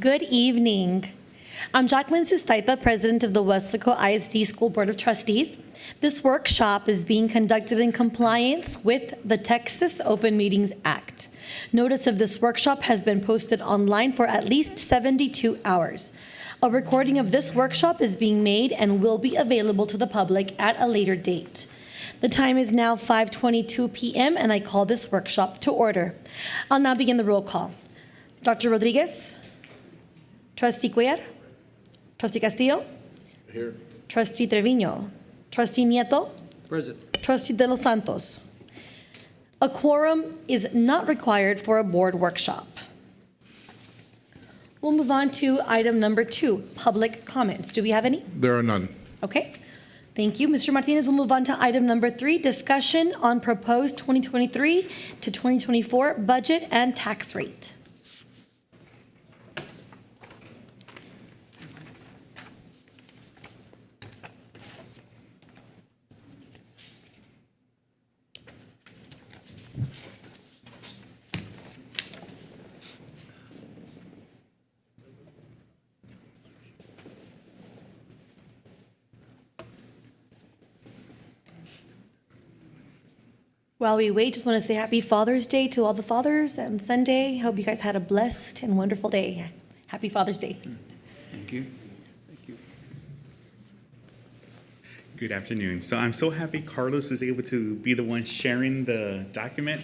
Good evening. I'm Jacqueline Sustaipa, President of the Weslaco ISD School Board of Trustees. This workshop is being conducted in compliance with the Texas Open Meetings Act. Notice of this workshop has been posted online for at least 72 hours. A recording of this workshop is being made and will be available to the public at a later date. The time is now 5:22 p.m. and I call this workshop to order. I'll now begin the roll call. Dr. Rodriguez? Trustee Cuellar? Trustee Castillo? Here. Trustee Trevino? Trustee Nieto? Present. Trustee De Los Santos? A quorum is not required for a board workshop. We'll move on to item number 2, public comments. Do we have any? There are none. Okay. Thank you. Mr. Martinez, we'll move on to item number 3, discussion on proposed 2023 to 2024 budget and tax rate. While we wait, just want to say happy Father's Day to all the fathers on Sunday. Hope you guys had a blessed and wonderful day. Happy Father's Day. Thank you. Thank you. Good afternoon. So I'm so happy Carlos is able to be the one sharing the document.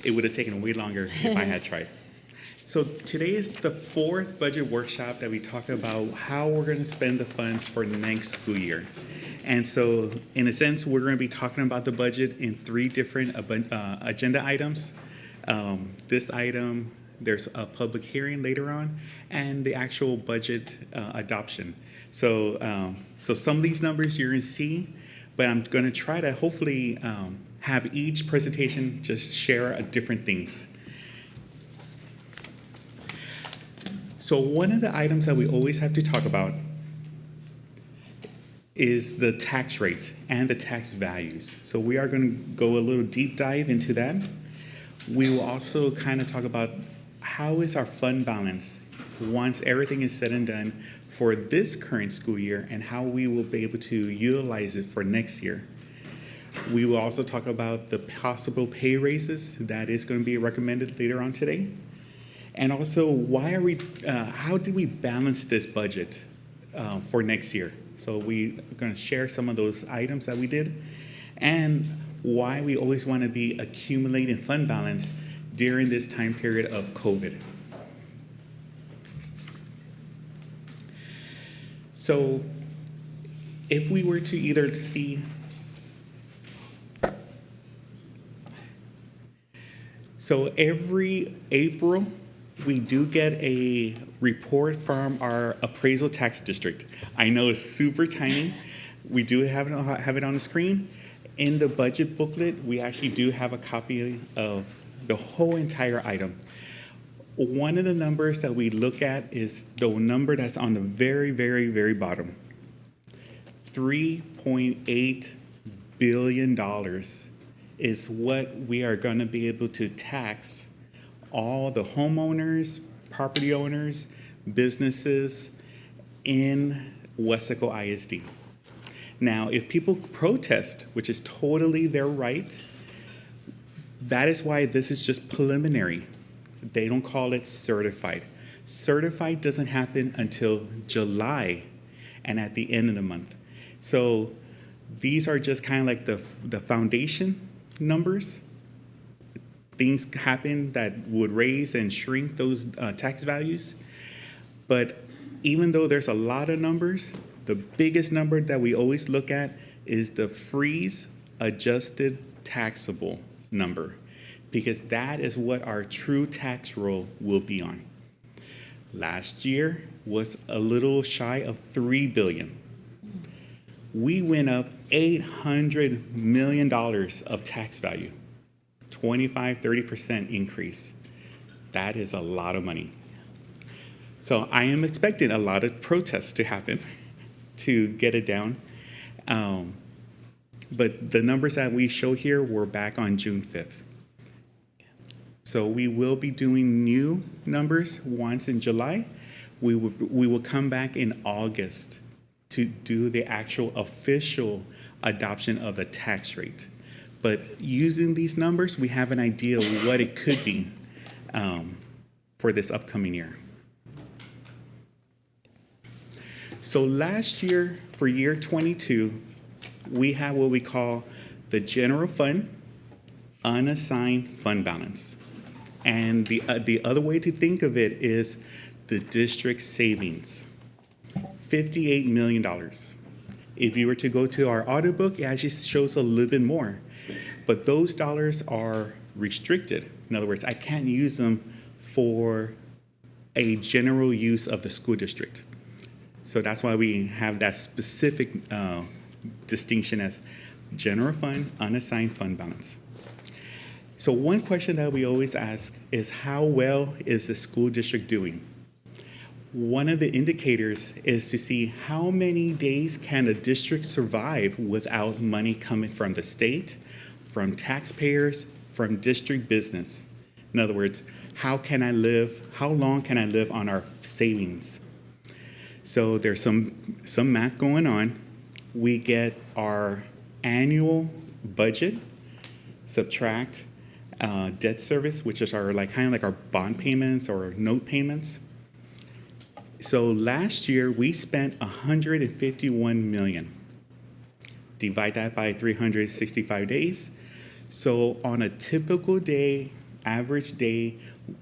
It would have taken way longer if I had tried. So today is the 4th budget workshop that we talk about how we're going to spend the funds for next school year. And so, in a sense, we're going to be talking about the budget in 3 different agenda items. This item, there's a public hearing later on, and the actual budget adoption. So, some of these numbers you're going to see, but I'm going to try to hopefully have each presentation just share different things. So, one of the items that we always have to talk about is the tax rates and the tax values. So we are going to go a little deep dive into that. We will also kind of talk about how is our fund balance once everything is said and done for this current school year and how we will be able to utilize it for next year. We will also talk about the possible pay raises that is going to be recommended later on today. And also, how do we balance this budget for next year? So we're going to share some of those items that we did and why we always want to be accumulating fund balance during this time period of COVID. So if we were to either see, so every April, we do get a report from our appraisal tax district. I know it's super tiny. We do have it on the screen. In the budget booklet, we actually do have a copy of the whole entire item. One of the numbers that we look at is the number that's on the very, very, very bottom. $3.8 billion is what we are going to be able to tax all the homeowners, property owners, businesses in Weslaco ISD. Now, if people protest, which is totally their right, that is why this is just preliminary. They don't call it certified. Certified doesn't happen until July and at the end of the month. So these are just kind of like the foundation numbers. Things happen that would raise and shrink those tax values. But even though there's a lot of numbers, the biggest number that we always look at is the freeze adjusted taxable number, because that is what our true tax roll will be on. Last year was a little shy of $3 billion. We went up $800 million of tax value. 25-30% increase. That is a lot of money. So I am expecting a lot of protests to happen to get it down. But the numbers that we show here were back on June 5th. So we will be doing new numbers once in July. We will come back in August to do the actual official adoption of the tax rate. But using these numbers, we have an idea of what it could be for this upcoming year. So last year, for year 22, we have what we call the general fund unassigned fund balance. And the other way to think of it is the district savings, $58 million. If you were to go to our audit book, it actually shows a little bit more. But those dollars are restricted. In other words, I can't use them for a general use of the school district. So that's why we have that specific distinction as general fund, unassigned fund balance. So one question that we always ask is, how well is the school district doing? One of the indicators is to see how many days can a district survive without money coming from the state, from taxpayers, from district business. In other words, how long can I live on our savings? So there's some math going on. We get our annual budget, subtract debt service, which is our kind of like our bond payments or note payments. So last year we spent $151 million. Divide that by 365 days. So on a typical day, average day,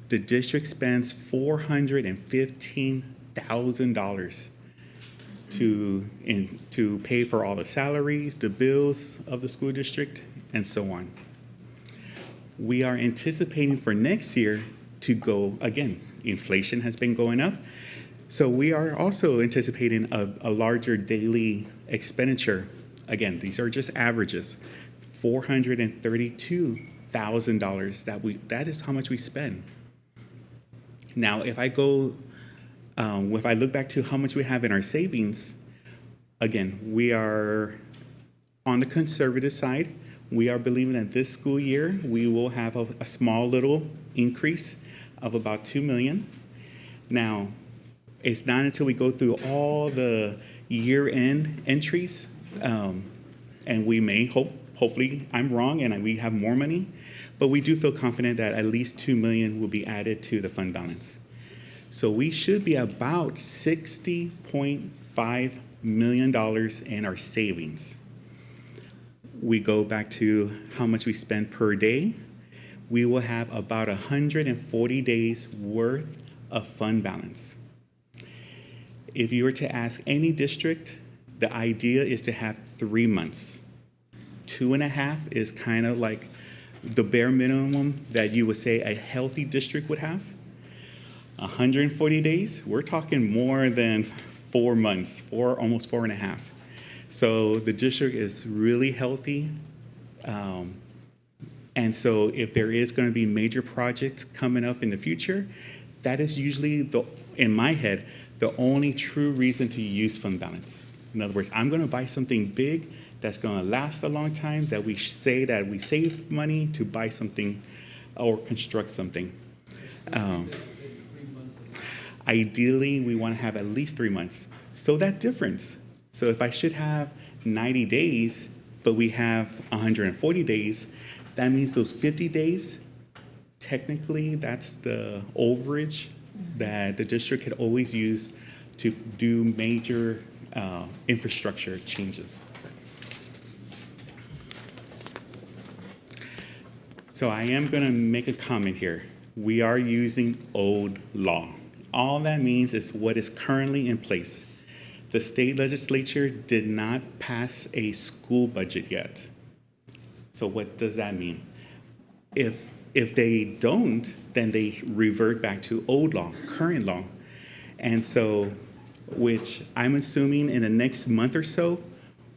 the district spends $415,000 to pay for all the salaries, the bills of the school district, and so on. We are anticipating for next year to go, again, inflation has been going up, so we are also anticipating a larger daily expenditure. Again, these are just averages, $432,000 that is how much we spend. Now, if I look back to how much we have in our savings, again, we are on the conservative side. We are believing that this school year, we will have a small little increase of about $2 million. Now, it's not until we go through all the year-end entries, and we may hopefully I'm wrong and we have more money, but we do feel confident that at least $2 million will be added to the fund balance. So we should be about $60.5 million in our savings. We go back to how much we spend per day. We will have about 140 days worth of fund balance. If you were to ask any district, the idea is to have 3 months. 2.5 is kind of like the bare minimum that you would say a healthy district would have. 140 days, we're talking more than 4 months, almost 4.5. So the district is really healthy. And so if there is going to be major projects coming up in the future, that is usually, in my head, the only true reason to use fund balance. In other words, I'm going to buy something big that's going to last a long time, that we say that we save money to buy something or construct something. Ideally, we want to have at least 3 months. So that difference. So if I should have 90 days, but we have 140 days, that means those 50 days, technically, that's the overage that the district could always use to do major infrastructure changes. So I am going to make a comment here. We are using old law. All that means is what is currently in place. The state legislature did not pass a school budget yet. So what does that mean? If they don't, then they revert back to old law, current law. And so, which I'm assuming in the next month or so,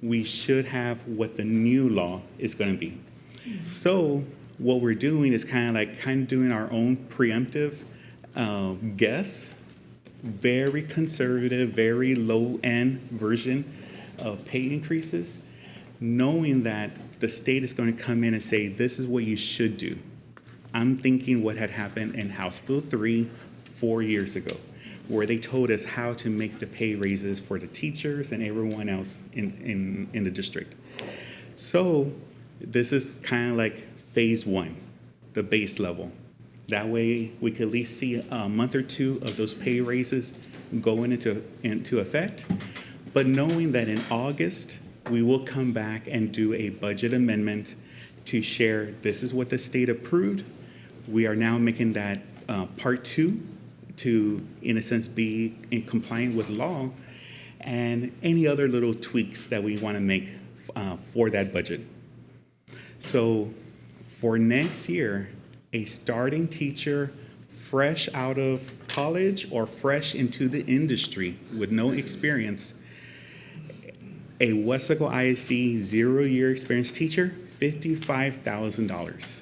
we should have what the new law is going to be. So what we're doing is kind of doing our own preemptive guess, very conservative, very low-end version of pay increases, knowing that the state is going to come in and say, this is what you should do. I'm thinking what had happened in House Bill 3 4 years ago, where they told us how to make the pay raises for the teachers and everyone else in the district. So this is kind of like phase one, the base level. That way we could at least see a month or two of those pay raises going into effect. But knowing that in August, we will come back and do a budget amendment to share, this is what the state approved. We are now making that part two to, in a sense, be in compliant with law, and any other little tweaks that we want to make for that budget. So for next year, a starting teacher fresh out of college or fresh into the industry with no experience, a Weslaco ISD 0-year experience teacher, $55,000.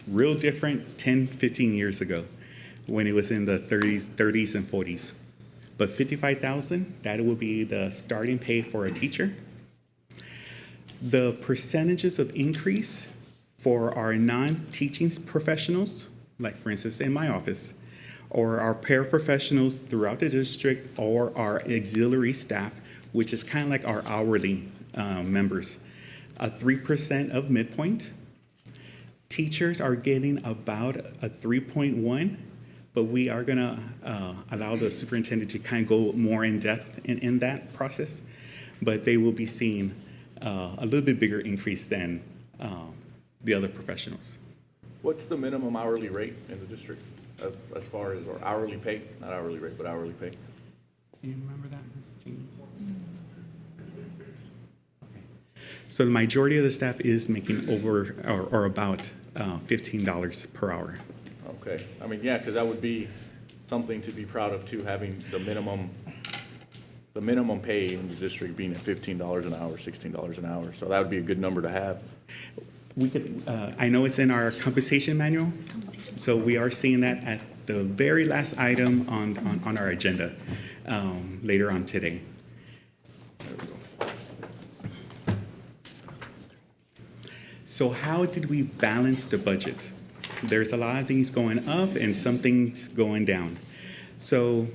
Real different 10, 15 years ago when it was in the 30s and 40s. But $55,000, that will be the starting pay for a teacher. The percentages of increase for our non-teaching professionals, like for instance in my office, or our paraprofessionals throughout the district, or our auxiliary staff, which is kind of like our hourly members, a 3% of midpoint. Teachers are getting about a 3.1, but we are going to allow the superintendent to kind of go more in depth in that process. But they will be seeing a little bit bigger increase than the other professionals. What's the minimum hourly rate in the district as far as, or hourly pay? Not hourly rate, but hourly pay. Do you remember that, Ms. Jean? Okay. So the majority of the staff is making over or about $15 per hour. Okay. I mean, yeah, because that would be something to be proud of too, having the minimum pay in the district being at $15 an hour, $16 an hour. So that would be a good number to have. We could, I know it's in our compensation manual, so we are seeing that at the very last item on our agenda later on today. So how did we balance the budget? There's a lot of things going up and some things going down. So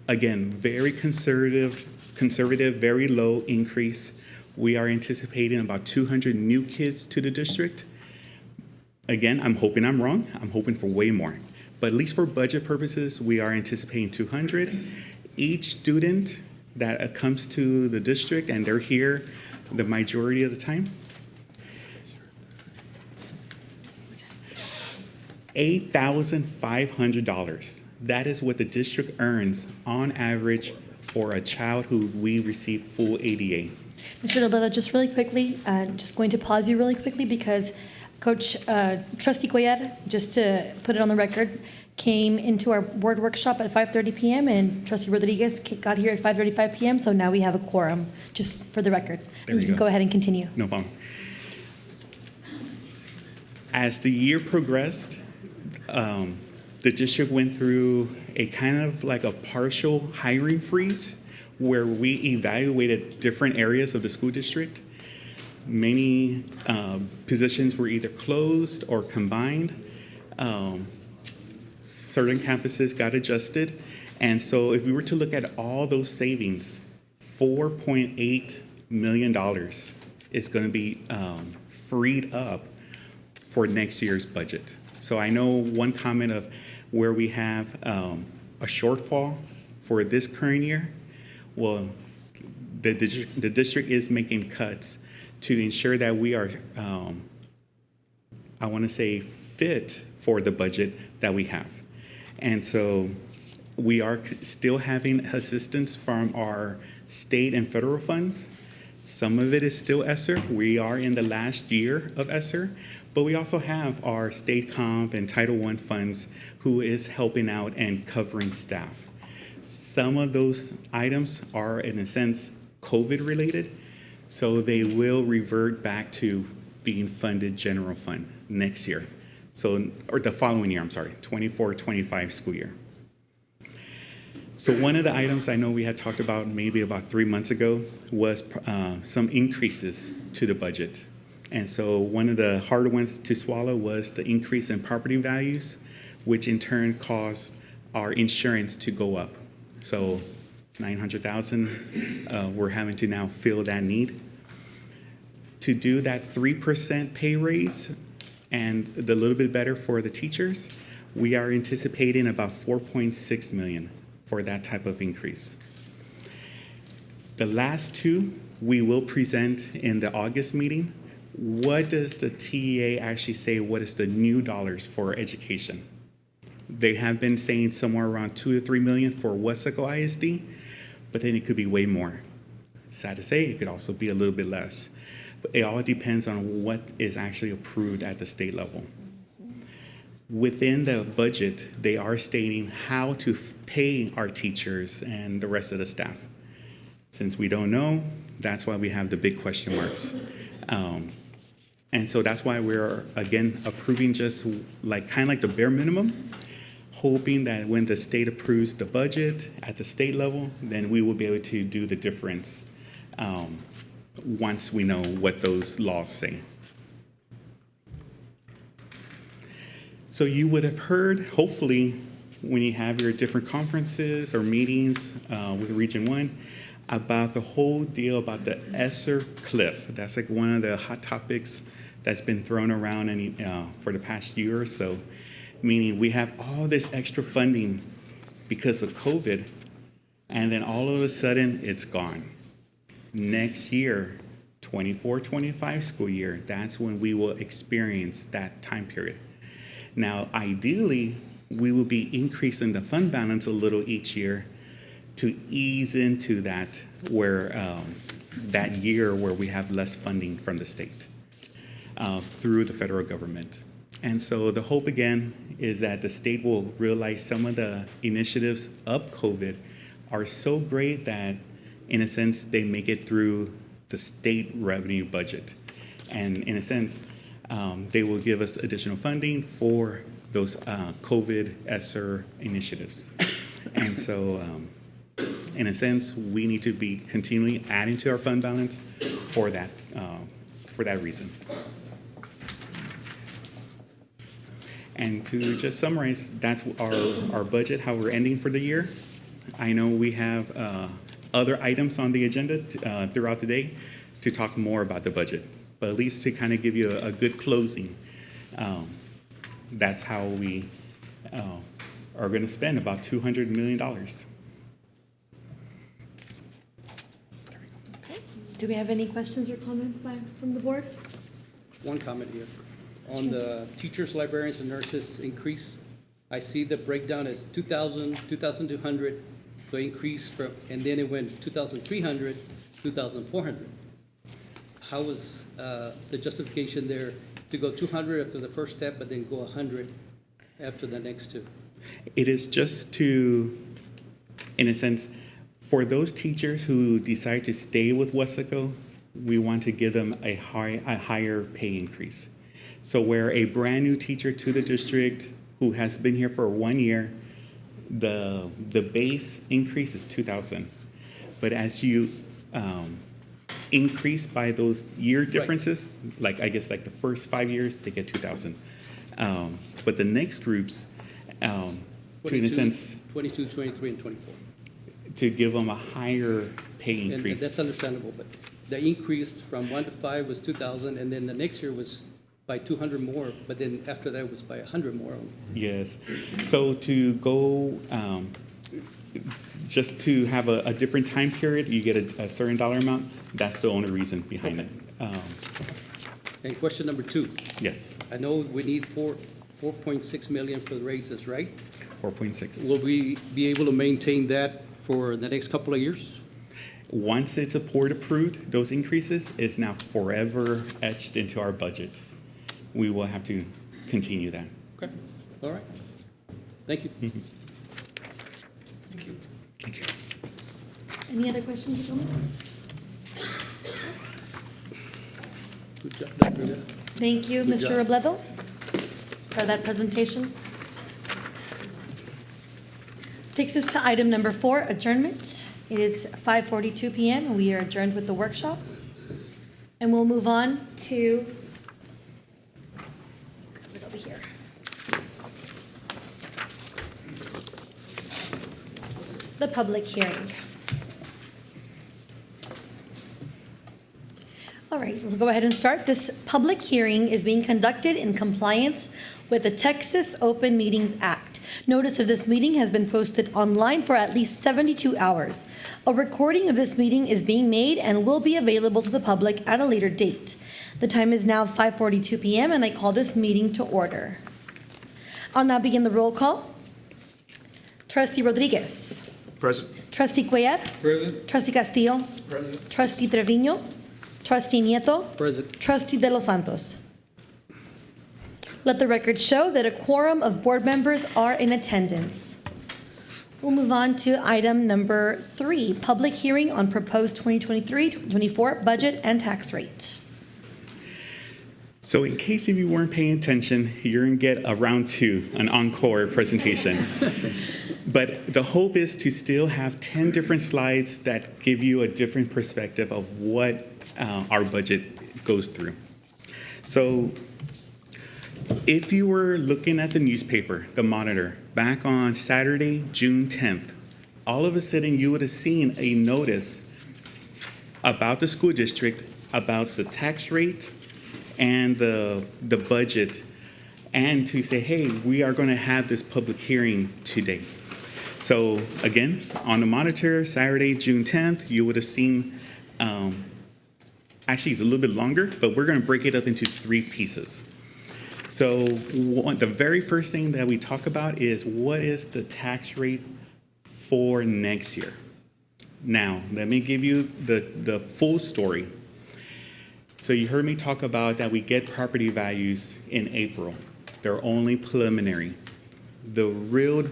again, very conservative, very low increase. We are anticipating about 200 new kids to the district. Again, I'm hoping I'm wrong. I'm hoping for way more. But at least for budget purposes, we are anticipating 200. Each student that comes to the district, and they're here the majority of the time, $8,500. That is what the district earns on average for a child who we receive full ADA. Mr. Dobela, just really quickly, just going to pause you really quickly because Trustee Cuellar, just to put it on the record, came into our board workshop at 5:30 p.m. and Trustee Rodriguez got here at 5:35 p.m. So now we have a quorum, just for the record. There we You can go. go ahead and continue. No problem. As the year progressed, the district went through a kind of like a partial hiring freeze where we evaluated different areas of the school district. Many positions were either closed or combined. Certain campuses got adjusted. And so if we were to look at all those savings, $4.8 million is going to be freed up for next year's budget. So I know one comment of where we have a shortfall for this current year. Well, the district is making cuts to ensure that we are, I want to say, fit for the budget that we have. And so we are still having assistance from our state and federal funds. Some of it is still ESSER. We are in the last year of ESSER, but we also have our state comp and Title I funds who is helping out and covering staff. Some of those items are, in a sense, COVID related, so they will revert back to being funded general fund next year. So, or the following year, I'm sorry, 24-25 school year. So one of the items I know we had talked about maybe about 3 months ago was some increases to the budget. And so one of the hard ones to swallow was the increase in property values, which in turn caused our insurance to go up. So 900,000, we're having to now fill that need. To do that 3% pay raise and the little bit better for the teachers, we are anticipating about 4.6 million for that type of increase. The last two, we will present in the August meeting. What does the TEA actually say? What is the new dollars for education? They have been saying somewhere around 2 to 3 million for Weslaco ISD, but then it could be way more. Sad to say, it could also be a little bit less. But it all depends on what is actually approved at the state level. Within the budget, they are stating how to pay our teachers and the rest of the staff. Since we don't know, that's why we have the big question marks. And so that's why we're, again, approving just like kind of like the bare minimum, hoping that when the state approves the budget at the state level, then we will be able to do the difference once we know what those laws say. So you would have heard, hopefully, when you have your different conferences or meetings with Region 1, about the whole deal about the ESSER cliff. That's like one of the hot topics that's been thrown around for the past year or so, meaning we have all this extra funding because of COVID, and then all of a sudden it's gone. Next year, 24-25 school year, that's when we will experience that time period. Now, ideally, we will be increasing the fund balance a little each year to ease into that that year where we have less funding from the state through the federal government. And so the hope again is that the state will realize some of the initiatives of COVID are so great that in a sense they make it through the state revenue budget. And in a sense, they will give us additional funding for those COVID ESSER initiatives. And so in a sense, we need to be continually adding to our fund balance for that reason. And to just summarize, that's our budget, how we're ending for the year. I know we have other items on the agenda throughout the day to talk more about the budget, but at least to kind of give you a good closing. That's how we are going to spend about $200 million. Do we have any questions or comments from the board? One comment here. On the teachers, librarians, and nurses increase, I see the breakdown is 2,000, 2,200, so increase from, and then it went 2,300, 2,400. How was the justification there to go 200 after the first step, but then go 100 after the next two? It is just to, in a sense, for those teachers who decide to stay with Weslaco, we want to give them a higher pay increase. So where a brand new teacher to the district who has been here for 1 year, the base increase is 2,000. But as you increase by those year differences, like I guess like the first 5 years, they get 2,000. But the next groups, to in a sense, 22, 23, and 24. to give them a higher pay And increase. that's understandable, but the increase from 1 to 5 was 2,000, and then the next year was by 200 more, but then after that was by 100 more. Yes. So to go, just to have a different time period, you get a certain dollar amount. That's the only reason behind it. And question number 2. Yes, I know we need 4.6 million for the raises, right? 4.6. Will we be able to maintain that for the next couple of years? Once it's a board approved, those increases is now forever etched into our budget. We will have to continue that. Okay, all right. Thank you. Thank you. Any other questions or comments? Good job, Dr. Rivera. Thank you, Good Mr. job. Robledo, for that presentation. Takes us to item number 4, adjournment. It is 5:42 p.m. and we are adjourned with the workshop. And we'll move on to, grab it over here. the public hearing. All right, we'll go ahead and start. This public hearing is being conducted in compliance with the Texas Open Meetings Act. Notice of this meeting has been posted online for at least 72 hours. A recording of this meeting is being made and will be available to the public at a later date. The time is now 5:42 p.m. and I call this meeting to order. I'll now begin the roll call. Trustee Rodriguez. Present. Trustee Cuellar. Present. Trustee Castillo. Present. Trustee Trevino. Trustee Nieto. Present. Trustee De Los Santos. Let the record show that a quorum of board members are in attendance. We'll move on to item number 3, public hearing on proposed 2023-2024 budget and tax rate. So in case if you weren't paying attention, you're going to get a round 2, an encore presentation. But the hope is to still have 10 different slides that give you a different perspective of what our budget goes through. So if you were looking at the newspaper, the Monitor, back on Saturday, June 10th, all of a sudden you would have seen a notice about the school district, about the tax rate, and the budget, and to say, hey, we are going to have this public hearing today. So again, on the Monitor, Saturday, June 10th, you would have seen, actually it's a little bit longer, but we're going to break it up into 3 pieces. So the very first thing that we talk about is what is the tax rate for next year? Now, let me give you the full story. So you heard me talk about that we get property values in April. They're only preliminary. The real,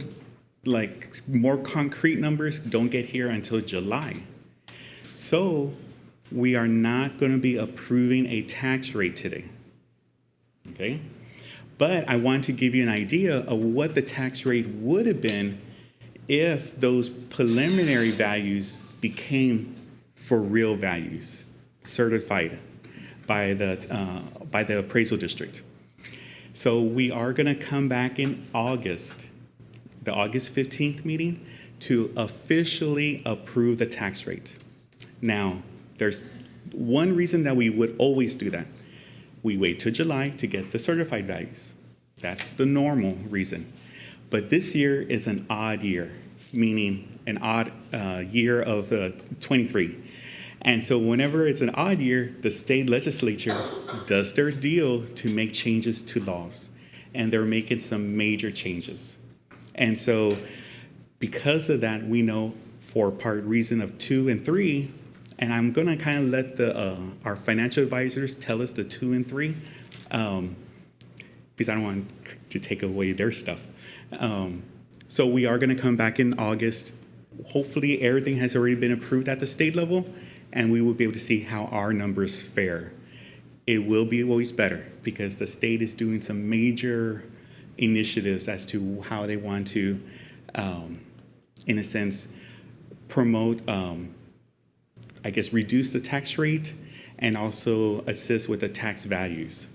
more concrete numbers don't get here until July. So we are not going to be approving a tax rate today, okay? But I want to give you an idea of what the tax rate would have been if those preliminary values became for real values, certified by the appraisal district. So we are going to come back in August, the August 15th meeting, to officially approve the tax rate. Now, there's one reason that we would always do that. We wait till July to get the certified values. That's the normal reason. But this year is an odd year, meaning an odd year of 23. And so whenever it's an odd year, the state legislature does their deal to make changes to laws. And they're making some major changes. And so because of that, we know for part reason of 2 and 3, and I'm going to kind of let our financial advisors tell us the 2 and 3, because I don't want to take away their stuff. So we are going to come back in August. Hopefully everything has already been approved at the state level, and we will be able to see how our numbers fare. It will be always better because the state is doing some major initiatives as to how they want to, in a sense, promote, reduce the tax rate and also assist with the tax values.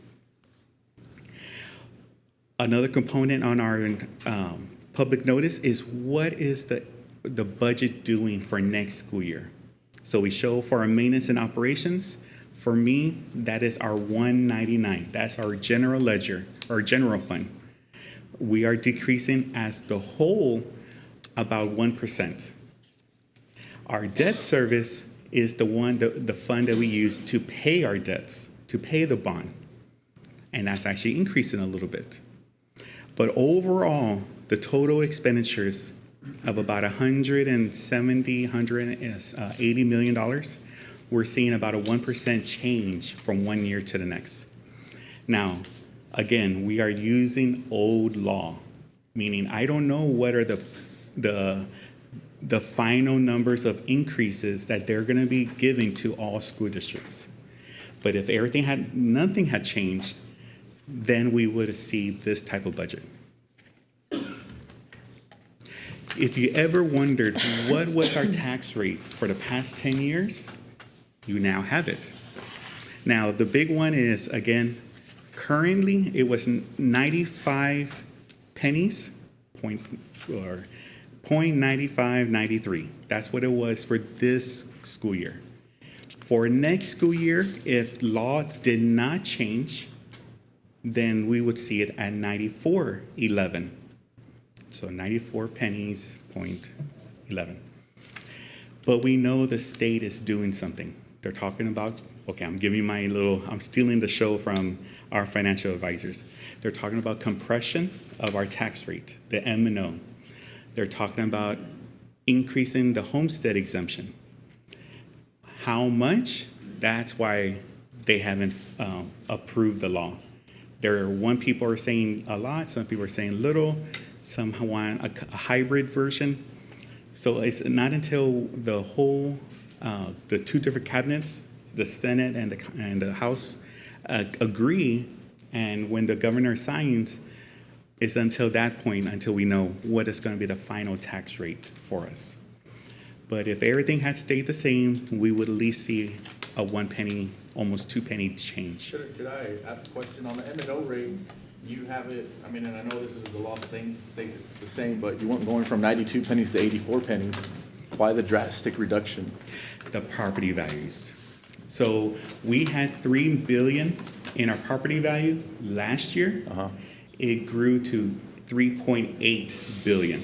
Another component on our public notice is what is the budget doing for next school year. So we show for our maintenance and operations. For me, that is our 199. That's our general ledger or general fund. We are decreasing as the whole about 1%. Our debt service is the fund that we use to pay our debts, to pay the bond. And that's actually increasing a little bit. But overall, the total expenditures of about $180 million, we're seeing about a 1% change from one year to the next. Now, again, we are using old law, meaning I don't know what are the final numbers of increases that they're going to be giving to all school districts. But if nothing had changed, then we would see this type of budget. If you ever wondered what was our tax rates for the past 10 years, you now have it. Now, the big one is, again, currently it was 95 pennies, 0.9593. That's what it was for this school year. For next school year, if law did not change, then we would see it at 94.11. So 94 pennies, 0.11. But we know the state is doing something. They're talking about, okay, I'm stealing the show from our financial advisors. They're talking about compression of our tax rate, the M&O. They're talking about increasing the homestead exemption. How much? That's why they haven't approved the law. People are saying a lot, some people are saying little, some want a hybrid version. So it's not until the two different cabinets, the Senate and the House, agree, and when the governor signs, it's until that point until we know what is going to be the final tax rate for us. But if everything had stayed the same, we would at least see a 1 penny, almost 2 penny change. Could I ask a question on the M&O rate? You have it, I mean, and I know this is the law staying the same, but you weren't going from 92 pennies to 84 pennies. Why the drastic reduction? The property values. So we had $3 billion in our property value last year. It grew to 3.8 billion.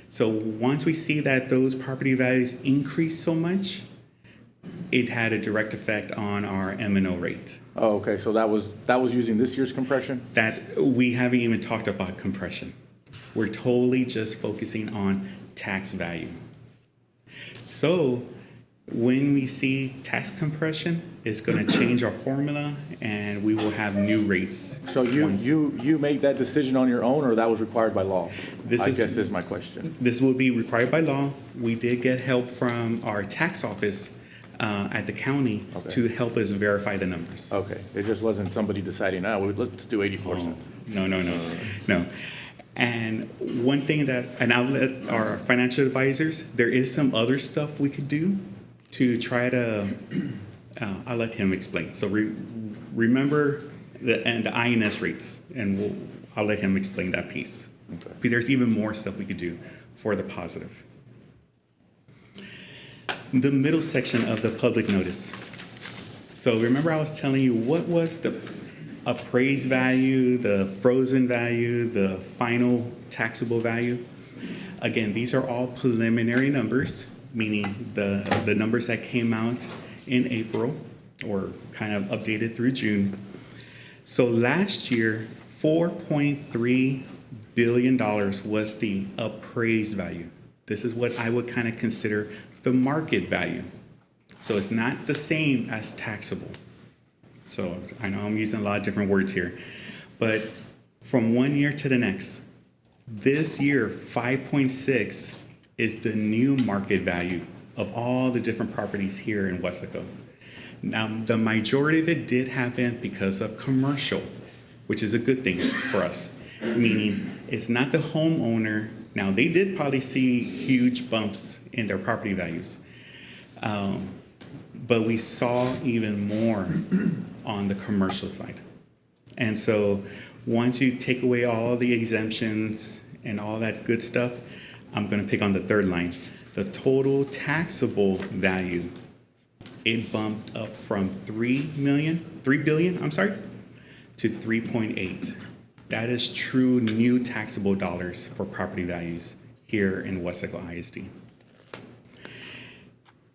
So once we see that those property values increase so much, it had a direct effect on our M&O rate. Oh, okay, so that was using this year's compression? That we haven't even talked about compression. We're totally just focusing on tax value. So when we see tax compression, it's going to change our formula and we will have new rates. So you made that decision on your own, or that was required by law? I guess is my question. This will be required by law. We did get help from our tax office at the county to help us verify the numbers. Okay, it just wasn't somebody deciding, let's do 84 cents. No. And one thing and I'll let our financial advisors, there is some other stuff we could do to try to, I'll let him explain. So remember the INS rates, and I'll let him explain that piece. Okay. But there's even more stuff we could do for the positive. The middle section of the public notice. So remember I was telling you what was the appraised value, the frozen value, the final taxable value? Again, these are all preliminary numbers, meaning the numbers that came out in April or kind of updated through June. So last year, $4.3 billion was the appraised value. This is what I would kind of consider the market value. So it's not the same as taxable. So I know I'm using a lot of different words here, but from one year to the next, this year, 5.6 is the new market value of all the different properties here in Weslaco. Now, the majority of it did happen because of commercial, which is a good thing for us, meaning it's not the homeowner. Now, they did probably see huge bumps in their property values, but we saw even more on the commercial side. And so once you take away all the exemptions and all that good stuff, I'm going to pick on the third line. The total taxable value, it bumped up from 3 billion, to 3.8. That is true new taxable dollars for property values here in Weslaco ISD.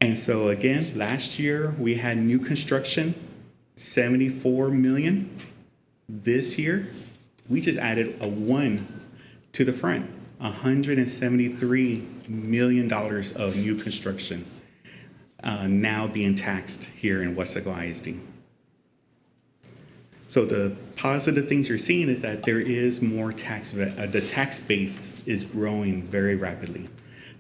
And so again, last year we had new construction, 74 million. This year, we just added a 1 to the front, $173 million of new construction now being taxed here in Weslaco ISD. So the positive things you're seeing is that there is more the tax base is growing very rapidly.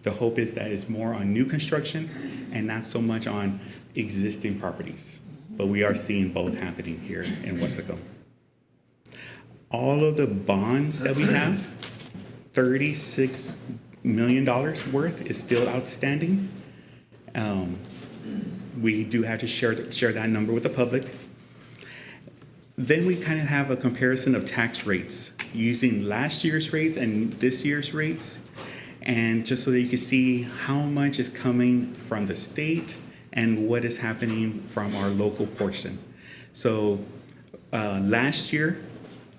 The hope is that it's more on new construction and not so much on existing properties. But we are seeing both happening here in Weslaco. All of the bonds that we have, $36 million worth is still outstanding. We do have to share that number with the public. Then we kind of have a comparison of tax rates using last year's rates and this year's rates. and just so that you can see how much is coming from the state and what is happening from our local portion. So last year,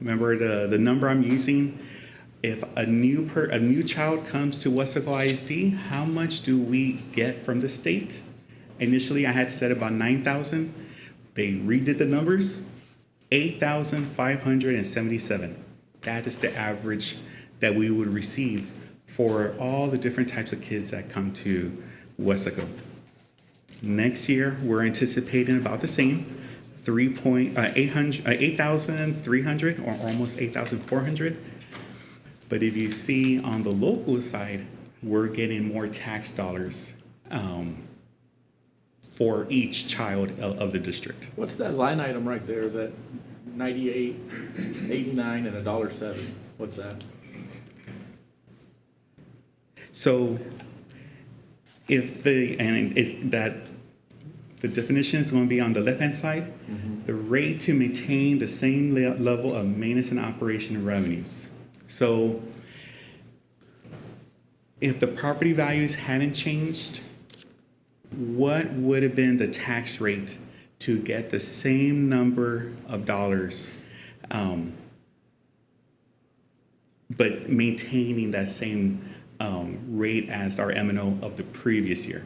remember the number I'm using, if a new child comes to Weslaco ISD, how much do we get from the state? Initially, I had said about 9,000. They redid the numbers, 8,577. That is the average that we would receive for all the different types of kids that come to Weslaco. Next year, we're anticipating about the same, 8,300 or almost 8,400. But if you see on the local side, we're getting more tax dollars for each child of the district. What's that line item right there, that 98, 89, and $1.07? What's that? So if the definition is going to be on the left-hand side, the rate to maintain the same level of maintenance and operation revenues. So if the property values hadn't changed, what would have been the tax rate to get the same number of dollars, but maintaining that same rate as our M&O of the previous year?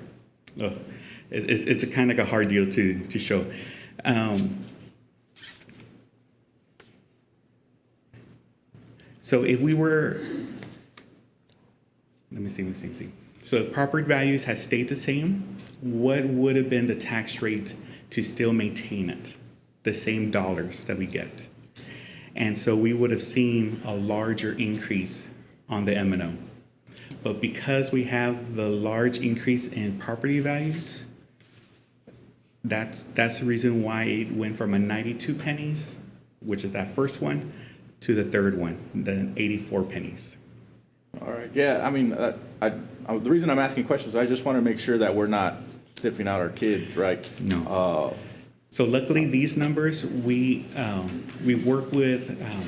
It's a kind of like a hard deal to show. So if we were, let me see. So if property values had stayed the same, what would have been the tax rate to still maintain it, the same dollars that we get? And so we would have seen a larger increase on the M&O. But because we have the large increase in property values, that's the reason why it went from a 92 pennies, which is that first one, to the third one, then 84 pennies. All right, yeah, I mean, the reason I'm asking questions, I just want to make sure that we're not stiffing out our kids, right? No. So luckily, these numbers, we work with, I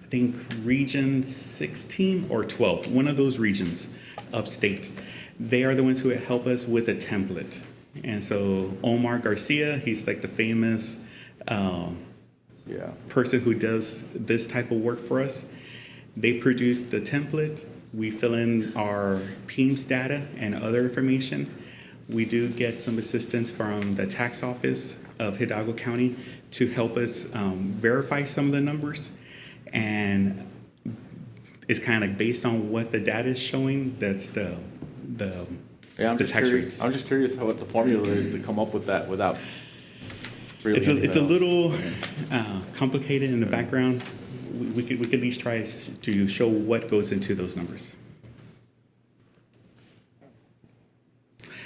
think, Region 16 or 12, one of those regions upstate. They are the ones who help us with the template. And so Omar Garcia, he's like the famous person who does this type of work for us. They produce the template. We fill in our PEMS data and other information. We do get some assistance from the tax office of Hidalgo County to help us verify some of the numbers. And it's kind of like based on what the data is showing, that's the tax rates. I'm just curious what the formula is to come up with that without really. It's a little complicated in the background. We could at least try to show what goes into those numbers.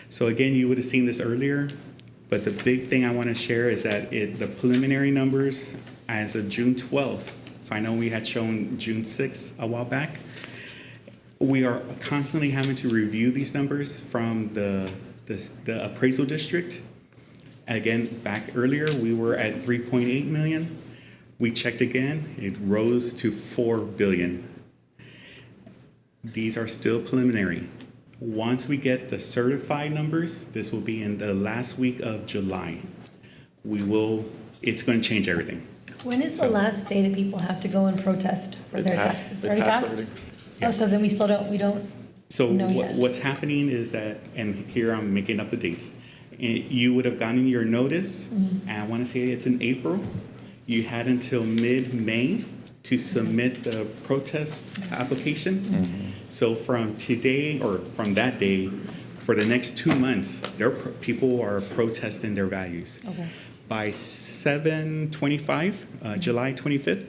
So again, you would have seen this earlier, but the big thing I want to share is that the preliminary numbers as of June 12th, so I know we had shown June 6th a while back, we are constantly having to review these numbers from the appraisal district. Again, back earlier, we were at 3.8 million. We checked again, it rose to 4 billion. These are still preliminary. Once we get the certified numbers, this will be in the last week of July. It's going to change everything. When is the last day that people have to go and protest for their taxes? Already passed? already. Oh, so then we don't So know yet. what's happening is that, and here I'm making up the dates, you would have gotten your notice, and I want to say it's in April. You had until mid-May to submit the protest application. So from today, or from that day, for the next 2 months, people are protesting their values. Okay. By 7/25, July 25th,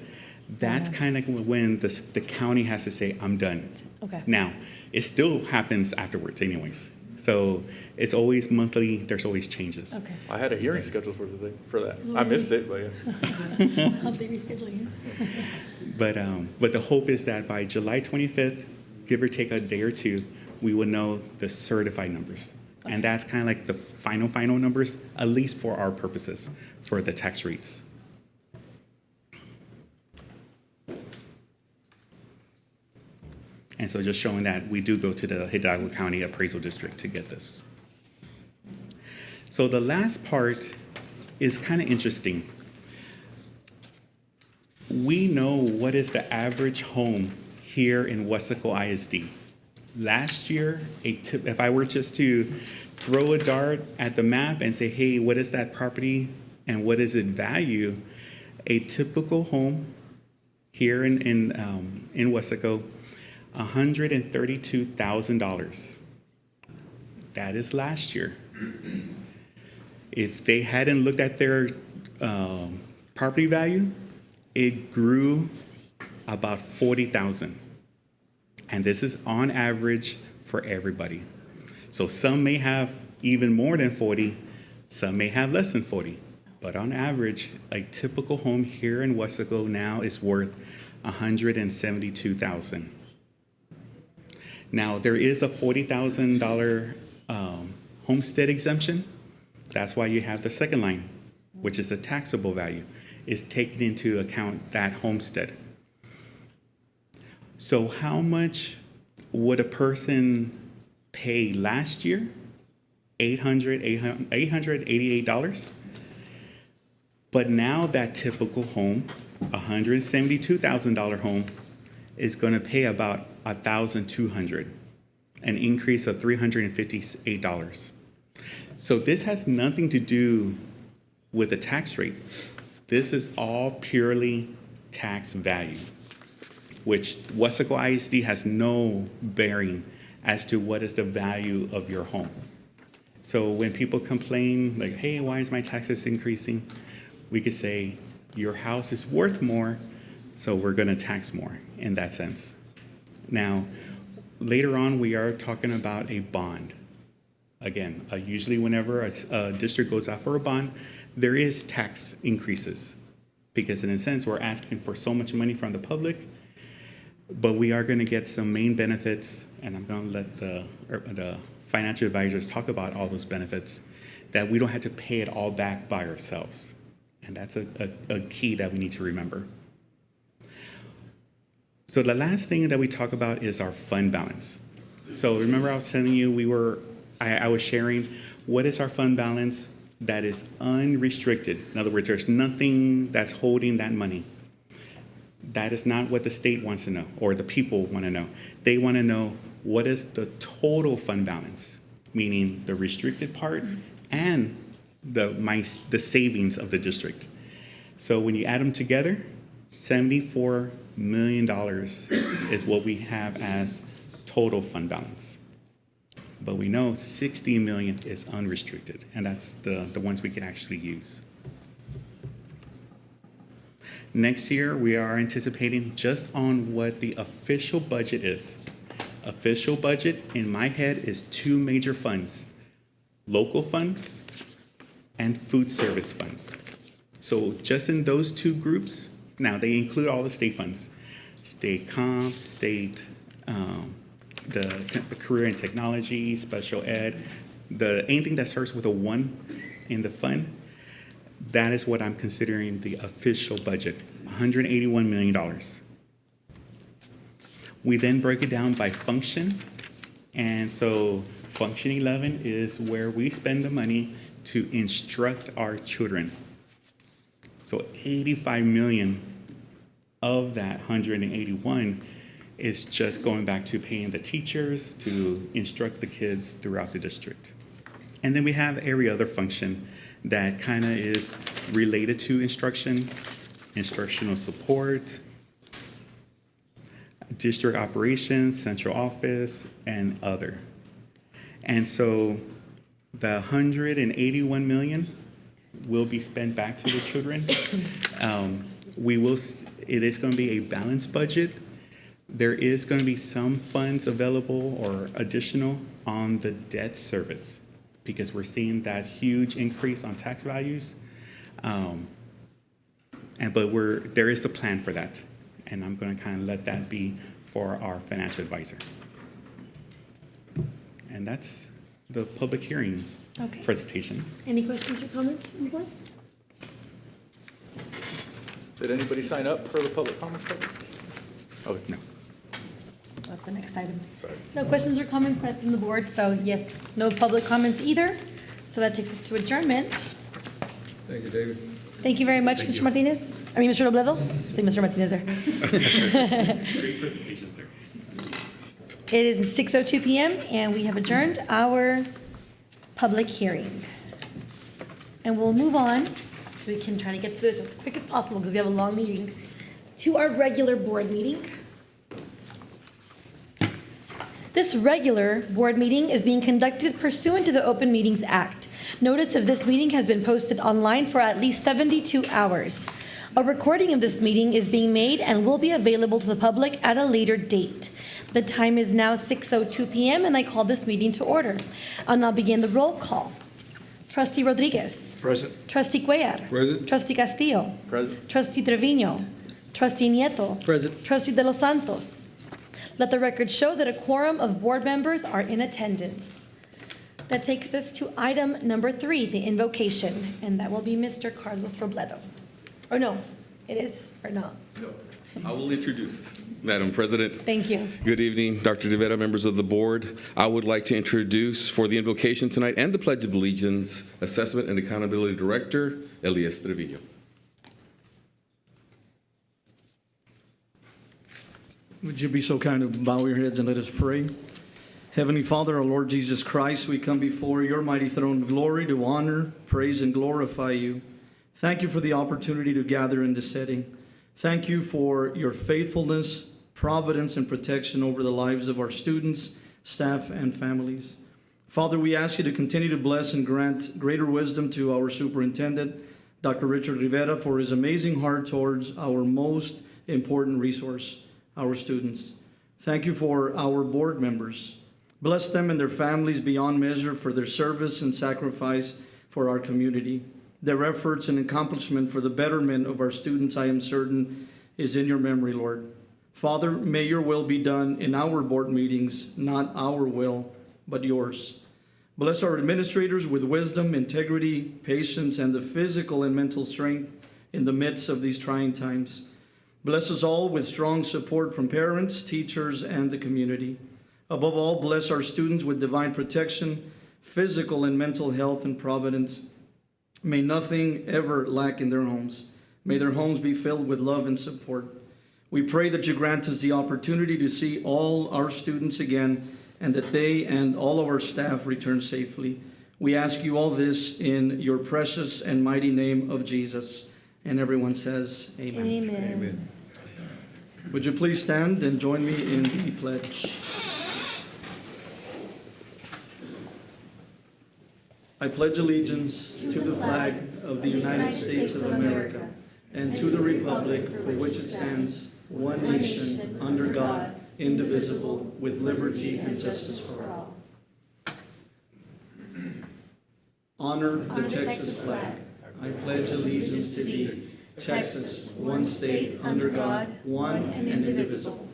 that's kind of when the county has to say, I'm done. Okay. Now, it still happens afterwards anyways. So it's always monthly, there's always changes. Okay. I had a hearing scheduled for that. I missed it, but yeah. Hope they reschedule you. But the hope is that by July 25th, give or take a day or two, we will know the certified numbers. And that's kind of like the final numbers, at least for our purposes, for the tax rates. And so just showing that we do go to the Hidalgo County Appraisal District to get this. So the last part is kind of interesting. We know what is the average home here in Weslaco ISD. Last year, if I were just to throw a dart at the map and say, hey, what is that property and what is it value? A typical home here in Weslaco, $132,000. That is last year. If they hadn't looked at their property value, it grew about 40,000. And this is on average for everybody. So some may have even more than 40, some may have less than 40. But on average, a typical home here in Weslaco now is worth $172,000. Now, there is a $40,000 homestead exemption. That's why you have the second line, which is the taxable value, is taking into account that homestead. So how much would a person pay last year? $888. But now that typical home, $172,000 home, is going to pay about $1,200, an increase of $358. So this has nothing to do with the tax rate. This is all purely tax value, which Weslaco ISD has no bearing as to what is the value of your home. So when people complain, like, hey, why is my taxes increasing? We could say, your house is worth more, so we're going to tax more in that sense. Now, later on, we are talking about a bond. Again, usually whenever a district goes out for a bond, there is tax increases because in a sense, we're asking for so much money from the public, but we are going to get some main benefits, and I'm going to let the financial advisors talk about all those benefits, that we don't have to pay it all back by ourselves. And that's a key that we need to remember. So the last thing that we talk about is our fund balance. So remember I was telling you I was sharing what is our fund balance that is unrestricted. In other words, there's nothing that's holding that money. That is not what the state wants to know or the people want to know. They want to know what is the total fund balance, meaning the restricted part and the savings of the district. So when you add them together, $74 million is what we have as total fund balance. But we know 60 million is unrestricted, and that's the ones we can actually use. Next year, we are anticipating just on what the official budget is. Official budget, in my head, is two major funds: local funds and food service funds. So just in those two groups, now they include all the state funds, state comp, state, the career and technology, special ed, anything that starts with a 1 in the fund, that is what I'm considering the official budget, $181 million. We then break it down by function, and so function 11 is where we spend the money to instruct our children. So 85 million of that 181 is just going back to paying the teachers to instruct the kids throughout the district. And then we have every other function that kind of is related to instruction, instructional support, district operations, central office, and other. And so the 181 million will be spent back to the children. It is going to be a balanced budget. There is going to be some funds available or additional on the debt service because we're seeing that huge increase on tax values. But there is a plan for that. And I'm going to kind of let that be for our financial advisor. And that's the public hearing presentation. Any questions or comments from the board? Did anybody sign up for the public comments? Okay. No. That's the next item. Sorry. No questions or comments from the board, so yes, no public comments either. So that takes us to adjournment. Thank you, David. Thank you very much, Mr. Martinez. I mean, Mr. Robledo. Say Mr. Martinez there. Great presentation, sir. It is 6:02 PM and we have adjourned our public hearing. And we'll move on, so we can try to get through this as quick as possible because we have a long meeting, to our regular board meeting. This regular board meeting is being conducted pursuant to the Open Meetings Act. Notice of this meeting has been posted online for at least 72 hours. A recording of this meeting is being made and will be available to the public at a later date. The time is now 6:02 PM and I call this meeting to order. I'll now begin the roll call. Trustee Rodriguez. Present. Trustee Cuellar. Present. Trustee Castillo. Present. Trustee Trevino. Trustee Nieto. Present. Trustee De Los Santos. Let the record show that a quorum of board members are in attendance. That takes us to item number 3, the invocation, and that will be Mr. Carlos Robledo. Or no, it is, or not? No, I will introduce, Madam President. Thank you. Good evening, Dr. DeVetta, members of the board. I would like to introduce for the invocation tonight and the Pledge of Allegiance, Assessment and Accountability Director, Elias Trevino. Would you be so kind to bow your heads and let us pray? Heavenly Father, our Lord Jesus Christ, we come before your mighty throne of glory to honor, praise, and glorify you. Thank you for the opportunity to gather in this setting. Thank you for your faithfulness, providence, and protection over the lives of our students, staff, and families. Father, we ask you to continue to bless and grant greater wisdom to our superintendent, Dr. Richard Rivera, for his amazing heart towards our most important resource, our students. Thank you for our board members. Bless them and their families beyond measure for their service and sacrifice for our community. Their efforts and accomplishment for the betterment of our students, I am certain, is in your memory, Lord. Father, may your will be done in our board meetings, not our will, but yours. Bless our administrators with wisdom, integrity, patience, and the physical and mental strength in the midst of these trying times. Bless us all with strong support from parents, teachers, and the community. Above all, bless our students with divine protection, physical and mental health, and providence. May nothing ever lack in their homes. May their homes be filled with love and support. We pray that you grant us the opportunity to see all our students again, and that they and all of our staff return safely. We ask you all this in your precious and mighty name of Jesus. And everyone says, amen. Amen. Amen. Would you please stand and join me in the pledge? I pledge allegiance to the flag of the United States of America and to the republic for which it stands, one nation, under God, indivisible, with liberty and justice for all. Honor the Texas flag. I pledge allegiance to thee, Texas, one state, under God, one and indivisible.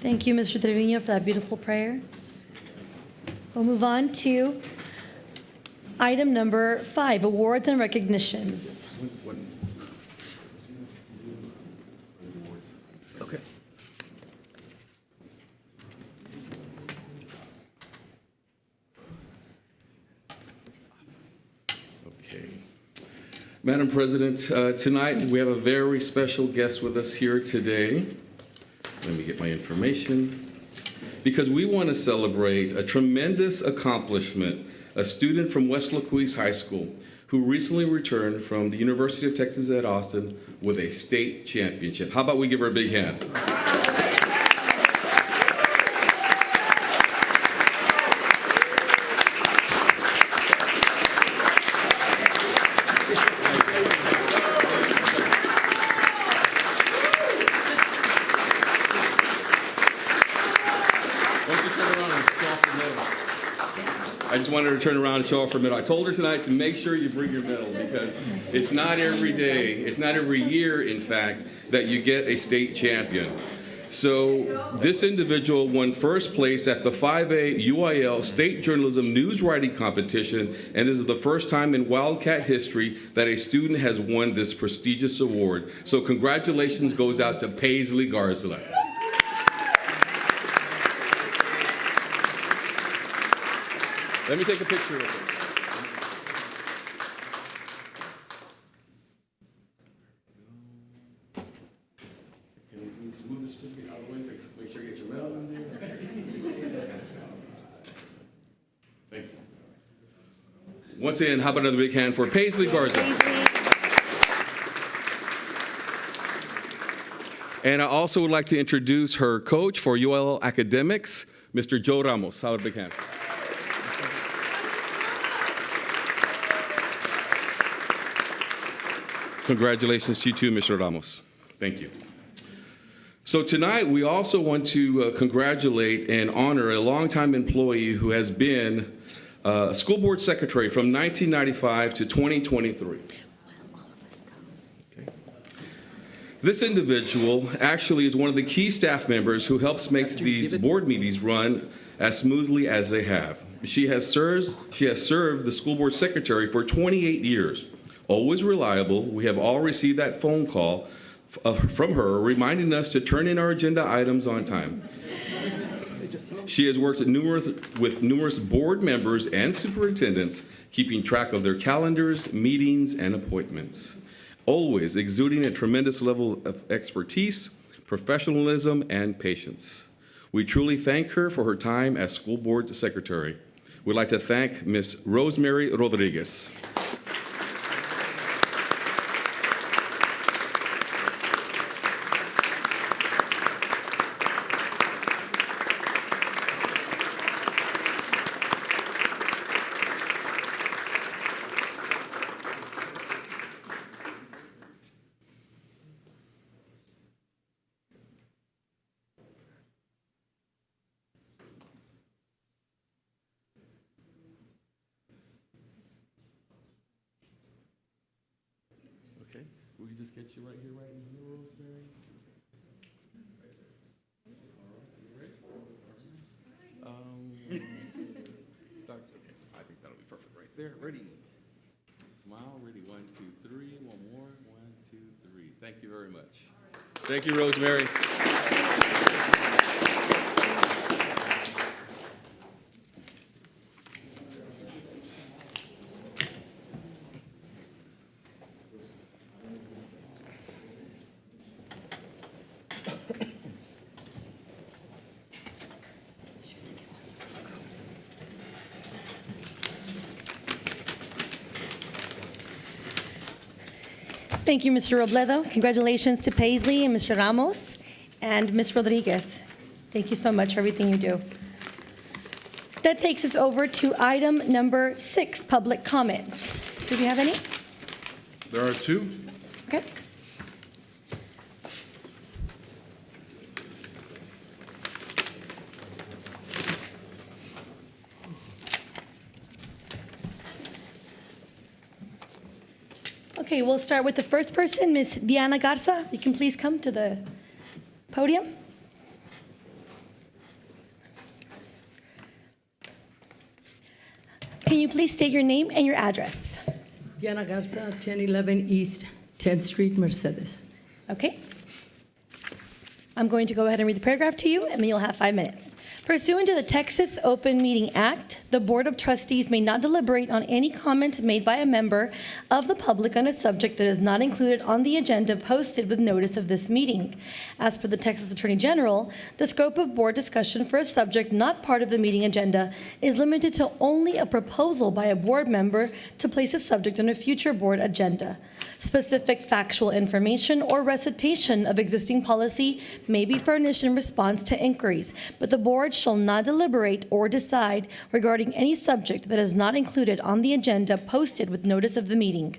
Thank you, Mr. Trevino, for that beautiful prayer. We'll move on to item number 5, awards and recognitions. Okay. Okay. Madam President, tonight we have a very special guest with us here today. Let me get my information. Because we want to celebrate a tremendous accomplishment, a student from Weslaco ISD High School who recently returned from the University of Texas at Austin with a state championship. How about we give her a big hand? I just wanted her to turn around and show off her medal. I told her tonight to make sure you bring your medal because it's not every day, it's not every year, in fact, that you get a state champion. So this individual won first place at the 5A UIL State Journalism News Writing Competition, and this is the first time in Wildcat history that a student has won this prestigious award. So congratulations goes out to Paisley Garza. Let me take a picture of it. Can we please move the certificate out of the way so make sure you get your medal in there? Thank you. Once again, how about another big hand for Paisley Garza? And I also would like to introduce her coach for UL Academics, Mr. Joe Ramos. How about a big hand? Congratulations to you too, Mr. Ramos. Thank you. So tonight, we also want to congratulate and honor a longtime employee who has been a school board secretary from 1995 to 2023. Okay. This individual actually is one of the key staff members who helps make these board meetings run as smoothly as they have. She has served the school board secretary for 28 years. Always reliable. We have all received that phone call from her reminding us to turn in our agenda items on time. She has worked with numerous board members and superintendents, keeping track of their calendars, meetings, and appointments. Always exuding a tremendous level of expertise, professionalism, and patience. We truly thank her for her time as school board secretary. We'd like to thank Ms. Rosemary Rodriguez. Okay, we can just get you right here, right in here, Rosemary. All right, you ready? Okay, I think that'll be perfect right there. Ready? Smile, ready, 1, 2, 3, one more, 1, 2, 3. Thank you very much. Thank you, Rosemary. Thank you, Mr. Robledo. Congratulations to Paisley and Mr. Ramos and Ms. Rodriguez. Thank you so much for everything you do. That takes us over to item number 6, public comments. Do we have any? There are 2. Okay. Okay, we'll start with the first person, Ms. Diana Garza. You can please come to the podium. Can you please state your name and your address? Diana Garza, 1011 East 10th Street, Mercedes. Okay. I'm going to go ahead and read the paragraph to you, and then you'll have 5 minutes. Pursuant to the Texas Open Meeting Act, the Board of Trustees may not deliberate on any comment made by a member of the public on a subject that is not included on the agenda posted with notice of this meeting. As per the Texas Attorney General, the scope of board discussion for a subject not part of the meeting agenda is limited to only a proposal by a board member to place a subject on a future board agenda. Specific factual information or recitation of existing policy may be furnished in response to inquiries, but the board shall not deliberate or decide regarding any subject that is not included on the agenda posted with notice of the meeting.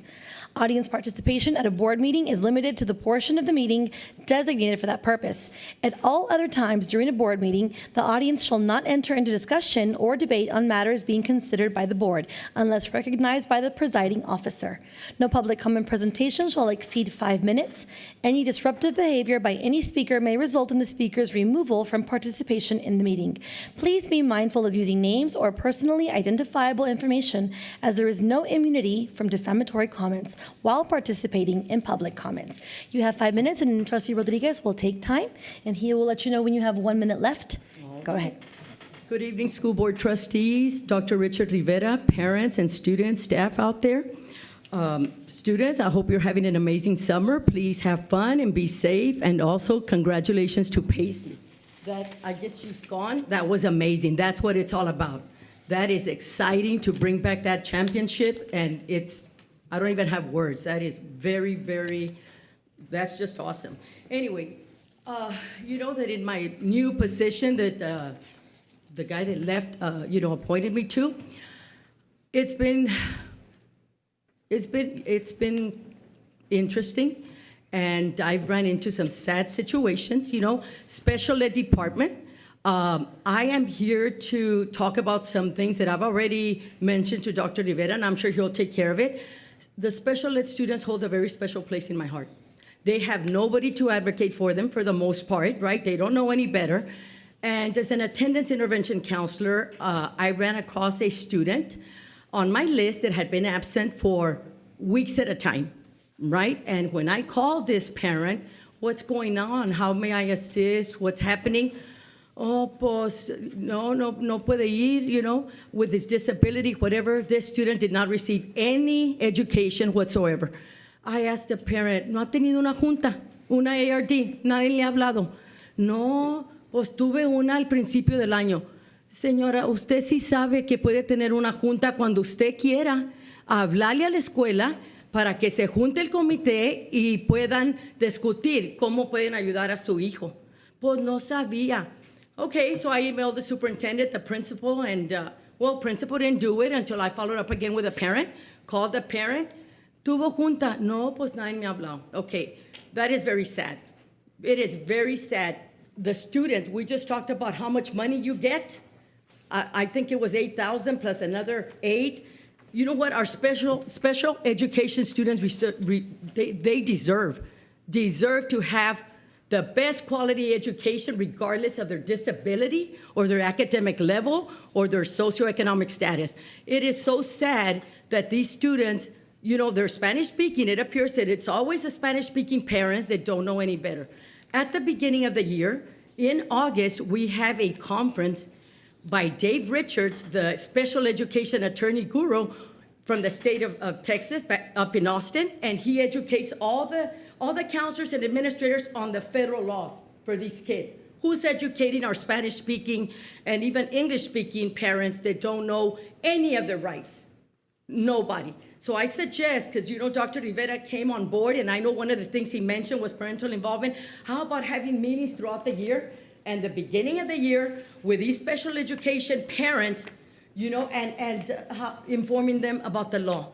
Audience participation at a board meeting is limited to the portion of the meeting designated for that purpose. At all other times during a board meeting, the audience shall not enter into discussion or debate on matters being considered by the board unless recognized by the presiding officer. No public comment presentation shall exceed 5 minutes. Any disruptive behavior by any speaker may result in the speaker's removal from participation in the meeting. Please be mindful of using names or personally identifiable information, as there is no immunity from defamatory comments while participating in public comments. You have 5 minutes, and Trustee Rodriguez will take time, and he will let you know when you have 1 minute left. Go ahead. Good evening, school board trustees, Dr. Richard Rivera, parents and students, staff out there. Students, I hope you're having an amazing summer. Please have fun and be safe. And also, congratulations to Paisley. That, I guess she's gone. That was amazing. That's what it's all about. That is exciting to bring back that championship. And I don't even have words. That is very, very, that's just awesome. Anyway, you know that in my new position that the guy that left, appointed me to, it's been interesting, and I've run into some sad situations. Special ed department. I am here to talk about some things that I've already mentioned to Dr. Rivera, and I'm sure he'll take care of it. The special ed students hold a very special place in my heart. They have nobody to advocate for them for the most part, right? They don't know any better. And as an attendance intervention counselor, I ran across a student on my list that had been absent for weeks at a time, right? And when I called this parent, what's going on? How may I assist? What's happening? Oh, pues, no puede ir, with his disability, whatever. This student did not receive any education whatsoever. I asked the parent, ¿no ha tenido una junta, una ARD? Nadie le ha hablado. No, pues tuve una al principio del año. Señora, usted sí sabe que puede tener una junta cuando usted quiera, hablarle a la escuela para que se junte el comité y puedan discutir cómo pueden ayudar a su hijo. Pues no sabía. Okay, so I emailed the superintendent, the principal, and, principal didn't do it until I followed up again with a parent, called the parent. ¿Tuvo junta? No, pues nadie me ha hablado. Okay, that is very sad. It is very sad. The students, we just talked about how much money you get. I think it was 8,000 plus another 8. You know what? Our special education students, they deserve to have the best quality education regardless of their disability or their academic level or their socioeconomic status. It is so sad that these students, they're Spanish speaking. It appears that it's always the Spanish speaking parents that don't know any better. At the beginning of the year, in August, we have a conference by Dave Richards, the special education attorney guru from the state of Texas, up in Austin, and he educates all the counselors and administrators on the federal laws for these kids. Who's educating our Spanish-speaking and even English-speaking parents that don't know any of their rights? Nobody. So I suggest, because Dr. Rivera came on board, and I know one of the things he mentioned was parental involvement. How about having meetings throughout the year and the beginning of the year with these special education parents, and informing them about the law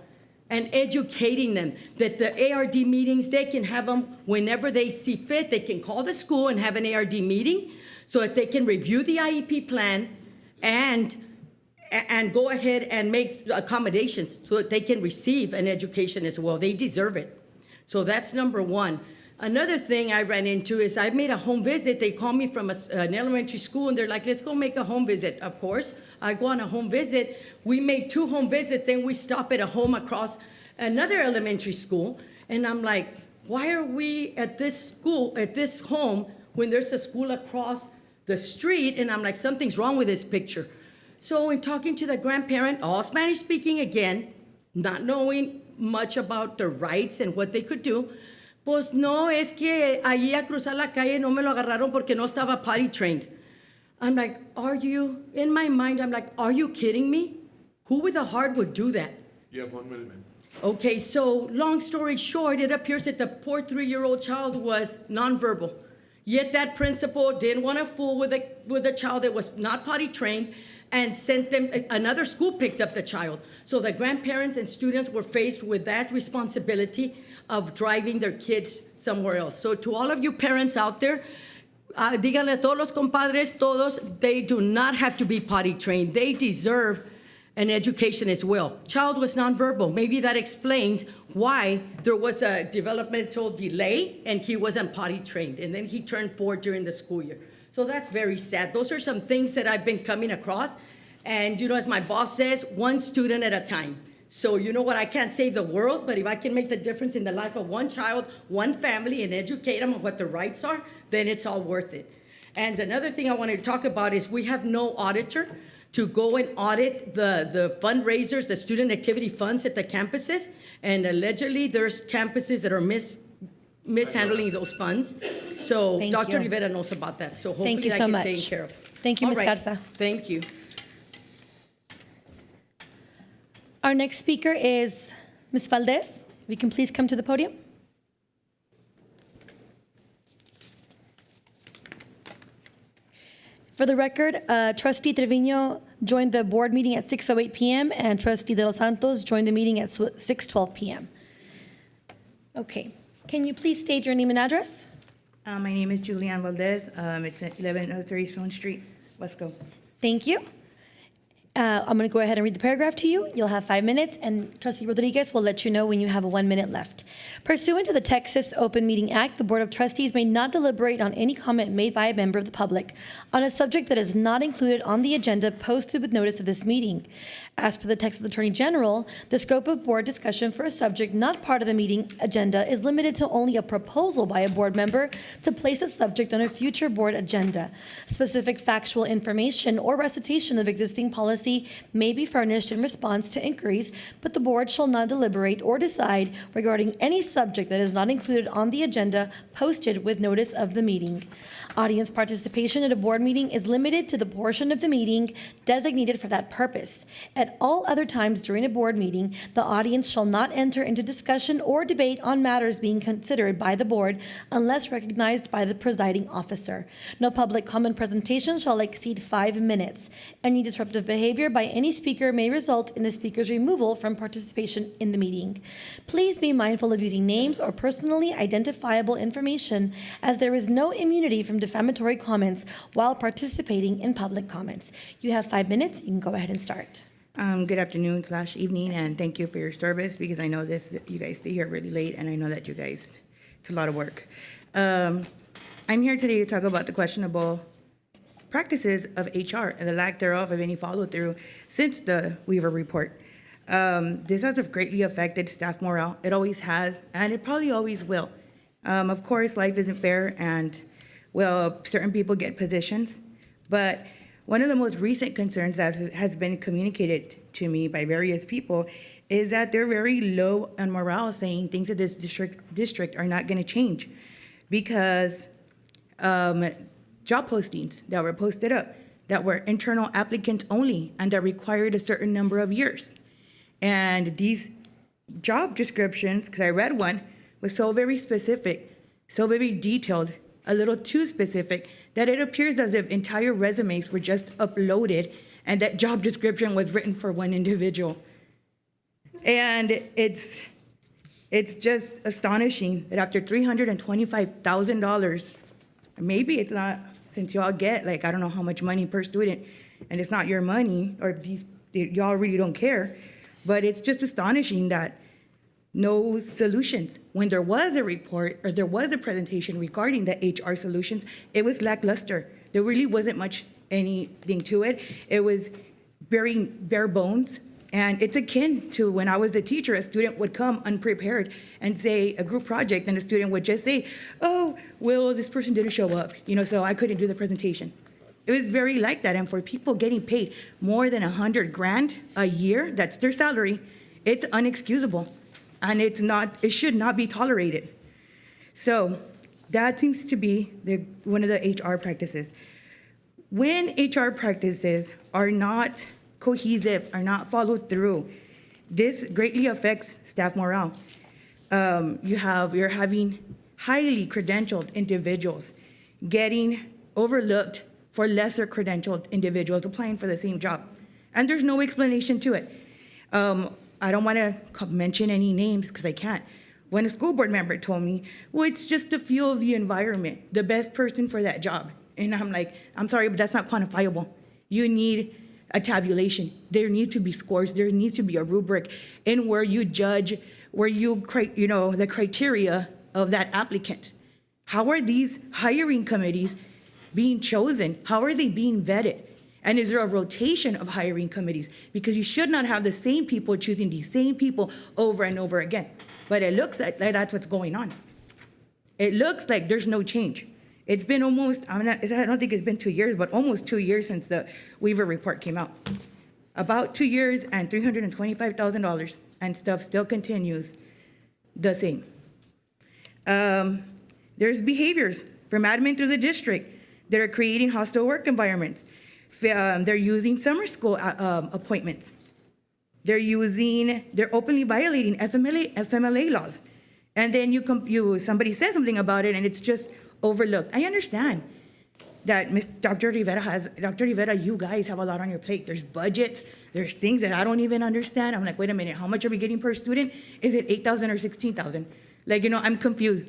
and educating them that the ARD meetings, they can have them whenever they see fit. They can call the school and have an ARD meeting so that they can review the IEP plan and go ahead and make accommodations so that they can receive an education as well. They deserve it. So that's number one. Another thing I ran into is I made a home visit. They called me from an elementary school, and they're like, let's go make a home visit. Of course, I go on a home visit. We made 2 home visits, then we stop at a home across another elementary school. And I'm like, why are we at this school, at this home, when there's a school across the street? And I'm like, something's wrong with this picture. So in talking to the grandparent, all Spanish speaking again, not knowing much about their rights and what they could do, pues no, es que allí a cruzar la calle no me lo agarraron porque no estaba potty trained. I'm like, in my mind, I'm like, are you kidding me? Who with a heart would do that? You have 1 minute, ma'am. Okay, so long story short, it appears that the poor 3-year-old child was nonverbal. Yet that principal didn't want to fool with a child that was not potty trained and sent them, another school picked up the child. So the grandparents and students were faced with that responsibility of driving their kids somewhere else. So to all of you parents out there, díganle a todos los compadres, todos, they do not have to be potty trained. They deserve an education as well. Child was nonverbal. Maybe that explains why there was a developmental delay and he wasn't potty trained. And then he turned 4 during the school year. So that's very sad. Those are some things that I've been coming across. And as my boss says, one student at a time. So you know what, I can't save the world, but if I can make the difference in the life of one child, one family, and educate them on what their rights are, then it's all worth it. And another thing I wanted to talk about is we have no auditor to go and audit the fundraisers, the student activity funds at the campuses. And allegedly, there's campuses that are mishandling those funds. So Thank Dr. you. Rivera knows about that. So Thank you hopefully that so gets much. taken care of. Thank you, All Ms. right. Garza. Thank you. Our next speaker is Ms. Valdez. If you can please come to the podium. For the record, Trustee Trevino joined the board meeting at 6:08 p.m. and Trustee De Los Santos joined the meeting at 6:12 p.m. Okay, can you please state your name and address? My name is Julianne Valdez. It's at 1103 Stone Street, Wesco. Thank you. I'm going to go ahead and read the paragraph to you. You'll have 5 minutes, and Trustee Rodriguez will let you know when you have 1 minute left. Pursuant to the Texas Open Meeting Act, the Board of Trustees may not deliberate on any comment made by a member of the public on a subject that is not included on the agenda posted with notice of this meeting. As per the Texas Attorney General, the scope of board discussion for a subject not part of the meeting agenda is limited to only a proposal by a board member to place the subject on a future board agenda. Specific factual information or recitation of existing policy may be furnished in response to inquiries, but the board shall not deliberate or decide regarding any subject that is not included on the agenda posted with notice of the meeting. Audience participation at a board meeting is limited to the portion of the meeting designated for that purpose. At all other times during a board meeting, the audience shall not enter into discussion or debate on matters being considered by the board unless recognized by the presiding officer. No public comment presentation shall exceed 5 minutes. Any disruptive behavior by any speaker may result in the speaker's removal from participation in the meeting. Please be mindful of using names or personally identifiable information, as there is no immunity from defamatory comments while participating in public comments. You have 5 minutes. You can go ahead and start. Good afternoon / evening, and thank you for your service, because I know you guys stay here really late, and I know that you guys, it's a lot of work. I'm here today to talk about the questionable practices of HR and the lack thereof of any follow-through since the Weaver report. This has greatly affected staff morale. It always has, and it probably always will. Of course, life isn't fair, and certain people get positions, but one of the most recent concerns that has been communicated to me by various people is that they're very low on morale, saying things at this district are not going to change because job postings that were posted up that were internal applicants only and that required a certain number of years. And these job descriptions, because I read one, was so very specific, so very detailed, a little too specific, that it appears as if entire resumes were just uploaded and that job description was written for one individual. And it's just astonishing that after $325,000, maybe it's not, since y'all get like, I don't know how much money per student, and it's not your money, or y'all really don't care, but it's just astonishing that no solutions. When there was a report or there was a presentation regarding the HR solutions, it was lackluster. There really wasn't much anything to it. It was very bare bones. And it's akin to when I was a teacher, a student would come unprepared and say a group project, and a student would just say, oh, well, this person didn't show up, so I couldn't do the presentation. It was very like that. And for people getting paid more than $100,000 a year, that's their salary, it's unexcusable. And it should not be tolerated. So that seems to be one of the HR practices. When HR practices are not cohesive, are not followed through, this greatly affects staff morale. You're having highly credentialed individuals getting overlooked for lesser credentialed individuals applying for the same job. And there's no explanation to it. I don't want to mention any names because I can't. When a school board member told me, well, it's just to fuel the environment, the best person for that job. And I'm like, I'm sorry, but that's not quantifiable. You need a tabulation. There needs to be scores. There needs to be a rubric in where you judge, where the criteria of that applicant. How are these hiring committees being chosen? How are they being vetted? And is there a rotation of hiring committees? Because you should not have the same people choosing these same people over and over again. But it looks like that's what's going on. It looks like there's no change. It's been almost, I don't think it's been 2 years, but almost 2 years since the Weaver report came out. About 2 years and $325,000, and stuff still continues the same. There's behaviors from admin through the district that are creating hostile work environments. They're using summer school appointments. They're openly violating FMLA laws. And then somebody says something about it and it's just overlooked. I understand that Dr. Rivera, you guys have a lot on your plate. There's budgets, there's things that I don't even understand. I'm like, wait a minute, how much are we getting per student? Is it 8,000 or 16,000? I'm confused.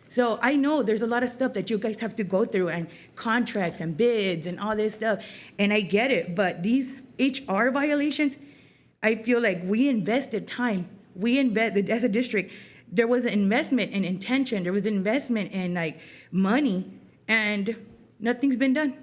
So I know there's a lot of stuff that you guys have to go through and contracts and bids and all this stuff. And I get it, but these HR violations, I feel like we invested time. We invested as a district. There was an investment in intention. There was an investment in money, and nothing's been done.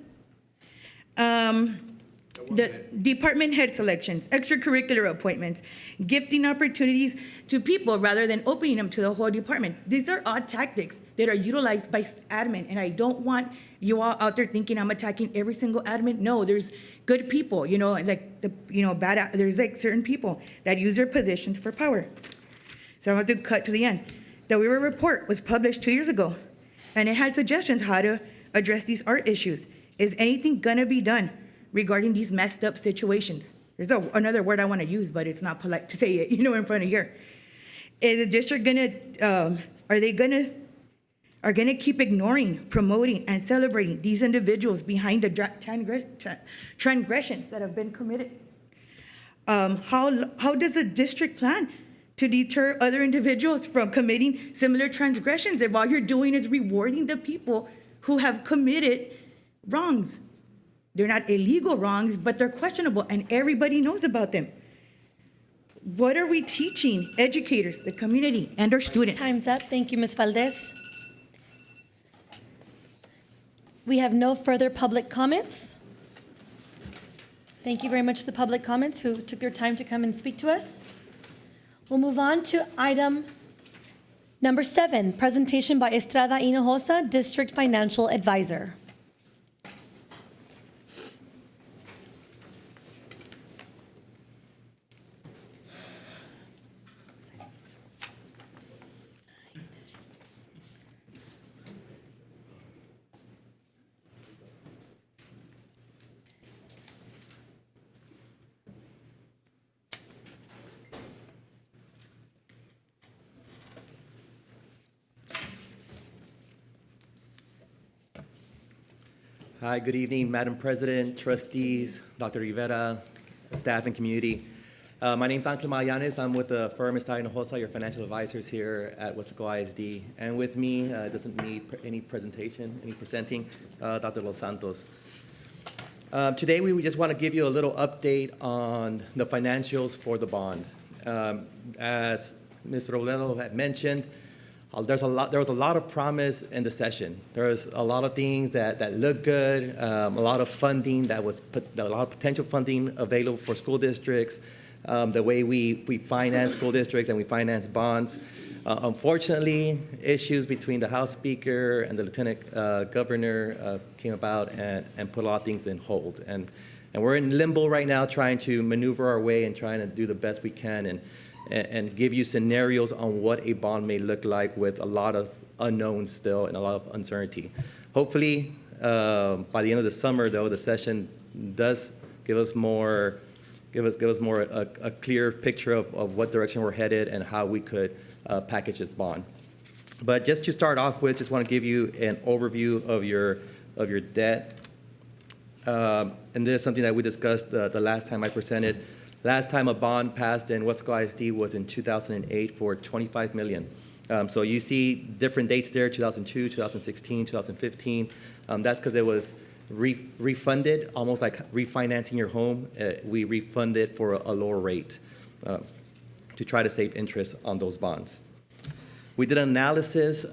The department head selections, extracurricular appointments, gifting opportunities to people rather than opening them to the whole department. These are all tactics that are utilized by admin, and I don't want you all out there thinking I'm attacking every single admin. No, there's good people, there's certain people that use their positions for power. So I want to cut to the end. The Weaver report was published 2 years ago, and it had suggestions how to address these art issues. Is anything gonna be done regarding these messed up situations? There's another word I want to use, but it's not polite to say it, in front of here. Is the district are gonna keep ignoring, promoting, and celebrating these individuals behind the transgressions that have been committed? How does the district plan to deter other individuals from committing similar transgressions if all you're doing is rewarding the people who have committed wrongs? They're not illegal wrongs, but they're questionable, and everybody knows about them. What are we teaching educators, the community, and our students? Time's up. Thank you, Ms. Valdez. We have no further public comments. Thank you very much to the public comments who took their time to come and speak to us. We'll move on to item number 7, presentation by Estrada Hinojosa, District Financial Advisor. Hi, good evening, Madam President, trustees, Dr. Rivera, staff and community. My name's Ángel Magallanes. I'm with the firm Estrada Hinojosa, your financial advisors here at Weslaco ISD. And with me, doesn't need any presenting, Dr. Los Santos. Today, we just want to give you a little update on the financials for the bond. As Ms. Robledo had mentioned, there was a lot of promise in the session. There was a lot of things that looked good, a lot of funding a lot of potential funding available for school districts, the way we finance school districts and we finance bonds. Unfortunately, issues between the House Speaker and the Lieutenant Governor came about and put a lot of things in hold. And we're in limbo right now trying to maneuver our way and trying to do the best we can and give you scenarios on what a bond may look like with a lot of unknowns still and a lot of uncertainty. Hopefully, by the end of the summer, though, the session does give us a clear picture of what direction we're headed and how we could package this bond. But just to start off with, just want to give you an overview of your debt. and this is something that we discussed the last time I presented. Last time a bond passed in Weslaco ISD was in 2008 for $25 million. So you see different dates there, 2002, 2016, 2015. That's because it was refunded, almost like refinancing your home. We refunded for a lower rate to try to save interest on those bonds. We did an analysis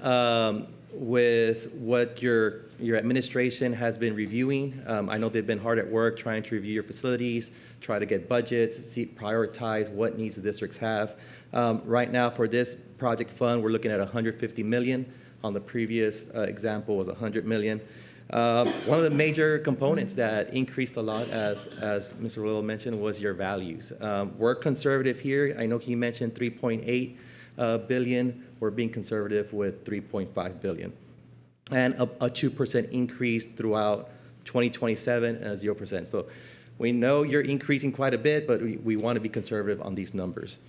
with what your administration has been reviewing. I know they've been hard at work trying to review your facilities, try to get budgets, prioritize what needs the districts have. Right now, for this project fund, we're looking at $150 million. On the previous example was $100 million. One of the major components that increased a lot, as Mr. Little mentioned, was your values. We're conservative here. I know he mentioned 3.8 billion. We're being conservative with 3.5 billion. And a 2% increase throughout 2027 and 0%. So we know you're increasing quite a bit, but we want to be conservative on these numbers.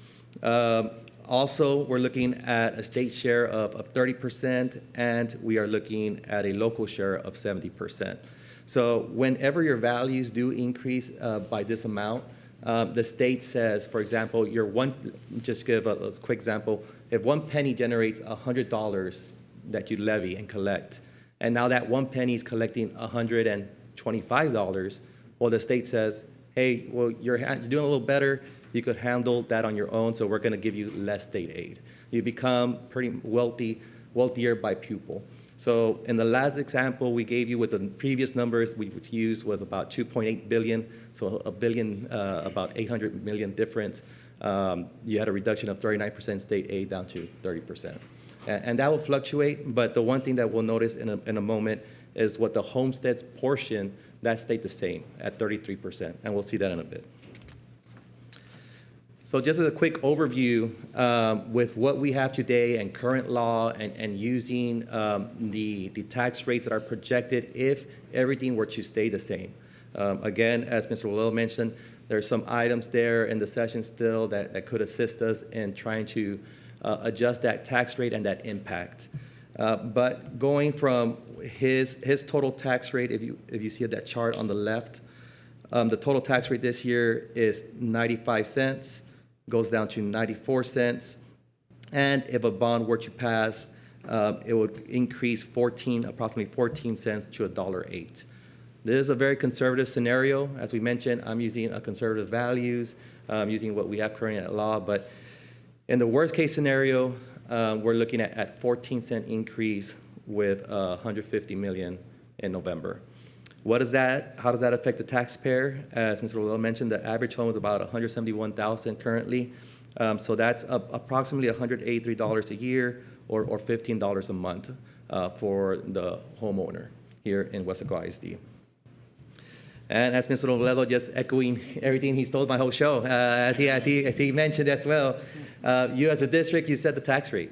Also, we're looking at a state share of 30%, and we are looking at a local share of 70%. So whenever your values do increase by this amount, the state says, for example, just give a quick example, if 1 penny generates $100 that you levy and collect, and now that 1 penny is collecting $125, well, the state says, hey, well, you're doing a little better. You could handle that on your own, so we're going to give you less state aid. You become pretty wealthier by pupil. So in the last example we gave you with the previous numbers, we would use with about 2.8 billion, so a billion, about 800 million difference. You had a reduction of 39% state aid down to 30%. And that will fluctuate, but the one thing that we'll notice in a moment is what the homesteads portion, that stayed the same at 33%, and we'll see that in a bit. So just as a quick overview, with what we have today and current law and using the tax rates that are projected if everything were to stay the same. Again, as Mr. Wallow mentioned, there's some items there in the session still that could assist us in trying to adjust that tax rate and that impact. But going from his total tax rate, if you see that chart on the left, the total tax rate this year is 95 cents. Goes down to 94 cents. And if a bond were to pass, it would increase approximately 14 cents to $1.08. This is a very conservative scenario. As we mentioned, I'm using a conservative values, using what we have currently at law. But in the worst case scenario, we're looking at 14-cent increase with 150 million in November. How does that affect the taxpayer? As Mr. Lowell mentioned, the average home is about $171,000 currently. So that's approximately $183 a year or $15 a month for the homeowner here in Weslaco ISD. And as Mr. Robledo, just echoing everything he stole my whole show, as he mentioned as well, you as a district, you set the tax rate.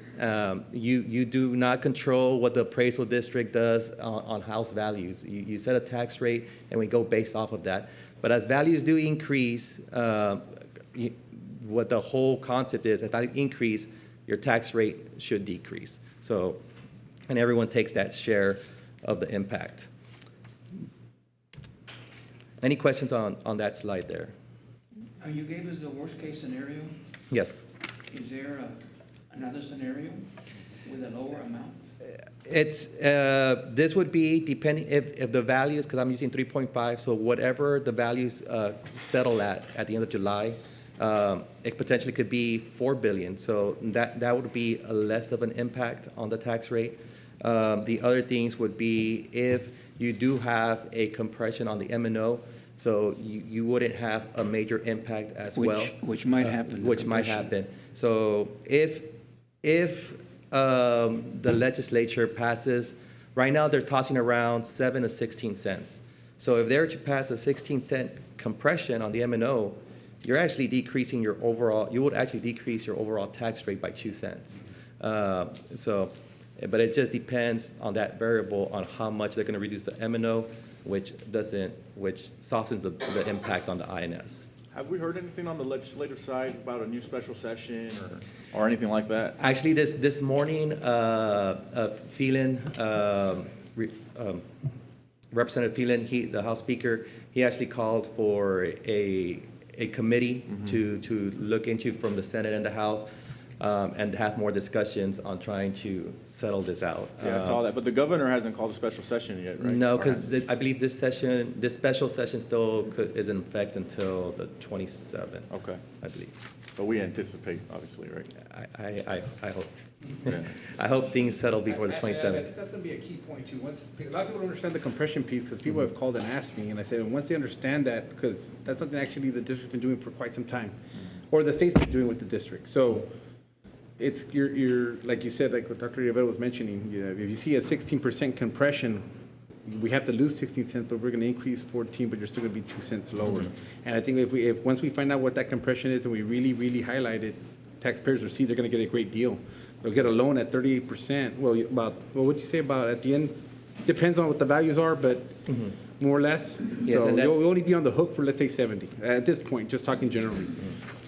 You do not control what the appraisal district does on house values. You set a tax rate, and we go based off of that. But as values do increase, what the whole concept is, if that increase, your tax rate should decrease. So, and everyone takes that share of the impact. Any questions on that slide there? You gave us the worst-case scenario. Yes. Is there another scenario with a lower amount? It's this would be depending if the values, because I'm using 3.5, so whatever the values settle at the end of July, it potentially could be 4 billion. So that would be a less of an impact on the tax rate. The other things would be if you do have a compression on the M&O, so you wouldn't have a major impact as well. Which might happen. Which might happen. So if the legislature passes, right now they're tossing around 7 to 16 cents. So if they were to pass a 16-cent compression on the M&O, you're actually decreasing your overall, you would actually decrease your overall tax rate by 2 cents. But it just depends on that variable on how much they're going to reduce the M&O, which softens the impact on the INS. Have we heard anything on the legislative side about a new special session or anything like that? Actually, this morning, Phelan Representative Phelan, the House Speaker, he actually called for a committee to look into from the Senate and the House, and have more discussions on trying to settle this out. Yeah, I saw that, but the governor hasn't called a special session yet, right? No, because I believe this special session still is in effect until the 27th. Okay, I believe. but we anticipate, obviously, right? I hope. Yeah. I hope things settle before the I 27th. think that's gonna be a key point too. Once, a lot of people don't understand the compression piece, because people have called and asked me, and I said, and once they understand that, because that's something actually the district's been doing for quite some time, or the state's been doing with the district. So it's, you're, like you said, like what Dr. Rivera was mentioning, you know, if you see a 16% compression, we have to lose 16 cents, but we're gonna increase 14, but you're still gonna be 2 cents lower. And I think if once we find out what that compression is and we really, really highlight it, taxpayers will see they're gonna get a great deal. They'll get a loan at 38%. Well, what would you say about at the end? Depends on what the values are, but more or less. Yes, So and that's- you'll only be on the hook for, let's say, 70 at this point, just talking generally.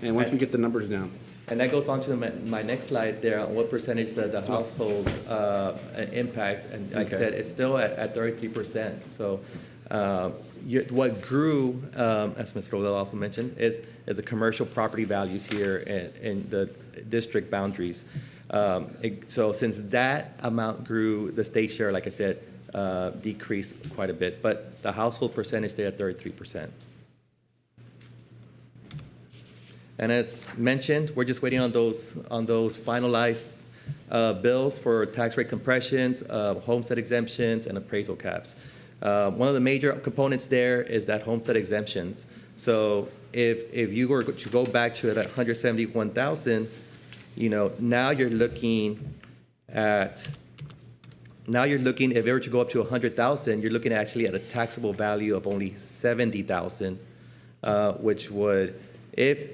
And once we get the numbers down. And that goes on to my next slide there, on what percentage the households impact. And like I said, it's still at 33%. So what grew, as Mr. Odell also mentioned, is the commercial property values here in the district boundaries. So since that amount grew, the state share, like I said, decreased quite a bit. But the household percentage stayed at 33%. And as mentioned, we're just waiting on those finalized bills for tax rate compressions, homestead exemptions, and appraisal caps. One of the major components there is that homestead exemptions. So if you were to go back to it at 171,000, you know, now you're looking, if it were to go up to 100,000, you're looking actually at a taxable value of only 70,000, which would, if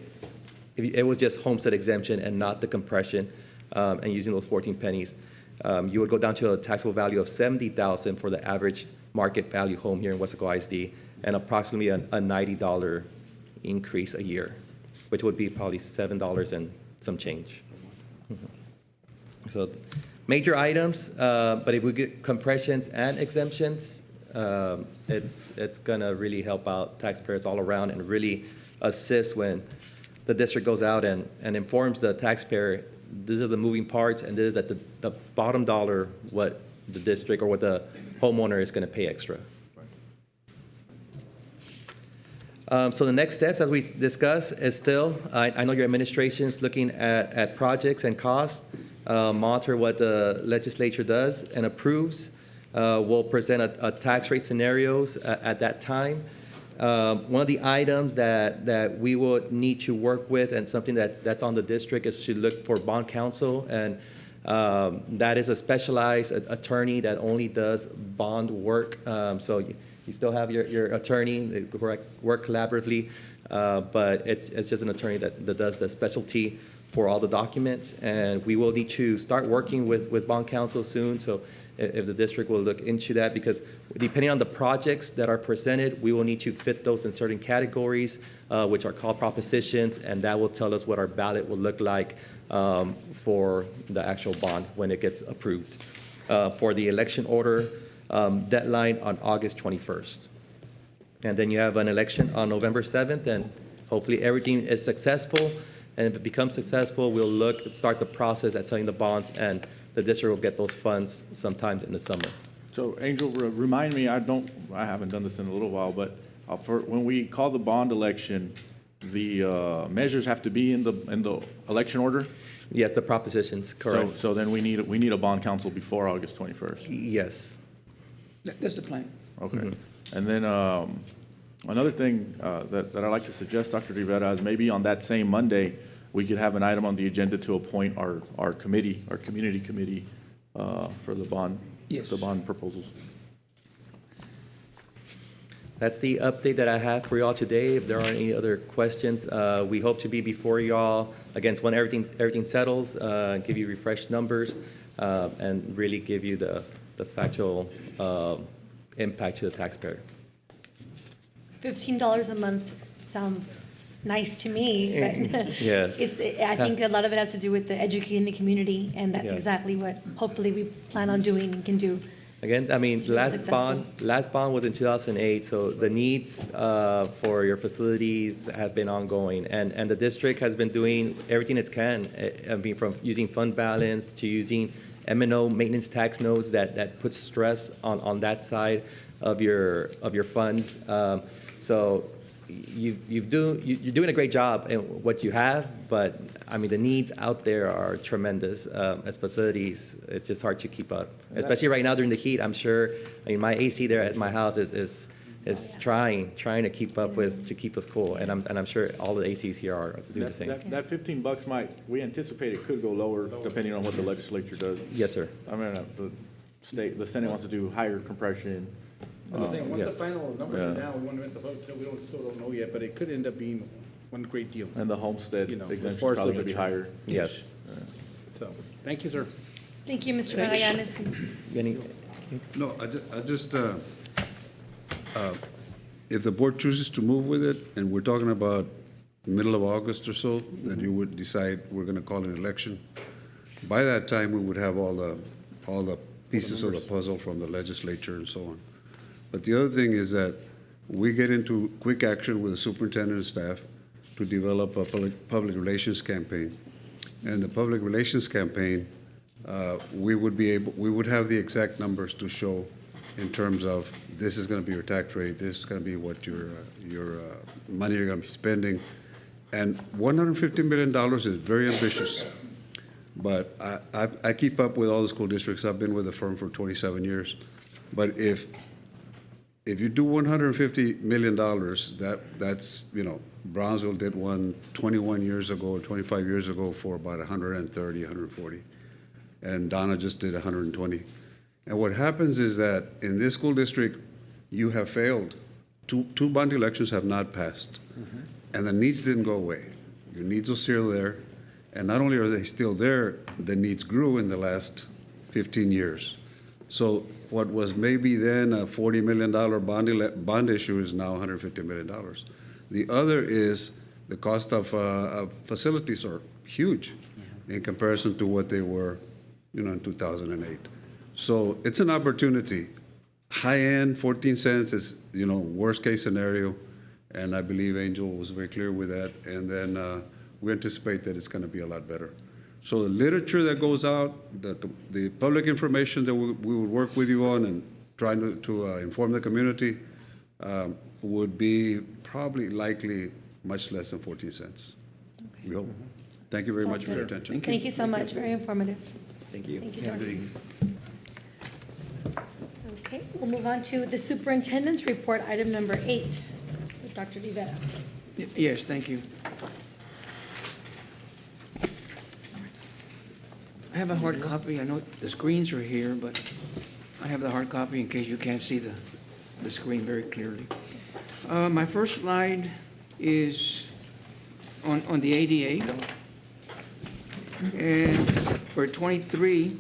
it was just homestead exemption and not the compression, and using those 14 pennies, you would go down to a taxable value of 70,000 for the average market value home here in Weslaco ISD, and approximately a $90 increase a year, which would be probably $7 and some change. So major items, but if we get compressions and exemptions, it's gonna really help out taxpayers all around and really assist when the district goes out and informs the taxpayer, these are the moving parts, and this is at the bottom dollar what the district or what the homeowner is gonna pay extra. So the next steps, as we discussed, is still, I know your administration's looking at projects and costs, monitor what the legislature does and approves. We'll present a tax rate scenarios at that time. One of the items that we will need to work with, and something that's on the district, is to look for bond counsel, and that is a specialized attorney that only does bond work. So you still have your attorney, they work collaboratively, but it's just an attorney that does the specialty for all the documents, and we will need to start working with bond counsel soon. So if the district will look into that, because depending on the projects that are presented, we will need to fit those in certain categories, which are called propositions, and that will tell us what our ballot will look like for the actual bond when it gets approved. For the election order, deadline on August 21st. And then you have an election on November 7th, and hopefully everything is successful. And if it becomes successful, we'll start the process at selling the bonds, and the district will get those funds sometimes in the summer. So Angel, remind me, I haven't done this in a little while, but when we call the bond election, the measures have to be in the election order? Yes, the propositions, correct. So then we need a bond counsel before August 21st? Yes. That's the plan. Okay. And then another thing that I'd like to suggest, Dr. Rivera, is maybe on that same Monday, we could have an item on the agenda to appoint our committee, our community committee for the bond, Yes. the bond proposals. That's the update that I have for y'all today. If there aren't any other questions, we hope to be before y'all, again, when everything settles, give you refreshed numbers, and really give you the factual impact to the taxpayer. $15 a month sounds nice to me, but Yes. I think a lot of it has to do with the educating the community, and that's Yes. exactly what hopefully we plan on doing and can do Again, I mean, To be successful. last bond was in 2008, so the needs for your facilities have been ongoing. And the district has been doing everything it can, I mean, from using fund balance to using M&O maintenance tax notes that puts stress on that side of your funds. So you're doing a great job in what you have, but I mean, the needs out there are tremendous. As facilities, it's just hard to keep up, especially right now during the heat. I'm sure, I mean, my AC there at my house is trying to keep up to keep us cool, and I'm sure all the ACs here are to do the same. That $15 we anticipate it could go lower depending on what the legislature does. Yes, sir. I mean, the Senate wants to do higher compression. I'm just saying, once the yes. final numbers are Yeah. down, we want to make the vote, still don't know yet, but it could end up being one great deal. And the homestead You know, as exemption far is as probably going to be signature. higher. Yes. So, thank you, sir. Thank you, Mr. Magallanes. Any- No, I just, if the board chooses to move with it, and we're talking about middle of August or so, then you would decide we're gonna call an election. By that time, we would have all the pieces of the puzzle from the legislature and so on. But the other thing is that we get into quick action with the superintendent and staff to develop a public relations campaign. And the public relations campaign, we would have the exact numbers to show in terms of this is going to be your tax rate, this is going to be what your money you're going to be spending. And $150 million is very ambitious. But I keep up with all the school districts. I've been with the firm for 27 years. But if you do $150 million, that's, you know, Brownsville did one 21 years ago, 25 years ago for about 130, 140. And Donna just did 120. And what happens is that in this school district, you have failed. Two bond elections have not passed. And the needs didn't go away. Your needs are still there. And not only are they still there, the needs grew in the last 15 years. So what was maybe then a $40 million bond issue is now $150 million. The other is the cost of facilities are huge in comparison to what they were, you know, in 2008. So it's an opportunity. High end, 14 cents is, you know, worst case scenario. And I believe Angel was very clear with that. And then we anticipate that it's going to be a lot better. So the literature that goes out, the public information that we would work with you on and trying to inform the community would be probably likely much less than 14 cents. We hope. Thank you very much for your attention. Thank you so much. Very informative. Thank you. Thank you, sir. Okay, we'll move on to the superintendent's report, item number 8, with Dr. Rivera. Yes, thank you. I have a hard copy. I know the screens are here, but I have the hard copy in case you can't see the screen very clearly. My first slide is on the ADA. And for 23,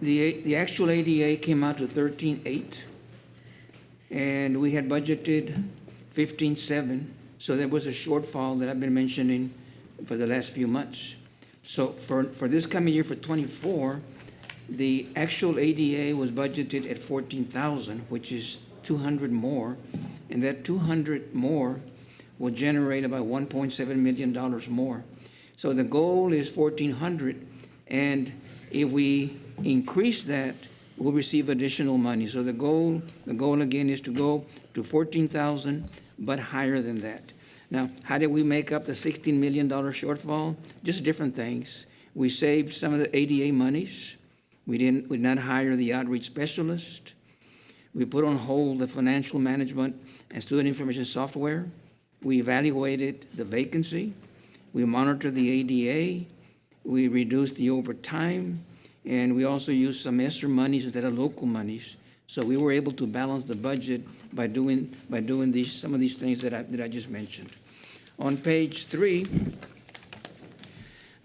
the actual ADA came out to 13.8, and we had budgeted 15.7, so there was a shortfall that I've been mentioning for the last few months. So for this coming year, for 24, the actual ADA was budgeted at 14,000, which is 200 more, and that 200 more will generate about $1.7 million more. So the goal is 1,400, and if we increase that, we'll receive additional money. So the goal again is to go to 14,000, but higher than that. Now, how did we make up the $16 million shortfall? Just different things. We saved some of the ADA monies. We did not hire the outreach specialist. We put on hold the financial management and student information software. We evaluated the vacancy. We monitored the ADA. We reduced the overtime. And we also used some ESSER monies instead of local monies. So we were able to balance the budget by doing some of these things that I just mentioned. On page 3,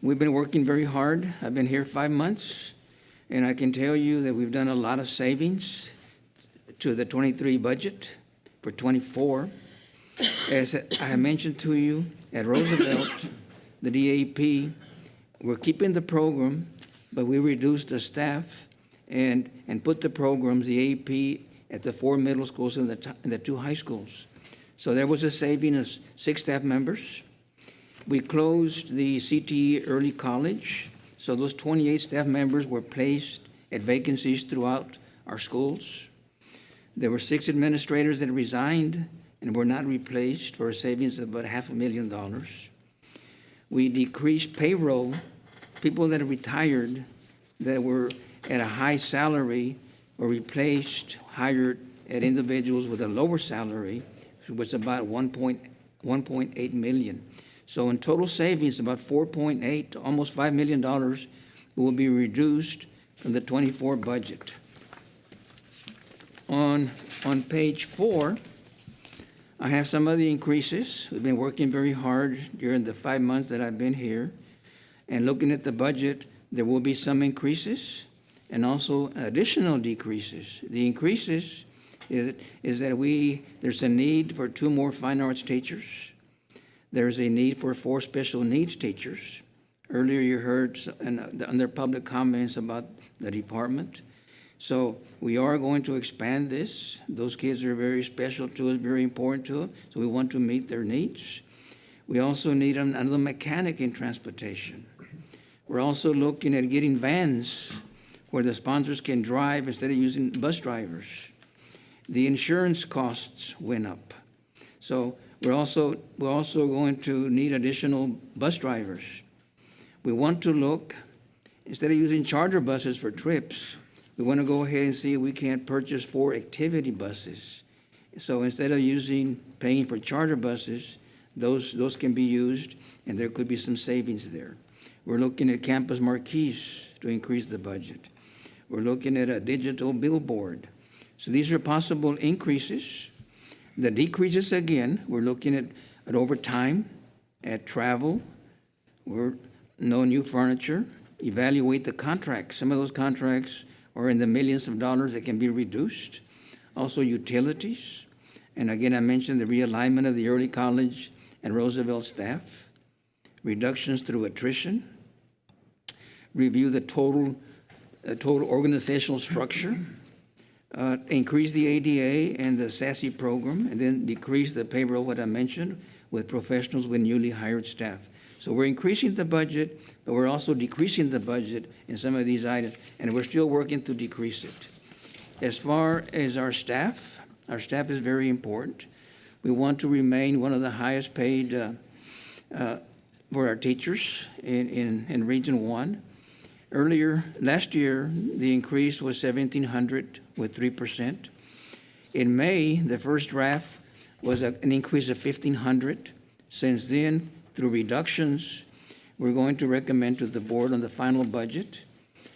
we've been working very hard. I've been here 5 months, and I can tell you that we've done a lot of savings to the 23 budget for 24. As I mentioned to you, at Roosevelt, the DAP, we're keeping the program, but we reduced the staff, and put the programs, the AP, at the 4 middle schools and the 2 high schools. So there was a saving of 6 staff members. We closed the CTE early college, so those 28 staff members were placed at vacancies throughout our schools. There were 6 administrators that resigned and were not replaced for a savings of about $500,000. We decreased payroll. People that retired that were at a high salary were replaced, hired at individuals with a lower salary, which was about 1.8 million. So in total savings, about 4.8, almost $5 million will be reduced from the 24 budget. On page 4, I have some of the increases. We've been working very hard during the 5 months that I've been here. And looking at the budget, there will be some increases and also additional decreases. The increases is that there's a need for 2 more fine arts teachers. There's a need for 4 special needs teachers. Earlier you heard under public comments about the department. So we are going to expand this. Those kids are very special to us, very important to us, so we want to meet their needs. We also need another mechanic in transportation. We're also looking at getting vans where the sponsors can drive instead of using bus drivers. The insurance costs went up. So we're also going to need additional bus drivers. We want to look, instead of using charter buses for trips, we want to go ahead and see if we can't purchase 4 activity buses. So instead of paying for charter buses, those can be used, and there could be some savings there. We're looking at campus marquees to increase the budget. We're looking at a digital billboard. So these are possible increases. The decreases, again, we're looking at overtime, at travel, no new furniture, evaluate the contracts. Some of those contracts are in the millions of dollars that can be reduced. Also utilities. And again, I mentioned the realignment of the early college and Roosevelt staff. Reductions through attrition. Review the total organizational structure. Increase the ADA and the SASE program, and then decrease the payroll, what I mentioned, with professionals with newly hired staff. So we're increasing the budget, but we're also decreasing the budget in some of these items, and we're still working to decrease it. As far as our staff is very important. We want to remain one of the highest paid for our teachers in Region 1. Last year, the increase was $1,700 with 3%. In May, the first draft was an increase of $1,500. Since then, through reductions, we're going to recommend to the board on the final budget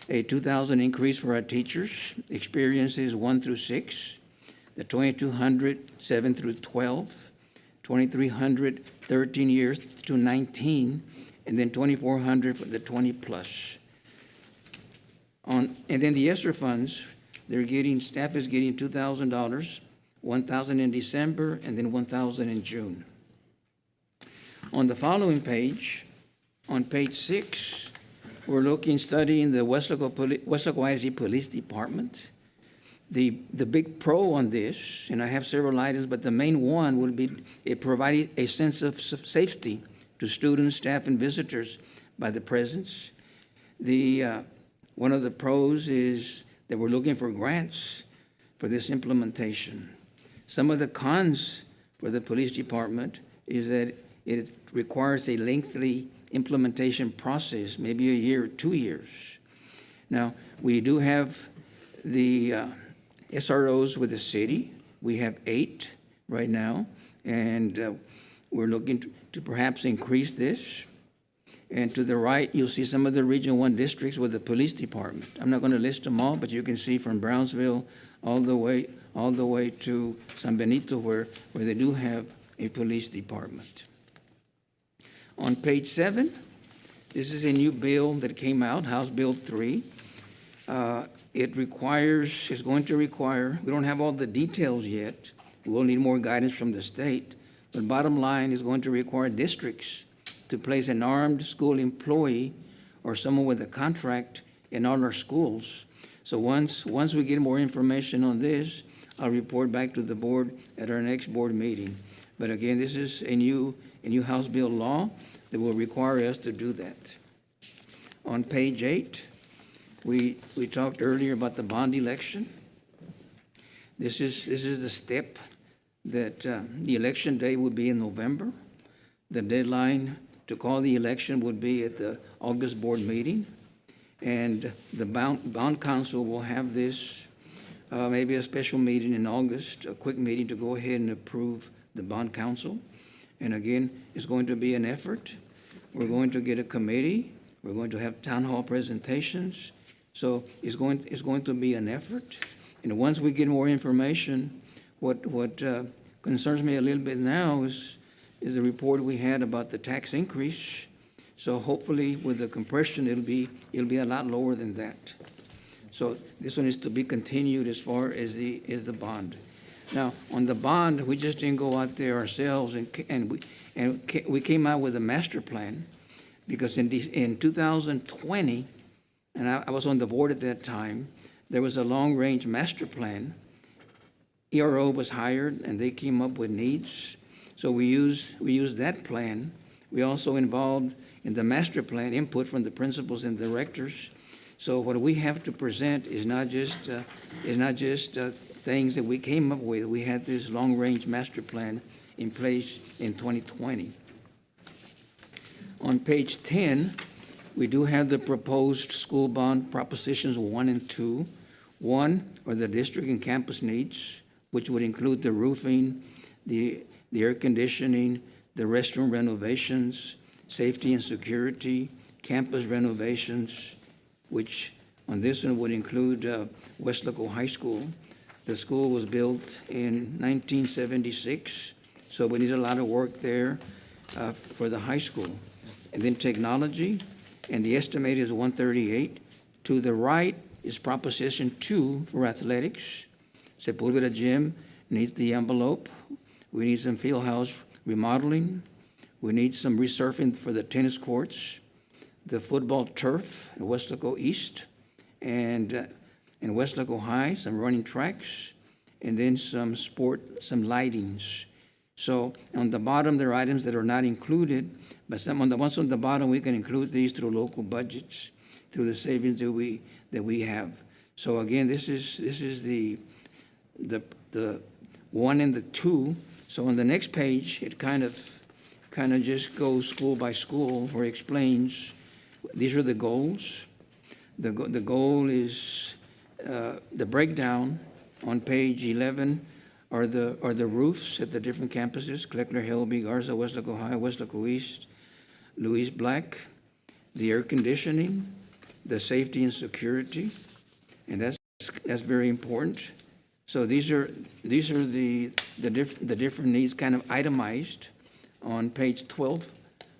a $2,000 increase for our teachers, experiences 1 through 6, the 2,200, 7 through 12, 2,300, 13 years to 19, and then 2,400 for the 20 plus. And then the ESSER funds, staff is getting $2,000, $1,000 in December, and then $1,000 in June. On the following page, on page 6, we're studying the Weslaco ISD Police Department. The big pro on this, and I have several items, but the main one will be it providing a sense of safety to students, staff, and visitors by the presence. One of the pros is that we're looking for grants for this implementation. Some of the cons for the police department is that it requires a lengthy implementation process, maybe a year or 2 years. Now, we do have the SROs with the city. We have 8 right now, and we're looking to perhaps increase this. And to the right, you'll see some of the Region 1 districts with the police department. I'm not going to list them all, but you can see from Brownsville all the way to San Benito where they do have a police department. On page 7, this is a new bill that came out, House Bill 3. It's going to require, we don't have all the details yet. We will need more guidance from the state. But bottom line is going to require districts to place an armed school employee or someone with a contract in all our schools. So once we get more information on this, I'll report back to the board at our next board meeting. But again, this is a new House bill law that will require us to do that. On page 8, we talked earlier about the bond election. This is the step that the election day would be in November. The deadline to call the election would be at the August board meeting. And the bond council will have this, maybe a special meeting in August, a quick meeting to go ahead and approve the bond council. And again, it's going to be an effort. We're going to get a committee. We're going to have town hall presentations. So it's going to be an effort. And once we get more information, what concerns me a little bit now is the report we had about the tax increase. So hopefully with the compression, it'll be a lot lower than that. So this one is to be continued as far as the bond. Now, on the bond, we just didn't go out there ourselves and we came out with a master plan because in 2020, and I was on the board at that time, there was a long-range master plan. ERO was hired, and they came up with needs. So we used that plan. We also involved in the master plan input from the principals and directors. So what we have to present is not just things that we came up with. We had this long-range master plan in place in 2020. On page 10, we do have the proposed school bond propositions 1 and 2. 1 are the district and campus needs, which would include the roofing, the air conditioning, the restroom renovations, safety and security, campus renovations, which on this one would include Weslaco High School. The school was built in 1976, so we need a lot of work there for the high school. And then technology, and the estimate is 138. To the right is Proposition 2 for athletics. Sepulveda Gym needs the envelope. We need some field house remodeling. We need some resurfacing for the tennis courts, the football turf at Weslaco East, and in Weslaco High, some running tracks, and then some lightings. So on the bottom, there are items that are not included, but some on the ones on the bottom, we can include these through local budgets, through the savings that we have. So again, this is the 1 and the 2. So on the next page, it kind of just goes school by school, where it explains these are the goals. The goal is the breakdown on page 11 are the roofs at the different campuses: Kleckner, Helby, Garza, Weslaco High, Weslaco East, Louise Black. The air conditioning, the safety and security, and that's very important. So these are the different needs kind of itemized on page 12.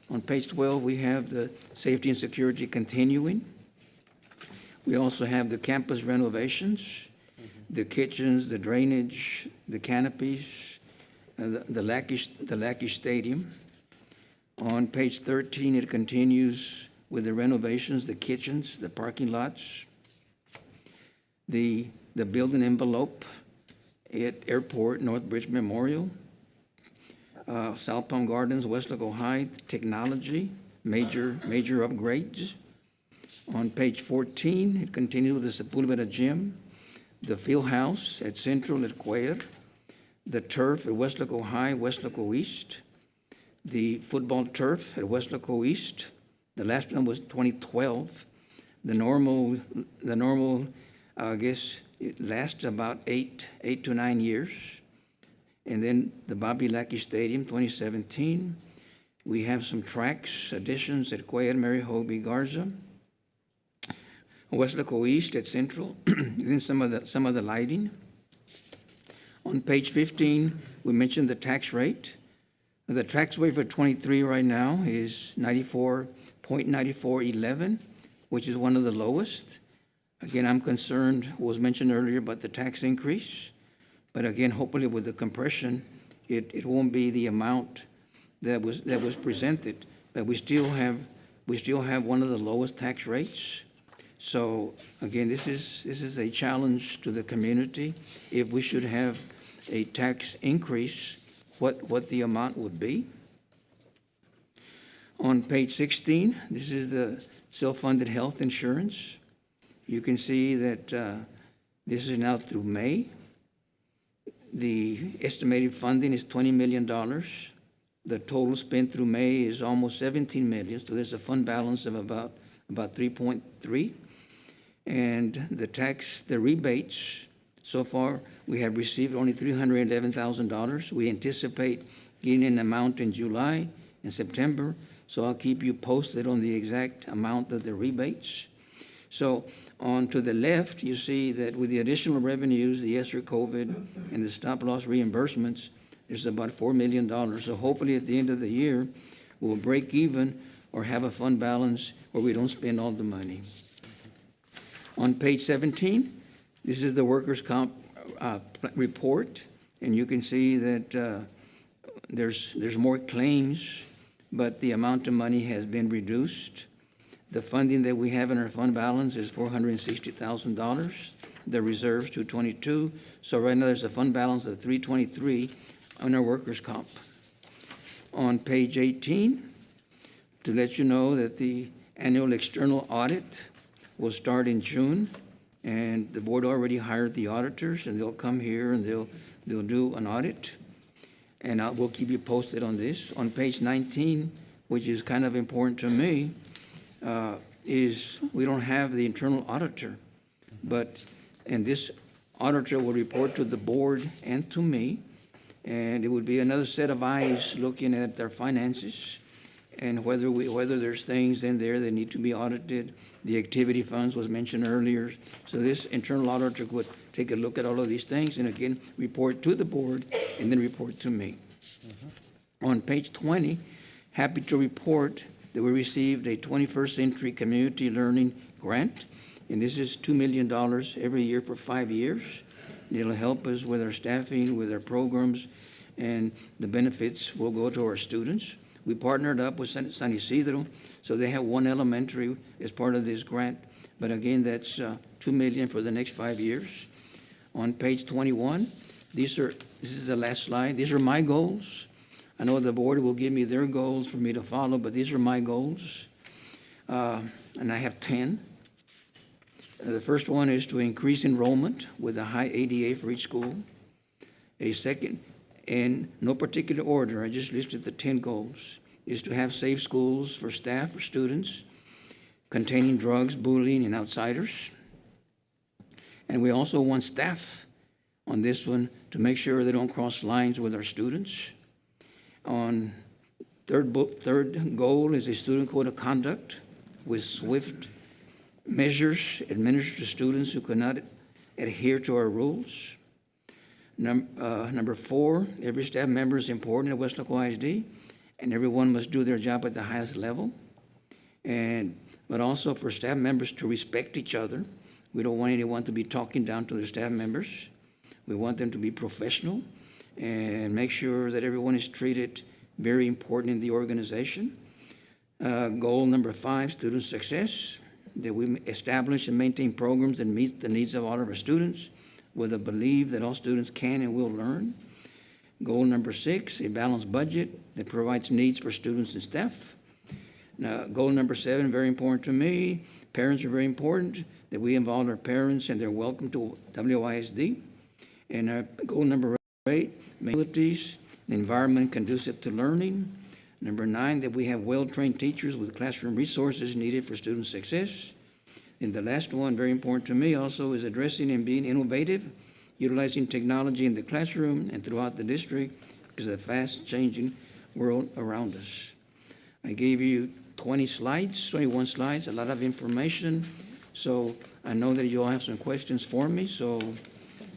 On page 12, we have the safety and security continuing. We also have the campus renovations, the kitchens, the drainage, the canopies, the Lackey Stadium. On page 13, it continues with the renovations, the kitchens, the parking lots, the building envelope at Airport, Northbridge Memorial, South Palm Gardens, Weslaco High, technology, major upgrades. On page 14, it continues with the Sepulveda Gym, the field house at Central at KWES, the turf at Weslaco High, Weslaco East, the football turf at Weslaco East. The last one was 2012. The normal, I guess, it lasts about 8 to 9 years. And then the Bobby Lackey Stadium, 2017. We have some tracks, additions at KWES, Mary Hobie, Garza. Weslaco East at Central, and then some of the lighting. On page 15, we mentioned the tax rate. The tax rate for 23 right now is 94.9411, which is one of the lowest. Again, I'm concerned, was mentioned earlier, about the tax increase. But again, hopefully with the compression, it won't be the amount that was presented. But we still have one of the lowest tax rates. So again, this is a challenge to the community. If we should have a tax increase, what the amount would be. On page 16, this is the self-funded health insurance. You can see that this is now through May. The estimated funding is $20 million. The total spent through May is almost 17 million, so there's a fund balance of about 3.3. And the rebates, so far, we have received only $311,000. We anticipate getting an amount in July and September, so I'll keep you posted on the exact amount of the rebates. So on to the left, you see that with the additional revenues, the ESSER COVID and the stop-loss reimbursements, there's about $4 million. So hopefully at the end of the year, we'll break even or have a fund balance where we don't spend all the money. On page 17, this is the workers' comp report, and you can see that there's more claims, but the amount of money has been reduced. The funding that we have in our fund balance is $460,000. The reserves $222. So right now there's a fund balance of $323 on our workers' comp. On page 18, to let you know that the annual external audit will start in June, and the board already hired the auditors, and they'll come here and they'll do an audit. And we'll keep you posted on this. On page 19, which is kind of important to me, is we don't have the internal auditor, and this auditor will report to the board and to me, and it would be another set of eyes looking at their finances and whether there's things in there that need to be audited. The activity funds was mentioned earlier, so this internal auditor would take a look at all of these things and again report to the board and then report to me. On page 20, happy to report that we received a 21st Century Community Learning Grant, and this is $2 million every year for 5 years. It'll help us with our staffing, with our programs, and the benefits will go to our students. We partnered up with San Isidro, so they have one elementary as part of this grant, but again, that's $2 million for the next 5 years. On page 21, this is the last slide. These are my goals. I know the board will give me their goals for me to follow, but these are my goals, and I have 10. The first one is to increase enrollment with a high ADA for each school. A second, in no particular order, I just listed the 10 goals, is to have safe schools for staff, for students, containing drugs, bullying, and outsiders. And we also want staff on this one to make sure they don't cross lines with our students. On third goal is a student code of conduct with swift measures administered to students who cannot adhere to our rules. Number 4, every staff member is important at Weslaco ISD, and everyone must do their job at the highest level. But also for staff members to respect each other. We don't want anyone to be talking down to their staff members. We want them to be professional and make sure that everyone is treated very important in the organization. Goal number 5, student success, that we establish and maintain programs that meet the needs of all of our students with a belief that all students can and will learn. Goal number 6, a balanced budget that provides needs for students and staff. Now, goal number 7, very important to me, parents are very important, that we involve our parents and they're welcome to WISD. And goal number 8, facilities, the environment conducive to learning. Number 9, that we have well-trained teachers with classroom resources needed for student success. And the last one, very important to me also, is addressing and being innovative, utilizing technology in the classroom and throughout the district because of the fast-changing world around us. I gave you 21 slides, a lot of information. So I know that you all have some questions for me. So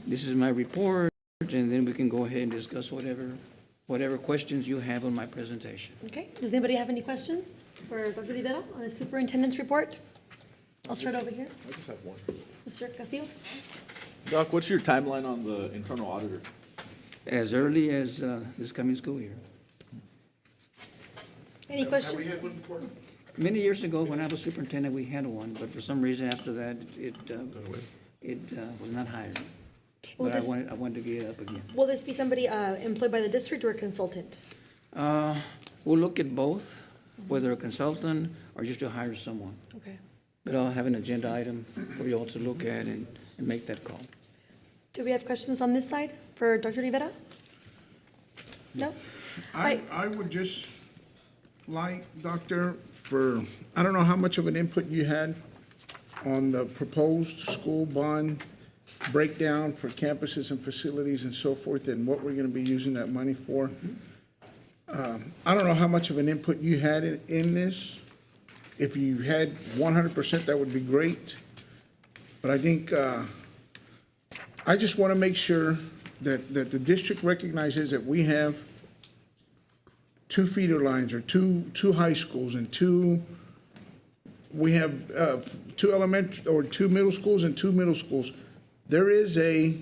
this is my report, and then we can go ahead and discuss whatever questions you have on my presentation. Okay, does anybody have any questions for Dr. Rivera on the superintendent's report? I'll start over here. I just have one. Mr. Castillo? Doc, what's your timeline on the internal auditor? As early as this coming school year. Any questions? Have we had one before? Many years ago, when I was superintendent, we had one, but for some reason after that, it was not hired. Will But I this- wanted to get it up again. Will this be somebody employed by the district or a consultant? We'll look at both, whether a consultant or just to hire someone. Okay. But I'll have an agenda item for you all to look at and make that call. Do we have questions on this side for Dr. Rivera? No? I would just like, Doctor, I don't know how much of an input you had on the proposed school bond breakdown for campuses and facilities and so forth, and what we're gonna be using that money for. I don't know how much of an input you had in this. If you had 100%, that would be great. But I think, I just want to make sure that the district recognizes that we have two feeder lines or two high schools and we have two middle schools and two middle schools. There is a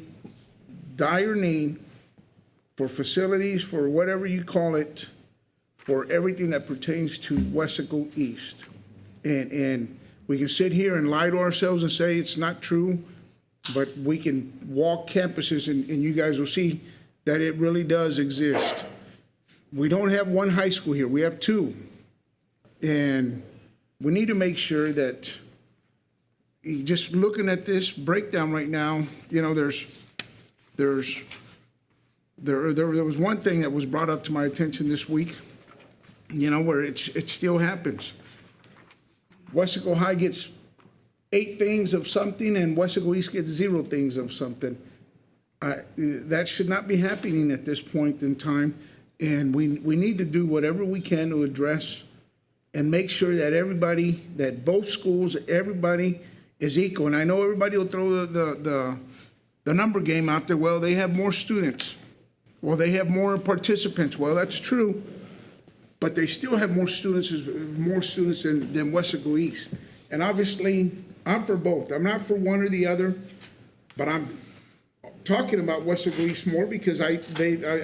dire need for facilities, for whatever you call it, for everything that pertains to Weslaco East. And we can sit here and lie to ourselves and say it's not true, but we can walk campuses and you guys will see that it really does exist. We don't have one high school here, we have two. And we need to make sure that, just looking at this breakdown right now, you know, there was one thing that was brought up to my attention this week, you know, where it still happens. Weslaco High gets 8 things of something and Weslaco East gets 0 things of something. That should not be happening at this point in time. And we need to do whatever we can to address and make sure that everybody, that both schools, everybody is equal. And I know everybody will throw the number game out there. Well, they have more students. Well, they have more participants. Well, that's true. But they still have more students than Weslaco East. And obviously, I'm for both. I'm not for one or the other, but I'm talking about Weslaco East more because I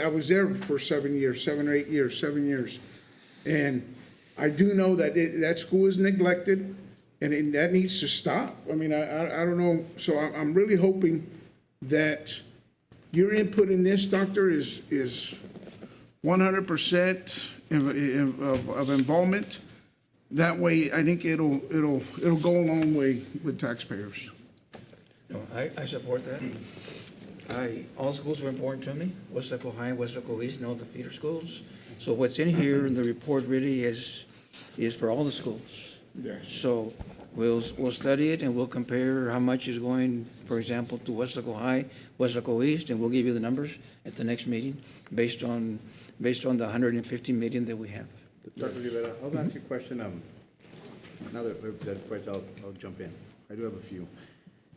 was there for 7 years, 7 or 8 years, 7 years. And I do know that that school is neglected and that needs to stop. I mean, I don't know. So I'm really hoping that your input in this, Doctor, is 100% of involvement. That way, I think it'll go a long way with taxpayers. No, I support that. All schools are important to me, Weslaco High, Weslaco East, and all the feeder schools. So what's in here in the report really is for all the schools. Yes. So we'll study it and we'll compare how much is going, for example, to Weslaco High, Weslaco East, and we'll give you the numbers at the next meeting based on the 150 million that we have. Dr. Rivera, I'll ask you a question. Now that that's questions, I'll jump in. I do have a few.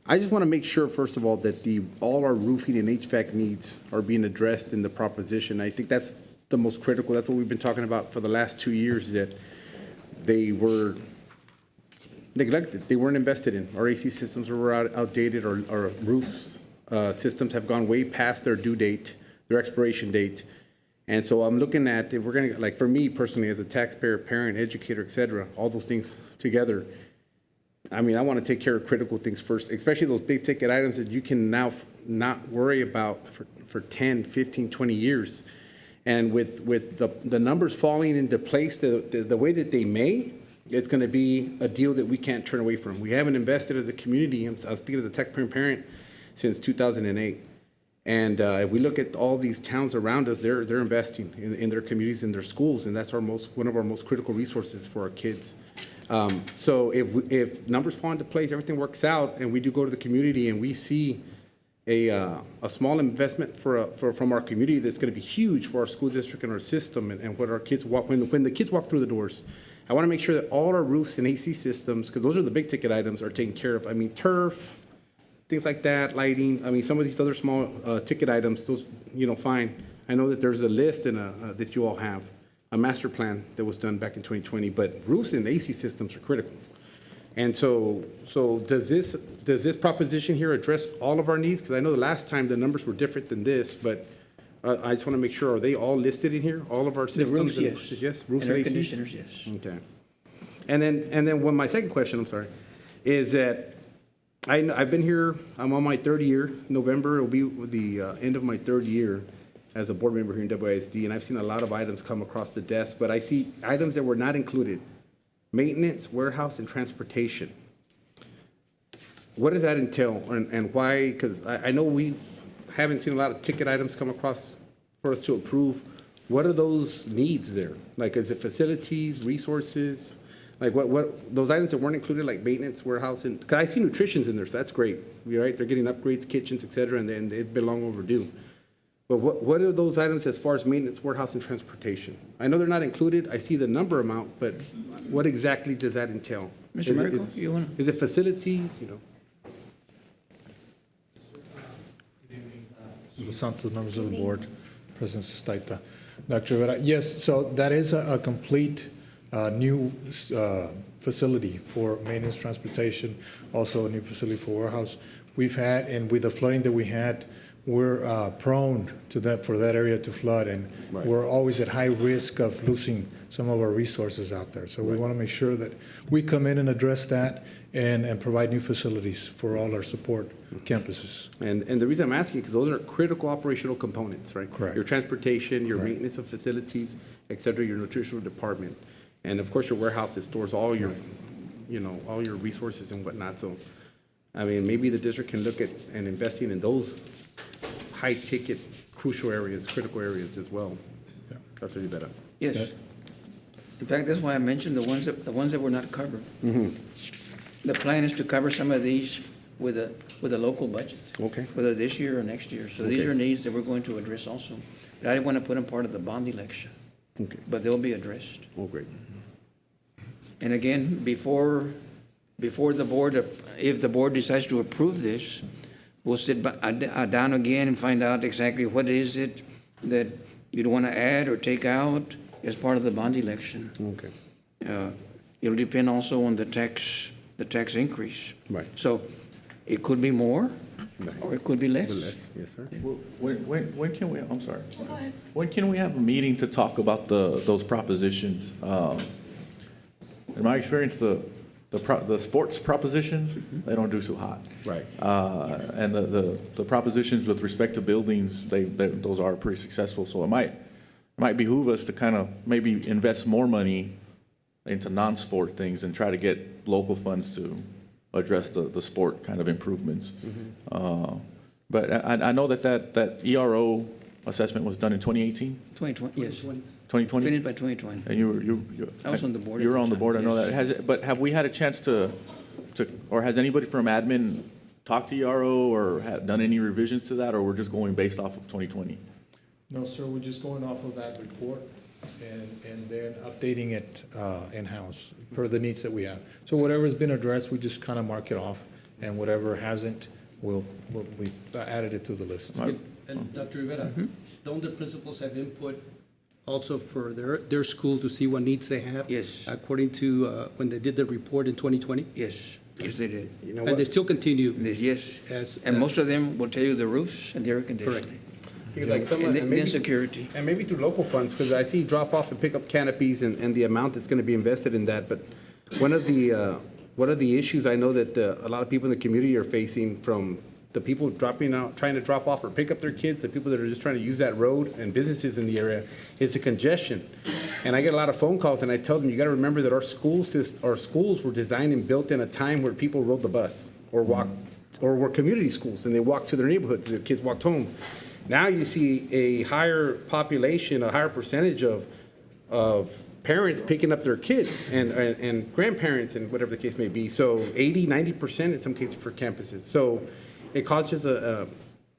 I just want to make sure, first of all, that all our roofing and HVAC needs are being addressed in the proposition. I think that's the most critical. That's what we've been talking about for the last 2 years, that they were neglected. They weren't invested in. Our AC systems were outdated. Our roof systems have gone way past their due date, their expiration date. And so I'm looking at, if we're going to, like for me personally, as a taxpayer, parent, educator, et cetera, all those things together, I mean, I want to take care of critical things first, especially those big ticket items that you can now not worry about for 10, 15, 20 years. And with the numbers falling into place the way that they may, it's going to be a deal that we can't turn away from. We haven't invested as a community, I'm speaking as a taxpayer and parent, since 2008. And if we look at all these towns around us, they're investing in their communities, in their schools, and that's one of our most critical resources for our kids. So if numbers fall into place, everything works out, and we do go to the community and we see a small investment from our community that's going to be huge for our school district and our system, and what our kids walk when the kids walk through the doors. I want to make sure that all our roofs and AC systems, because those are the big ticket items, are taken care of. I mean, turf, things like that, lighting. I mean, some of these other small ticket items, those, fine. I know that there's a list and that you all have, a master plan that was done back in 2020, but roofs and AC systems are critical. And so does this proposition here address all of our needs? Because I know the last time the numbers were different than this, but I just want to make sure, are they all listed in here, all of our systems? The roofs, yes. Yes, roofs And and air ACs? conditioners, yes. Okay. And then when my second question, I'm sorry, is that I've been here, I'm on my third year. November will be the end of my third year as a board member here in WISD, and I've seen a lot of items come across the desk, but I see items that were not included: maintenance, warehouse, and transportation. What does that entail, and why? Because I know we haven't seen a lot of ticket items come across for us to approve. What are those needs there? Like, is it facilities, resources? Like, what those items that weren't included, like maintenance, warehouse, and, because I see nutrition's in there, so that's great. You're right, they're getting upgrades, kitchens, et cetera, and then they've been long overdue. But what are those items as far as maintenance, warehouse, and transportation? I know they're not included, I see the number amount, but what exactly does that entail? Mr. Miracle, you want to? Is it facilities, you know? Los Santos, members of the board, President Sustaita, Dr. Rivera. Yes, so that is a complete new facility for maintenance, transportation, also a new facility for warehouse. We've had, and with the flooding that we had, we're prone to that, for that area to flood, and we're always at high risk of losing some of our resources out there. So we want to make sure that we come in and address that and provide new facilities for all our support campuses. And the reason I'm asking, because those are critical operational components, right? Correct. Your transportation, your maintenance of facilities, et cetera, your nutritional department. And of course, your warehouse that stores all your, you know, all your resources and whatnot. So, I mean, maybe the district can look at and investing in those high-ticket, crucial areas, critical areas as well. Yeah. Dr. Rivera. Yes. In fact, that's why I mentioned the ones that were not covered. The plan is to cover some of these with a local budget. Okay. Whether this year or next year. So these Okay. are needs that we're going to address also. But I didn't want to put them part of the bond election, Okay. but they'll be addressed. Oh, great. And again, before the board, if the board decides to approve this, we'll sit down again and find out exactly what is it that you'd want to add or take out as part of the bond election. Okay. It'll depend also on the tax increase. Right. So it could be more, or it could be less. Less, yes, sir. When can we, I'm sorry. When can we have a meeting to talk about those propositions? In my experience, the sports propositions, they don't do so hot. Right. And the propositions with respect to buildings, those are pretty successful. So it might behoove us to kind of maybe invest more money into non-sport things and try to get local funds to address the sport kind of improvements. But I know that ERO assessment was done in 2018? 2020, yes. 2020? Finished by 2020. And you I was on the board at You were the on the time, board, I know yes. that. But have we had a chance to, or has anybody from admin talked to ERO or done any revisions to that, or we're just going based off of 2020? No, sir, we're just going off of that report and then updating it in-house per the needs that we have. So whatever's been addressed, we just kind of mark it off, and whatever hasn't, we've added it to the list. And Dr. Rivera, don't the principals have input also for their school to see what needs they have? Yes. According to when they did the report in 2020? Yes, yes, they did. You know And they what? still continue Yes, as. and most of them will tell you the roofs and the air conditioning. Because like some, And and then maybe, security. and maybe through local funds, because I see drop-off and pick-up canopies and the amount that's going to be invested in that. But one of the issues I know that a lot of people in the community are facing, from the people dropping out, trying to drop off or pick up their kids, the people that are just trying to use that road, and businesses in the area, is the congestion. And I get a lot of phone calls, and I tell them, you got to remember that our schools were designed and built in a time where people rode the bus or walked, or were community schools, and they walked to their neighborhoods, their kids walked home. Now you see a higher population, a higher percentage of parents picking up their kids and grandparents and whatever the case may be. So 80, 90% in some cases for campuses. So it causes an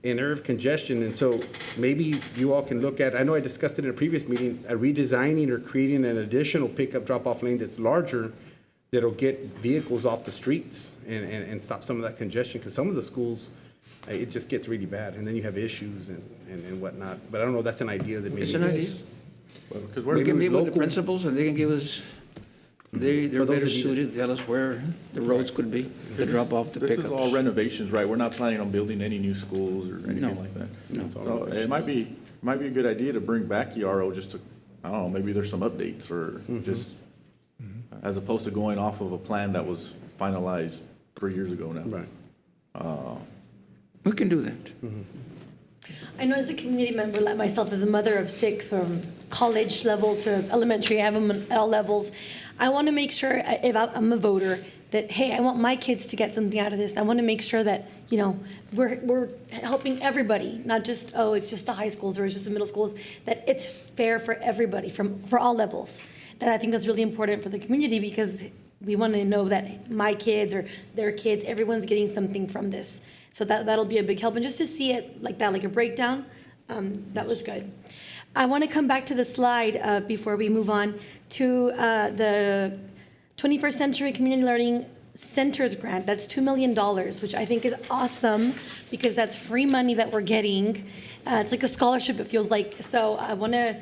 area of congestion. And so maybe you all can look at, I know I discussed it in a previous meeting, redesigning or creating an additional pickup drop-off lane that's larger, that'll get vehicles off the streets and stop some of that congestion. Because some of the schools, it just gets really bad, and then you have issues and whatnot. But I don't know, that's an idea that maybe. It's an idea. Because We can meet with the local- principals, and they can give us, they're For those better that need it. suited to tell us where the roads could be, to drop off the This is all pickups. renovations, right? We're not planning on building any new schools or anything No. like that. No, it's all So it might be a good idea to bring back ERO just to, I don't know, maybe there's some updates or just, as opposed to going off of a plan that was finalized 3 years ago now. Right. We can do that. I know as a community member, like myself, as a mother of 6, from college level to elementary, I have them in L levels. I want to make sure, if I'm a voter, that, hey, I want my kids to get something out of this. I want to make sure that, you know, we're helping everybody, not just, oh, it's just the high schools or it's just the middle schools, that it's fair for everybody, for all levels. And I think that's really important for the community, because we want to know that my kids or their kids, everyone's getting something from this. So that'll be a big help. And just to see it like that, like a breakdown, that was good. I want to come back to the slide before we move on to the 21st Century Community Learning Centers grant. That's $2 million, which I think is awesome, because that's free money that we're getting. It's like a scholarship, it feels like. So I want to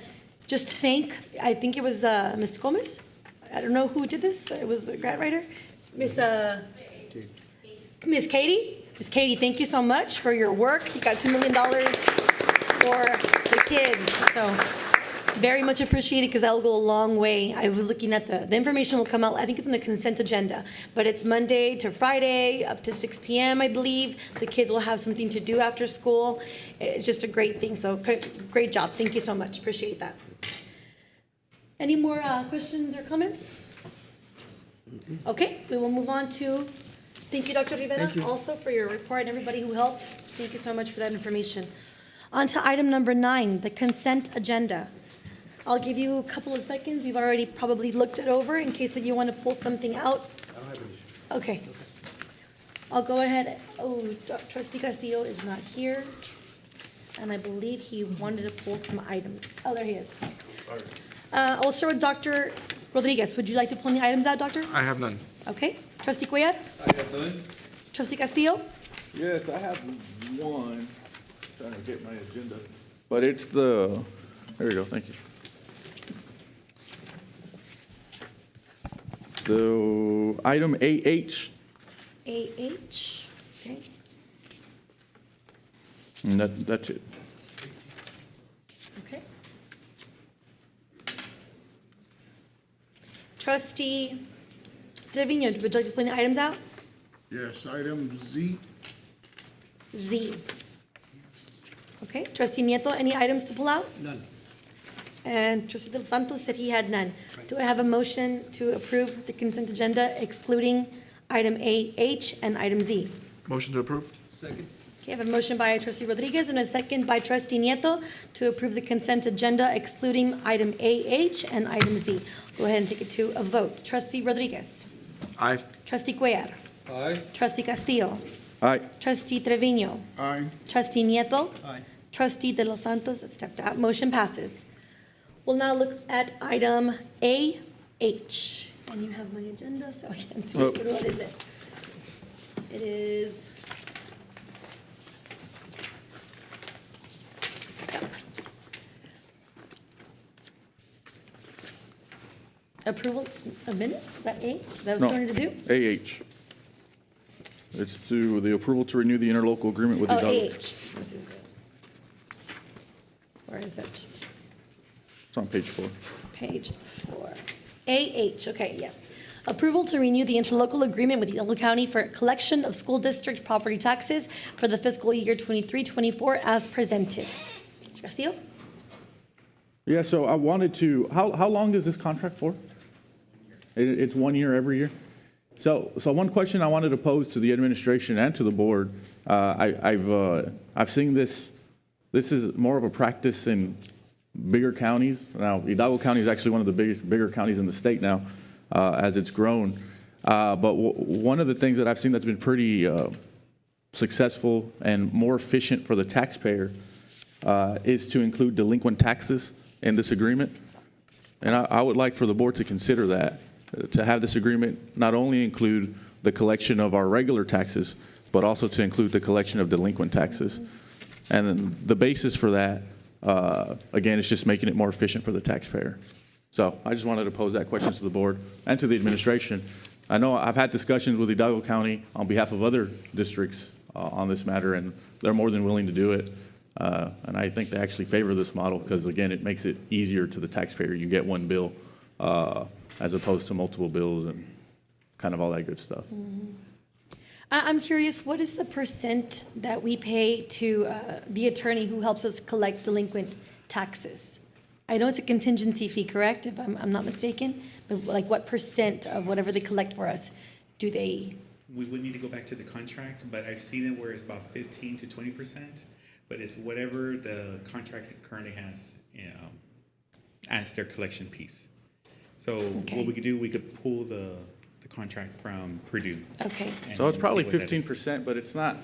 just thank, I think it was Ms. Gomez. I don't know who did this. It was the grant writer. Miss Katie. Ms. Katie, thank you so much for your work. You got $2 million for the kids. So very much appreciated, because that'll go a long way. I was looking at the information will come out, I think it's in the consent agenda, but it's Monday to Friday up to 6 p.m., I believe. The kids will have something to do after school. It's just a great thing. So great job. Thank you so much. Appreciate that. Any more questions or comments? Okay, we will move on to, thank you, Dr. Rivera, also for your report, and everybody who helped. Thank you so much for that information. On to item number 9, the consent agenda. I'll give you a couple of seconds. We've already probably looked it over in case that you want to pull something out. I don't have an issue. Okay. I'll go ahead. Oh, Trustee Castillo is not here, and I believe he wanted to pull some items. Oh, there he is. I'll start with Dr. Rodriguez. Would you like to pull any items out, Doctor? I have none. Okay. Trustee Cuellar? I have none. Trustee Castillo? Yes, I have one. Trying to get my agenda. But it's the, there you go, thank you. The item AH, AH. Okay. and that's it. Okay. Trustee Trevino, would you like to pull any items out? Yes, item Z. Z. Okay. Trustee Nieto, any items to pull out? None. And Trustee Del Santos said he had none. Do I have a motion to approve the consent agenda excluding item AH and item Z? Motion to approve. Second. Okay, I have a motion by Trustee Rodriguez and a second by Trustee Nieto to approve the consent agenda excluding item AH and item Z. Go ahead and take it to a vote. Trustee Rodriguez. Aye. Trustee Cuellar. Aye. Trustee Castillo. Aye. Trustee Trevino. Aye. Trustee Nieto. Aye. Trustee De Los Santos has stepped out. Motion passes. We'll now look at item AH. And you have my agenda, so I can see Oh. what is it. It is approval of minutes? Is that A? Is that what No, you're trying to do? AH. It's to the approval to renew the interlocal agreement with the Oh, Hidalgo. AH. This is it. Where is it? It's on page 4. Page 4. AH, okay, yes. Approval to renew the interlocal agreement with Hidalgo County for collection of school district property taxes for the fiscal year 23-24 as presented. Mr. Castillo? Yeah, so I wanted to, how long is this contract for? It's 1 year every year? So one question I wanted to pose to the administration and to the board, I've seen this is more of a practice in bigger counties. Now, Hidalgo County is actually one of the bigger counties in the state now, as it's grown. But one of the things that I've seen that's been pretty successful and more efficient for the taxpayer is to include delinquent taxes in this agreement. And I would like for the board to consider that, to have this agreement not only include the collection of our regular taxes, but also to include the collection of delinquent taxes. And then the basis for that, again, is just making it more efficient for the taxpayer. So I just wanted to pose that question to the board and to the administration. I know I've had discussions with Hidalgo County on behalf of other districts on this matter, and they're more than willing to do it. And I think they actually favor this model because, again, it makes it easier to the taxpayer. You get one bill as opposed to multiple bills and kind of all that good stuff. I'm curious, what is the percent that we pay to the attorney who helps us collect delinquent taxes? I know it's a contingency fee, correct, if I'm not mistaken? But like what percent of whatever they collect for us do they? We would need to go back to the contract, but I've seen it where it's about 15 to 20%, but it's whatever the contract currently has, as their collection piece. So what we could do, we could pull the contract from Purdue. Okay. and So it's probably see what that is. 15%, but it's not,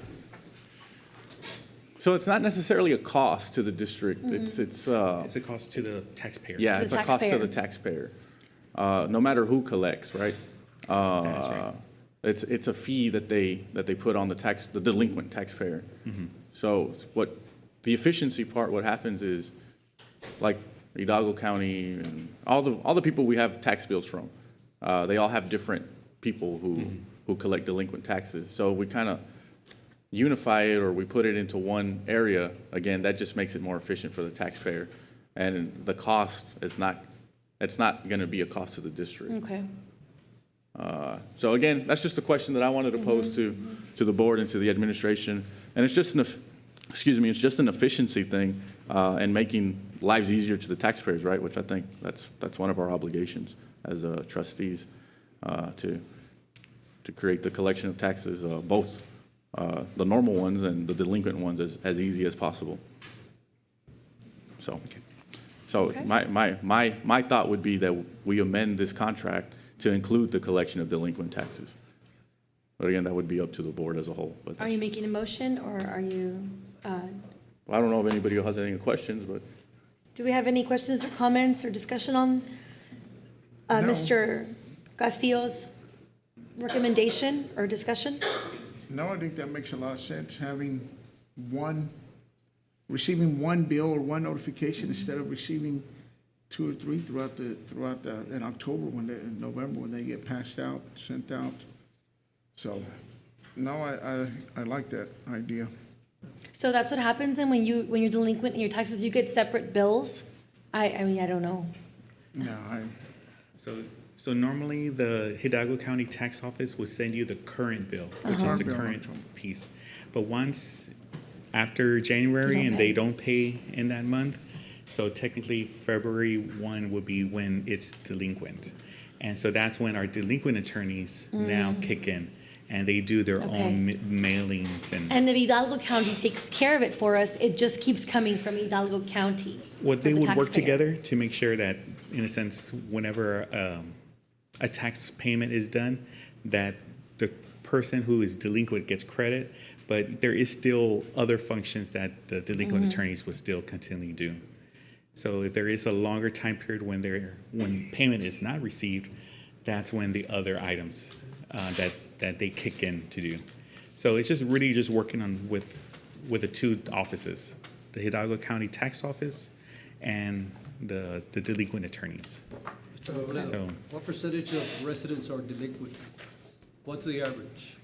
so it's not necessarily a cost to the district. It's It's a cost to the taxpayer. yeah, To it's the a cost to the taxpayer. taxpayer, no matter who collects, right? That is right. It's a fee that they put on the delinquent taxpayer. So what, the efficiency part, what happens is, like Hidalgo County and all the people we have tax bills from, they all have different people who collect delinquent taxes. So we kind of unify it, or we put it into one area. Again, that just makes it more efficient for the taxpayer. And the cost is not, it's not going to be a cost to the district. Okay. So again, that's just a question that I wanted to pose to the board and to the administration. And it's just it's just an efficiency thing, and making lives easier to the taxpayers, right? Which I think that's one of our obligations as trustees, to create the collection of taxes, both the normal ones and the delinquent ones, as easy as possible. So Okay. my thought would be that we amend this contract to include the collection of delinquent taxes. But again, that would be up to the board as a whole. But Are you making a motion, or are you, I don't know if anybody has any questions, but do we have any questions or comments or discussion on Mr. Castillo's recommendation or discussion? No, I think that makes a lot of sense, receiving one bill or one notification instead of receiving two or three throughout in October, in November, when they get sent out. So, no, I like that idea. So that's what happens then when you're delinquent in your taxes, you get separate bills? I mean, I don't know. No, So normally the Hidalgo County Tax Office will send you the current bill, which is the Bill, current okay. piece. But once after January and they don't pay in that month, so technically February 1 will be when it's delinquent. And so that's when our delinquent attorneys now kick in, and they do their own mailings And if Hidalgo County takes care of it for us, it just keeps coming from Hidalgo County. What they for the would work taxpayer. together to make sure that, in a sense, whenever a tax payment is done, that the person who is delinquent gets credit, but there is still other functions that the delinquent attorneys would still continually do. So if there is a longer time period when payment is not received, that's when the other items that they kick in to do. So it's just really just working on with the two offices, the Hidalgo County Tax Office and the delinquent attorneys. So What percentage of residents are delinquent? What's the average?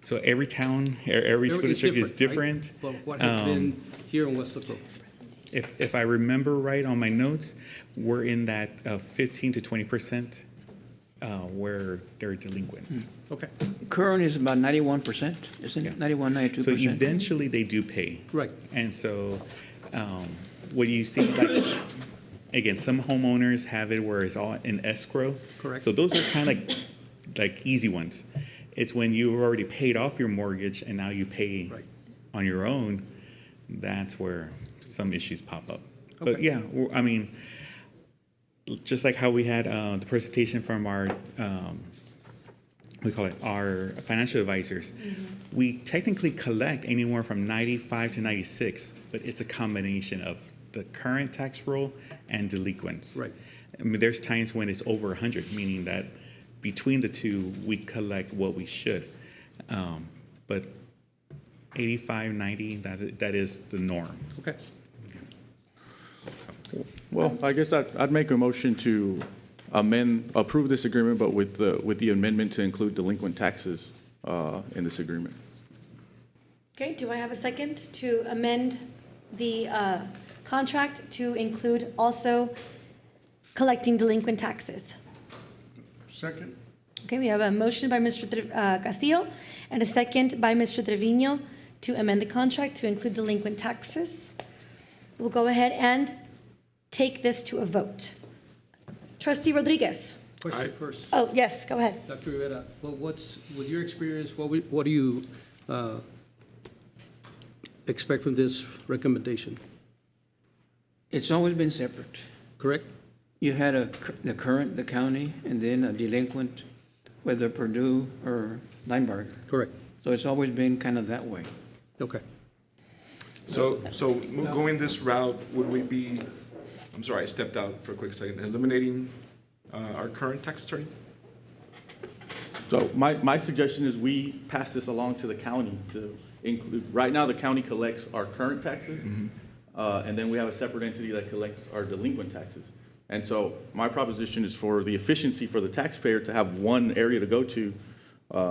so every town, every school district is right? different. But what has been here in Weslaco? If I remember right on my notes, we're in that 15 to 20% where they're delinquent. Okay. Current is about 91%, isn't it? 91, 92%. So eventually they do pay. Right. And so what you see, like, again, some homeowners have it where it's all in escrow. Correct. So those are kind of like easy ones. It's when you've already paid off your mortgage and now you pay Right. on your own, that's where some issues pop up. But Okay. yeah, I mean, just like how we had the presentation from our, we call it our financial advisors, we technically collect anywhere from 95 to 96, but it's a combination of the current tax roll and delinquents. Right. I mean, there's times when it's over 100, meaning that between the two, we collect what we should. But 85, 90, that is the norm. Okay. well, I guess I'd make a motion to approve this agreement, but with the amendment to include delinquent taxes in this agreement. Okay, do I have a second to amend the contract to include also collecting delinquent taxes. Second? Okay, we have a motion by Mr. Castillo and a second by Mr. Trevino to amend the contract to include delinquent taxes. We'll go ahead and take this to a vote. Trustee Rodriguez. Question first. Oh, yes, go ahead. Dr. Rivera, well, with your experience, what do you expect from this recommendation? It's always been separate. Correct? You had the current, the county, and then a delinquent, whether Purdue or Lineberger. Correct. So it's always been kind of that way. Okay. So going this route, would we be, I'm sorry, I stepped out for a quick second, eliminating our current tax attorney? So my suggestion is we pass this along to the county to include, right now, the county collects our current taxes, and then we have a separate entity that collects our delinquent taxes. And so my proposition is for the efficiency for the taxpayer to have one area to go to.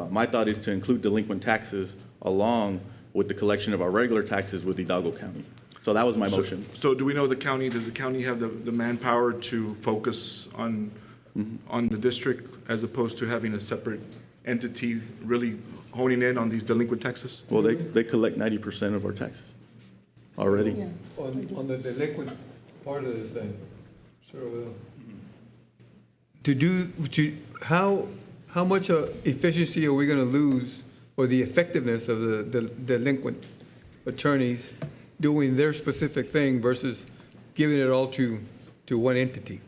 My thought is to include delinquent taxes along with the collection of our regular taxes with Hidalgo County. So that was my motion. So do we know does the county have the manpower to focus on the district as opposed to having a separate entity really honing in on these delinquent taxes? Well, they collect 90% of our taxes already. On the delinquent part of this thing, sir, how much efficiency are we gonna lose, or the effectiveness of the delinquent attorneys doing their specific thing versus giving it all to one entity?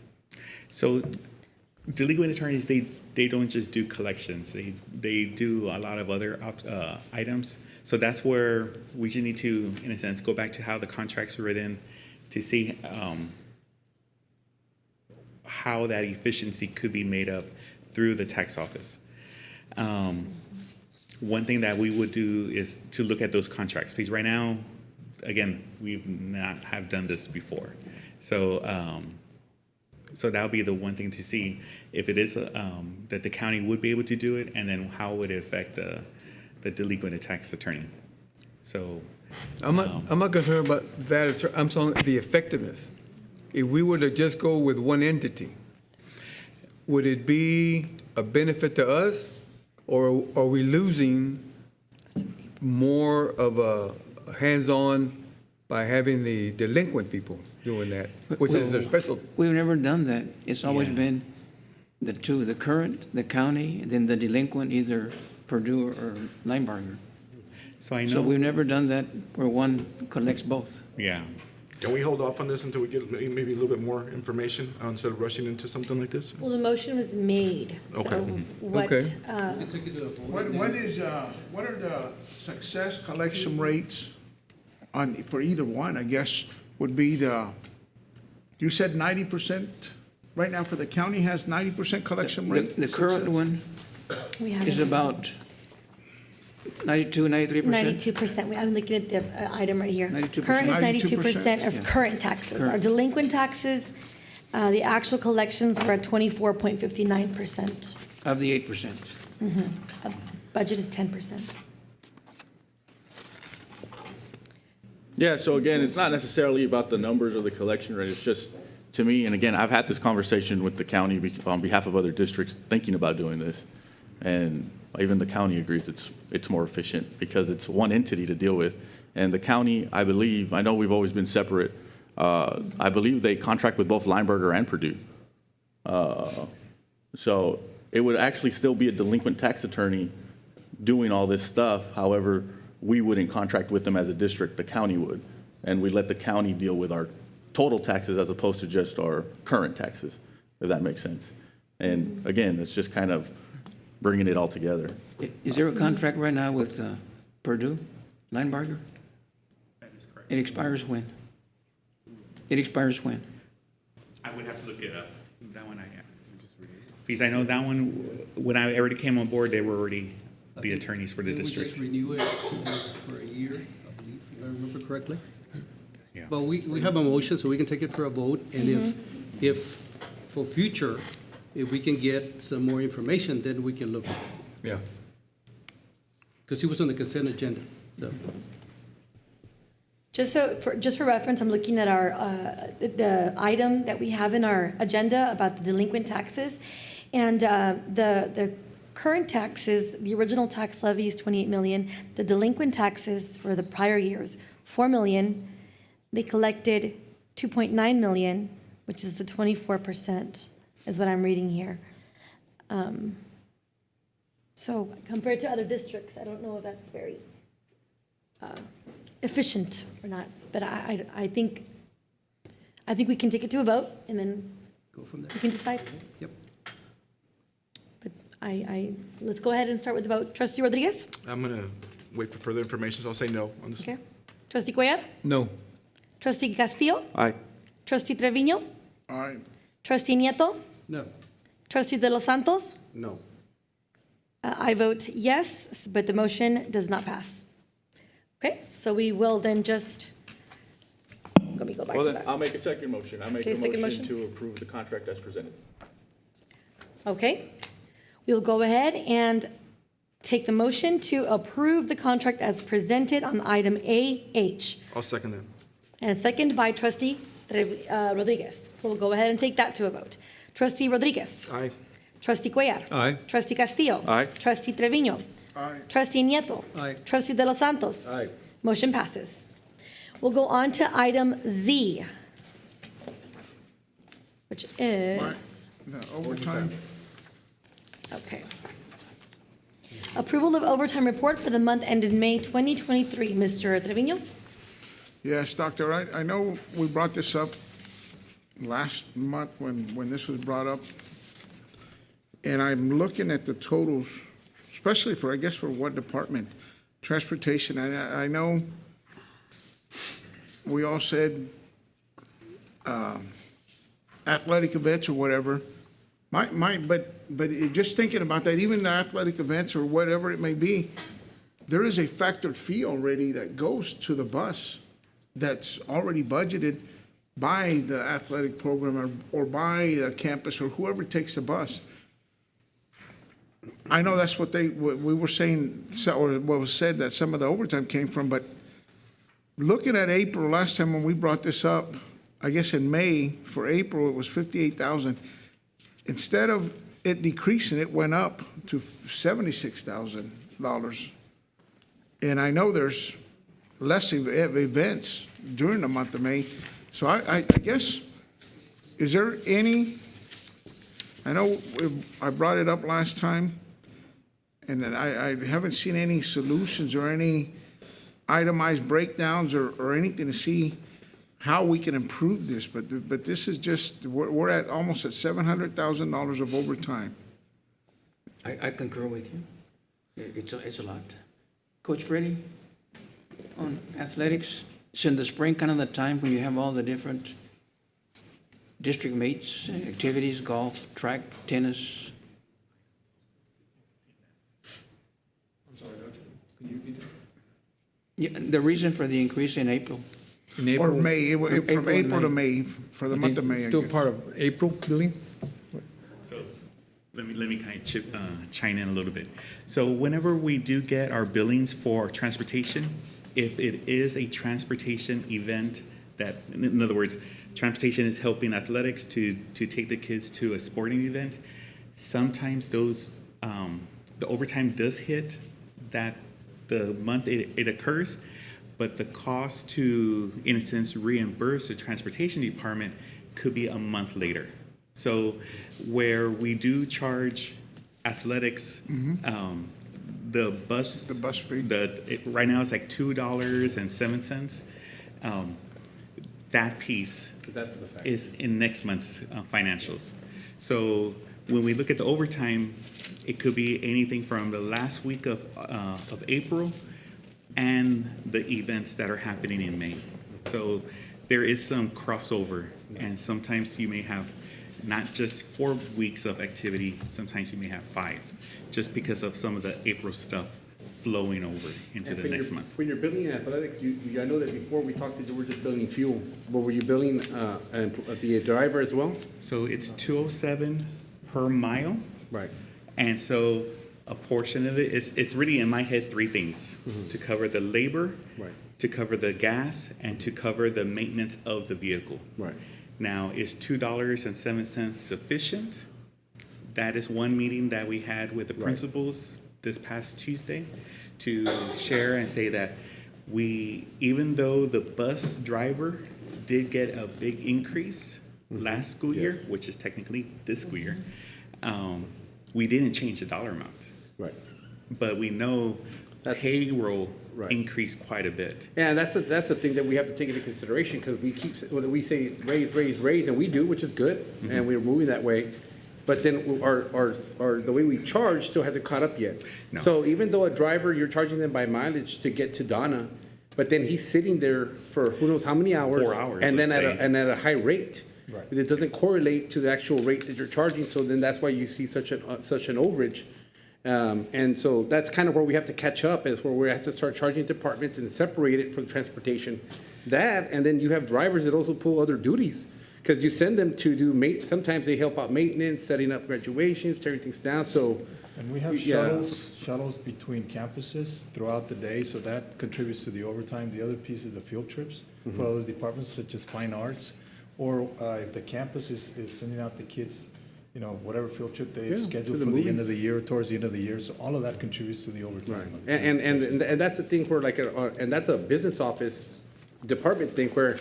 So delinquent attorneys, they don't just do collections. They do a lot of other items. So that's where we just need to, in a sense, go back to how the contracts are written to see how that efficiency could be made up through the tax office. One thing that we would do is to look at those contracts, because right now, again, we've not have done this before. So that'll be the one thing to see if it is that the county would be able to do it, and then how would it affect the delinquent tax attorney. So I'm not concerned about that, I'm talking the effectiveness. If we were to just go with one entity, would it be a benefit to us, or are we losing more of a hands-on by having the delinquent people doing that, which is their specialty? We've never done that. It's always been the two, the current, the county, and then the delinquent, either Purdue or Lineberger. So I know. So we've never done that where one collects both. Yeah. Can we hold off on this until we get maybe a little bit more information instead of rushing into something like this? Well, the motion was made. Okay. So what, Okay. What are the success collection rates for either one, I guess, would be you said 90%? Right now for the county has 90% collection rate? The current one we have is about 92, 93%. 92%. I'm looking at the item right here. 92%. Current is 92% of Yeah. current taxes. Our Current. delinquent taxes, the actual collections were at 24.59%. Of the 8%. Budget is 10%. Yeah, so again, it's not necessarily about the numbers or the collection rate. It's just, to me, and again, I've had this conversation with the county on behalf of other districts thinking about doing this. And even the county agrees it's more efficient because it's one entity to deal with. And the county, I believe, I know we've always been separate. I believe they contract with both Lineberger and Purdue. So it would actually still be a delinquent tax attorney doing all this stuff. However, we wouldn't contract with them as a district, the county would. And we let the county deal with our total taxes as opposed to just our current taxes, if that makes sense. And again, it's just kind of bringing it all together. Is there a contract right now with Purdue, Lineberger? That is correct. It expires when? It expires when? I would have to look it up. That one I have. Because I know that one, when I already came on board, they were already the attorneys for the Didn't we district. just renew it just for a year, I believe, if I remember correctly? Yeah. But we have a motion, so we can take it for a vote, and if for future, if we can get some more information, then we can look at it. Yeah. Because he was on the consent agenda. Just for reference, I'm looking at our, the item that we have in our agenda about the delinquent taxes. And the current taxes, the original tax levy is 28 million. The delinquent taxes for the prior years, 4 million. They collected 2.9 million, which is the 24%, is what I'm reading here. So compared to other districts, I don't know if that's very efficient or not, but I think we can take it to a vote and then Go from there. we can decide. Yep. But let's go ahead and start with the vote. Trustee Rodriguez? I'm going to wait for further information, so I'll say no on this. Okay. Trustee Cuellar? No. Trustee Castillo? Aye. Trustee Treviño? Aye. Trustee Nieto? No. Trustee De Los Santos? No. I vote yes, but the motion does not pass. Okay, so we will then just, let me go back Well, to then, that. I'll make a second motion. I make Okay, a second motion motion. to approve the contract as presented. Okay, we'll go ahead and take the motion to approve the contract as presented on item AH. I'll second that. And second by trustee Rodriguez. So we'll go ahead and take that to a vote. Trustee Rodriguez. Aye. Trustee Cuellar. Aye. Trustee Castillo. Aye. Trustee Treviño. Aye. Trustee Nieto. Aye. Trustee De Los Santos. Aye. Motion passes. We'll go on to item Z, which is, The overtime. okay. Approval of overtime report for the month ended May 2023. Mr. Treviño? Yes, Doctor, I know we brought this up last month when this was brought up. And I'm looking at the totals, especially for, I guess, for what department? Transportation. I know we all said athletic events or whatever. But just thinking about that, even the athletic events or whatever it may be, there is a factored fee already that goes to the bus that's already budgeted by the athletic program or by the campus or whoever takes the bus. I know that's what we were saying, or what was said, that some of the overtime came from, but looking at April, last time when we brought this up, I guess in May, for April, it was 58,000. Instead of it decreasing, it went up to $76,000. And I know there's less events during the month of May. So I guess, is there any, I know I brought it up last time, and then I haven't seen any solutions or any itemized breakdowns or anything to see how we can improve this, but this is just, we're at almost at $700,000 of overtime. I concur with you. It's a lot. Coach Freddie, on athletics, it's in the spring kind of the time when you have all the different district mates, activities, golf, track, tennis. I'm sorry, Doctor. Could you repeat that? Yeah, the reason for the increase in April. In Or April? May, from April and April to May. May, for the month of May, I Still guess. part of April billing? So let me kind of chime in a little bit. So whenever we do get our billings for transportation, if it is a transportation event that, in other words, transportation is helping athletics to take the kids to a sporting event, sometimes those, the overtime does hit that the month it occurs, but the cost to, in a sense, reimburse the transportation department could be a month later. So where we do charge athletics, the bus fee. Right now it's like $2.07. That piece is in next month's financials. So when we look at the overtime, it could be anything from the last week of April and the events that are happening in May. So there is some crossover, and sometimes you may have not just 4 weeks of activity, sometimes you may have 5, just because of some of the April stuff flowing over into the next month. When you're billing in athletics, I know that before we talked that you were just billing fuel, but were you billing the driver as well? So it's $207 per mile. Right. And so a portion of it. It's really in my head three things: to cover the labor, Right. to cover the gas, and to cover the maintenance of the vehicle. Right. Now, is $2.07 sufficient? That is one meeting that we had with the principals this past Tuesday to share and say that even though the bus driver did get a big increase last school year, Yes. which is technically this school year, we didn't change the dollar amount. Right. But we know payroll Right. increased quite a bit. Yeah, that's the thing that we have to take into consideration, because when we say raise, and we do, which is good, and we're moving that way. But then the way we charge still hasn't caught up yet. No. So even though a driver, you're charging them by mileage to get to Donna, but then he's sitting there for who knows how many hours. 4 hours, And then let's say. at a high rate. Right. It doesn't correlate to the actual rate that you're charging, so then that's why you see such an overage. And so that's kind of where we have to catch up, is where we have to start charging departments and separate it from transportation. That, and then you have drivers that also pull other duties, because you send them to do sometimes they help out maintenance, setting up graduations, tearing things down, so. And we have Yeah. shuttles between campuses throughout the day, so that contributes to the overtime. The other piece is the field trips for other departments such as fine arts, or if the campus is sending out the kids, whatever field trip they Yeah, schedule to the for the end movies. of the year, towards the end of the year. So all of that contributes to the overtime. And that's the thing where and that's a business office department thing where,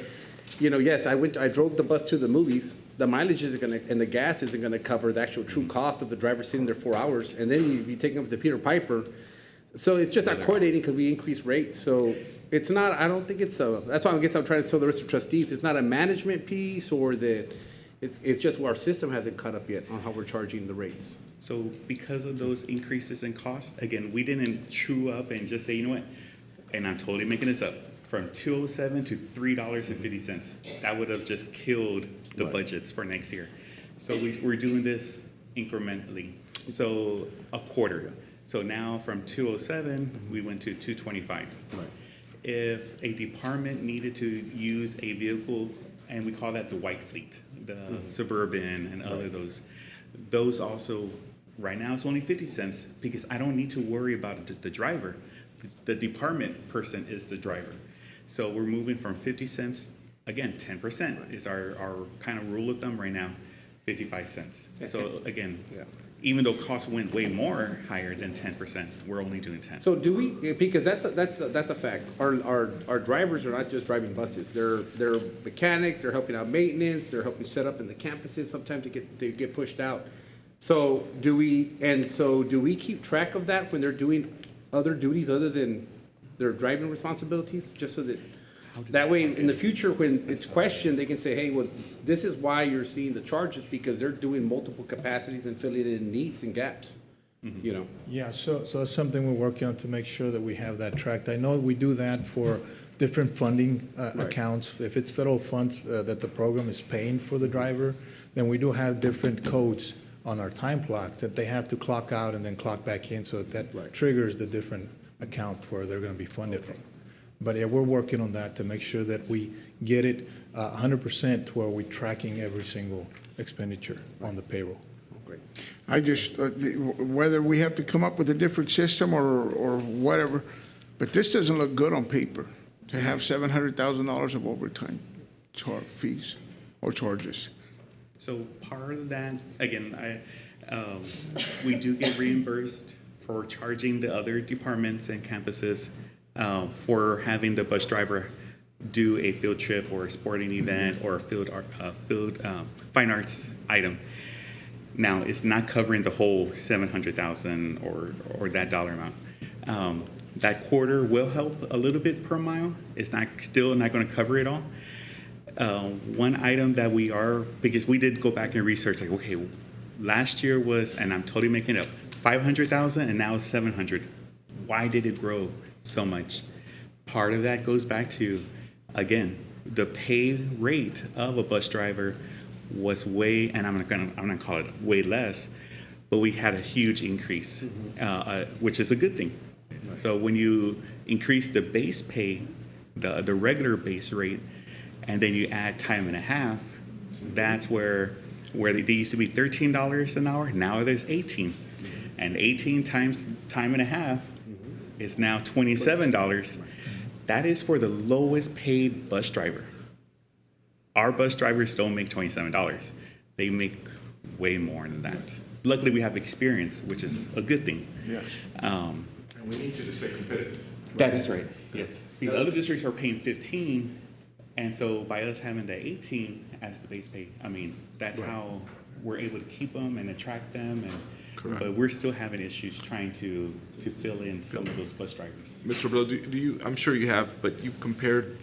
yes, I drove the bus to the movies. The mileage isn't gonna, and the gas isn't gonna cover the actual true cost of the driver sitting there 4 hours. And then you take them up to Peter Piper. So it's just not coordinating because we increase rates. So it's not, I don't think that's why I guess I'm trying to tell the rest of trustees, it's not a management piece or that, it's just our system hasn't caught up yet on how we're charging the rates. So because of those increases in cost, again, we didn't chew up and just say, you know what, and I'm totally making this up, from $2.07 to $3.50. That would have just killed the budgets for next year. So we're doing this incrementally, so a quarter. So now from 207, we went to 225. Right. If a department needed to use a vehicle, and we call that the white fleet, the Suburban and other those also, right now it's only 50 cents because I don't need to worry about the driver. The department person is the driver. So we're moving from 50 cents, again, 10% is our kind of rule of thumb right now, 55 cents. So again, even though costs went way more higher than 10%, we're only doing 10. So do we, because that's a fact, our drivers are not just driving buses, they're mechanics, they're helping out maintenance, they're helping set up in the campuses, sometimes they get pushed out. So do we keep track of that when they're doing other duties other than their driving responsibilities, just so that way in the future when it's questioned, they can say, hey, well, this is why you're seeing the charges, because they're doing multiple capacities and filling in needs and gaps, Yeah, so it's something we're working on to make sure that we have that tracked. I know we do that for different funding accounts. If it's federal funds that the program is paying for the driver, then we do have different codes on our time clock that they have to clock out and then clock back in, so that triggers the different account where they're going to be funded from. But yeah, we're working on that to make sure that we get it 100% to where we're tracking every single expenditure on the payroll. Great. I just, whether we have to come up with a different system or whatever, but this doesn't look good on paper, to have $700,000 of overtime fees or charges. So part of that, again, we do get reimbursed for charging the other departments and campuses for having the bus driver do a field trip or a sporting event or a field fine arts item. Now, it's not covering the whole $700,000 or that dollar amount. That quarter will help a little bit per mile. It's still not going to cover it all. One item that we are, because we did go back and research, like, okay, last year was, and I'm totally making it up, 500,000 and now it's 700. Why did it grow so much? Part of that goes back to, again, the pay rate of a bus driver was way, and I'm not gonna call it way less, but we had a huge increase, which is a good thing. So when you increase the base pay, the regular base rate, and then you add time and a half, that's where they used to be $13 an hour, now there's 18. And 18 times time and a half is now $27. That is for the lowest paid bus driver. Our bus drivers don't make $27. They make way more than that. Luckily, we have experience, which is a good thing. Yes. And we need to stay competitive. That is right, yes. Because other districts are paying 15, and so by us having the 18 as the base pay, I mean, that's how we're able to keep them and attract them, and but we're still having issues trying to fill in some of those bus drivers. Mr. Blow, do you, I'm sure you have, but you compared,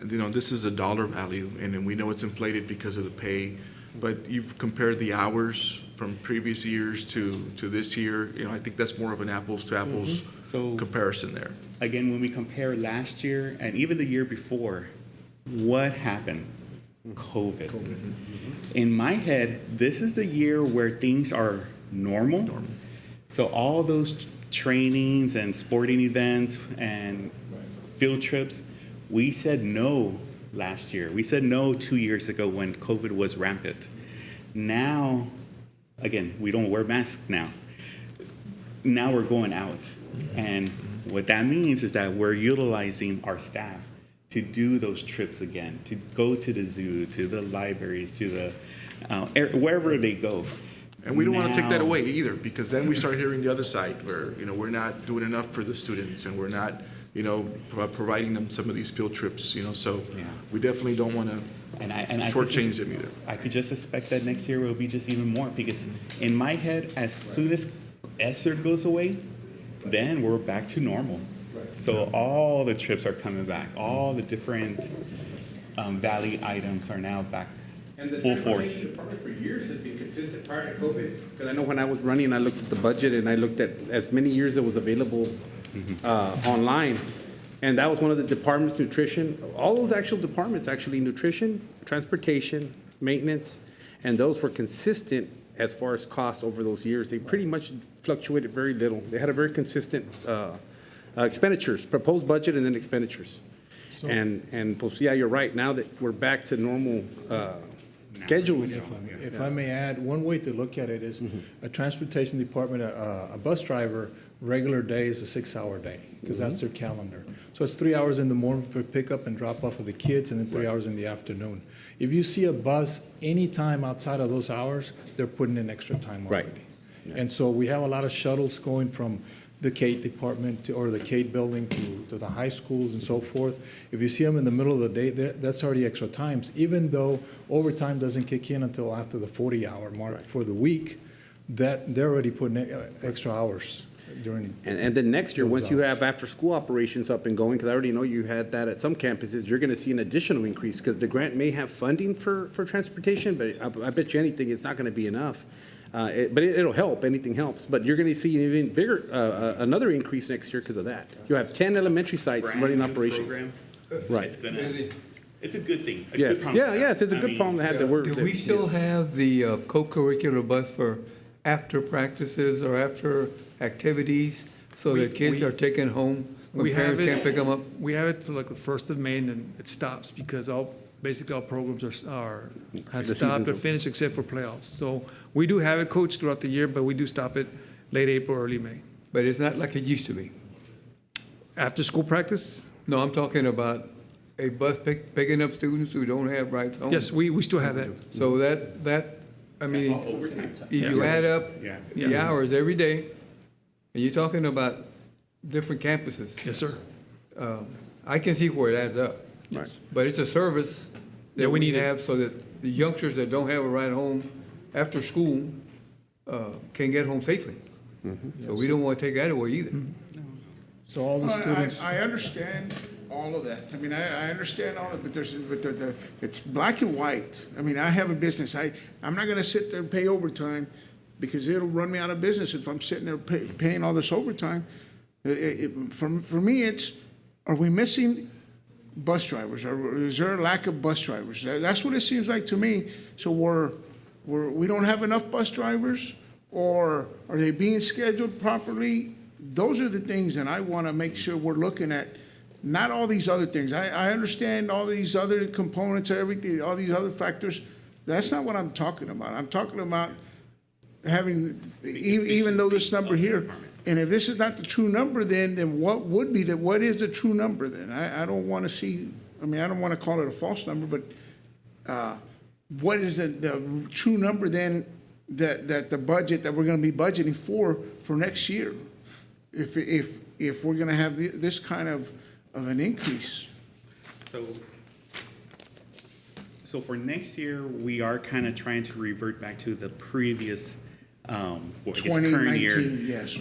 this is a dollar value, and then we know it's inflated because of the pay, but you've compared the hours from previous years to this year. I think that's more of an apples to apples comparison there. Again, when we compare last year and even the year before, what happened? COVID. In my head, this is the year where things are normal. So all those trainings and sporting events and field trips, we said no last year. We said no 2 years ago when COVID was rampant. Now, again, we don't wear masks now. Now we're going out. And what that means is that we're utilizing our staff to do those trips again, to go to the zoo, to the libraries, to the wherever they go. And we don't want to take that away either, because then we start hearing the other side where, we're not doing enough for the students and we're not, providing them some of these field trips, so we definitely don't want to shortchange them either. I could just suspect that next year will be just even more, because in my head, as soon as ESSER goes away, then we're back to normal. So all the trips are coming back. All the different Valley items are now back full force. And the department for years has been consistent prior to COVID, because I know when I was running, I looked at the budget and I looked at as many years that was available online. And that was one of the departments, nutrition. All those actual departments, actually nutrition, transportation, maintenance, and those were consistent as far as cost over those years. They pretty much fluctuated very little. They had a very consistent expenditures, proposed budget and then expenditures. And pues, yeah, you're right. Now that we're back to normal schedules. If I may add, one way to look at it is a transportation department, a bus driver, regular day is a 6-hour day, because that's their calendar. So it's 3 hours in the morning for pickup and drop off of the kids, and then 3 hours in the afternoon. If you see a bus anytime outside of those hours, they're putting in extra time already. And so we have a lot of shuttles going from the Kate department or the Kate building to the high schools and so forth. If you see them in the middle of the day, that's already extra times, even though overtime doesn't kick in until after the 40-hour mark for the week, that they're already putting extra hours during. And then next year, once you have after-school operations up and going, because I already know you had that at some campuses, you're going to see an additional increase, because the grant may have funding for transportation, but I bet you anything, it's not going to be enough. But it'll help, anything helps. But you're going to see an even bigger, another increase next year because of that. You'll have 10 elementary sites running operations. Right. It's a good thing. Yes, yes, it's a good problem to have that we're. Do we still have the co-curricular bus for after practices or after activities, so that kids are taken home when parents can't pick them up? We have it till like the 1st of May, and then it stops, because basically all programs have stopped or finished except for playoffs. So we do have it, Coach, throughout the year, but we do stop it late April, early May. But it's not like it used to be. After school practice? No, I'm talking about a bus picking up students who don't have rides home. Yes, we still have that. So I mean, if you add up the hours every day, and you're talking about different campuses. Yes, sir. I can see where it adds up. Yes. But it's a service that we need to have so that the youngsters that don't have a ride home after school can get home safely. So we don't want to take that away either. So all the students. I understand all of that. I mean, I understand all of it, but it's black and white. I mean, I have a business. I'm not going to sit there and pay overtime, because it'll run me out of business if I'm sitting there paying all this overtime. For me, are we missing bus drivers? Or is there a lack of bus drivers? That's what it seems like to me. So we don't have enough bus drivers, or are they being scheduled properly? Those are the things that I want to make sure we're looking at, not all these other things. I understand all these other components, everything, all these other factors. That's not what I'm talking about. I'm talking about having, even though this number here, and if this is not the true number, then what would be what is the true number then? I don't want to see, I mean, I don't want to call it a false number, but what is the true number then that the budget that we're going to be budgeting for next year? If we're going to have this kind of an increase? So for next year, we are kind of trying to revert back to the previous, well, I guess current year 2019, yes.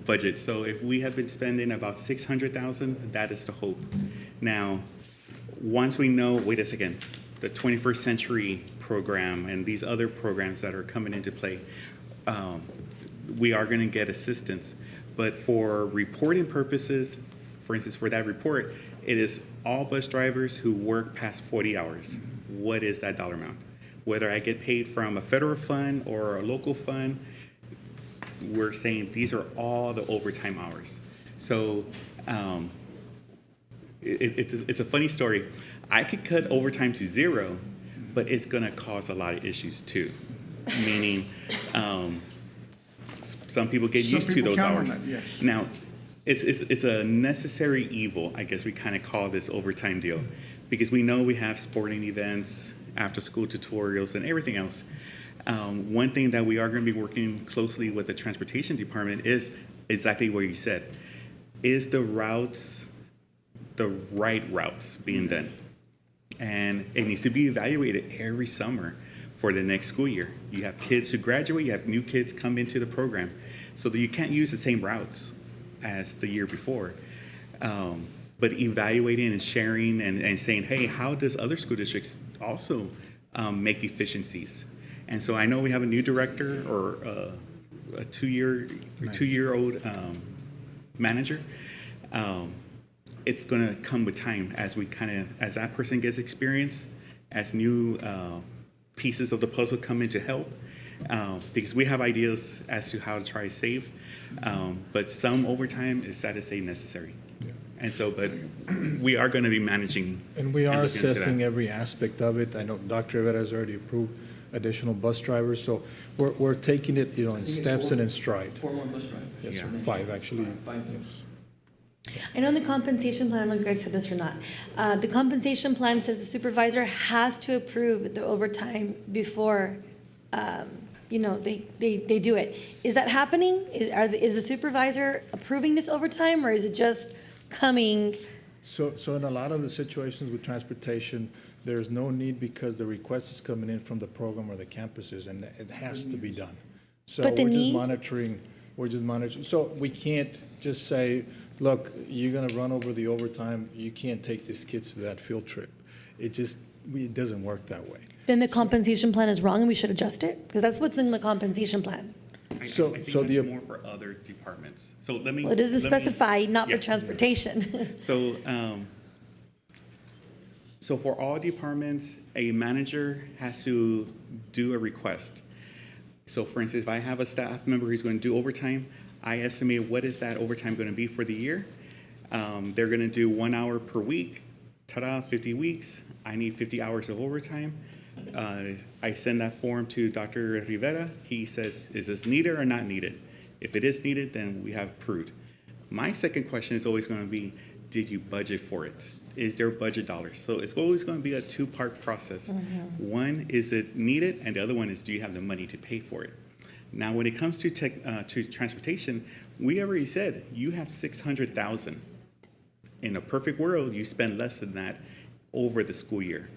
budget. So if we have been spending about 600,000, that is the hope. Now, once we know, wait a second, the 21st Century program and these other programs that are coming into play, we are going to get assistance. But for reporting purposes, for instance, for that report, it is all bus drivers who work past 40 hours. What is that dollar amount? Whether I get paid from a federal fund or a local fund, we're saying these are all the overtime hours. So it's a funny story. I could cut overtime to zero, but it's going to cause a lot of issues too. Meaning, some people get used to those hours. Yes. Now, it's a necessary evil, I guess we kind of call this overtime deal, because we know we have sporting events, after-school tutorials, and everything else. One thing that we are going to be working closely with the transportation department is exactly what you said. Is the routes the right routes being done? And it needs to be evaluated every summer for the next school year. You have kids who graduate, you have new kids come into the program, so that you can't use the same routes as the year before. But evaluating and sharing and saying, hey, how does other school districts also make efficiencies? And so I know we have a new director or a two-year-old manager. It's going to come with time as that person gets experience, as new pieces of the puzzle come in to help, because we have ideas as to how to try to save, but some overtime is sad to say necessary. Yeah. And so, but we are going to be managing. And we are looking into assessing that. every aspect of it. I know Dr. Rivera has already approved additional bus drivers, so we're taking it, in steps and in stride. 4 more bus drivers. Yes, sir. Yeah. 5, actually. 5, Yes. I know in the compensation plan, I don't know if you guys said this or not. The compensation plan says the supervisor has to approve the overtime before, they do it. Is that happening? Is the supervisor approving this overtime, or is it just coming? So in a lot of the situations with transportation, there's no need because the request is coming in from the program or the campuses, and it has to be done. So But the we're just need- monitoring. So we can't just say, look, you're gonna run over the overtime, you can't take these kids to that field trip. It doesn't work that way. Then the compensation plan is wrong and we should adjust it? Because that's what's in the compensation plan. I So think the- that's more for other departments. So let me. Well, it doesn't let me- specify, not for Yeah. transportation. So for all departments, a manager has to do a request. So for instance, if I have a staff member who's going to do overtime, I estimate what is that overtime going to be for the year. They're going to do 1 hour per week. Ta-da, 50 weeks. I need 50 hours of overtime. I send that form to Dr. Rivera. He says, is this needed or not needed? If it is needed, then we have approved. My second question is always going to be, did you budget for it? Is there budget dollars? So it's always going to be a two-part process. One, is it needed? And the other one is, do you have the money to pay for it? Now, when it comes to transportation, we already said you have 600,000. In a perfect world, you spend less than that over the school year.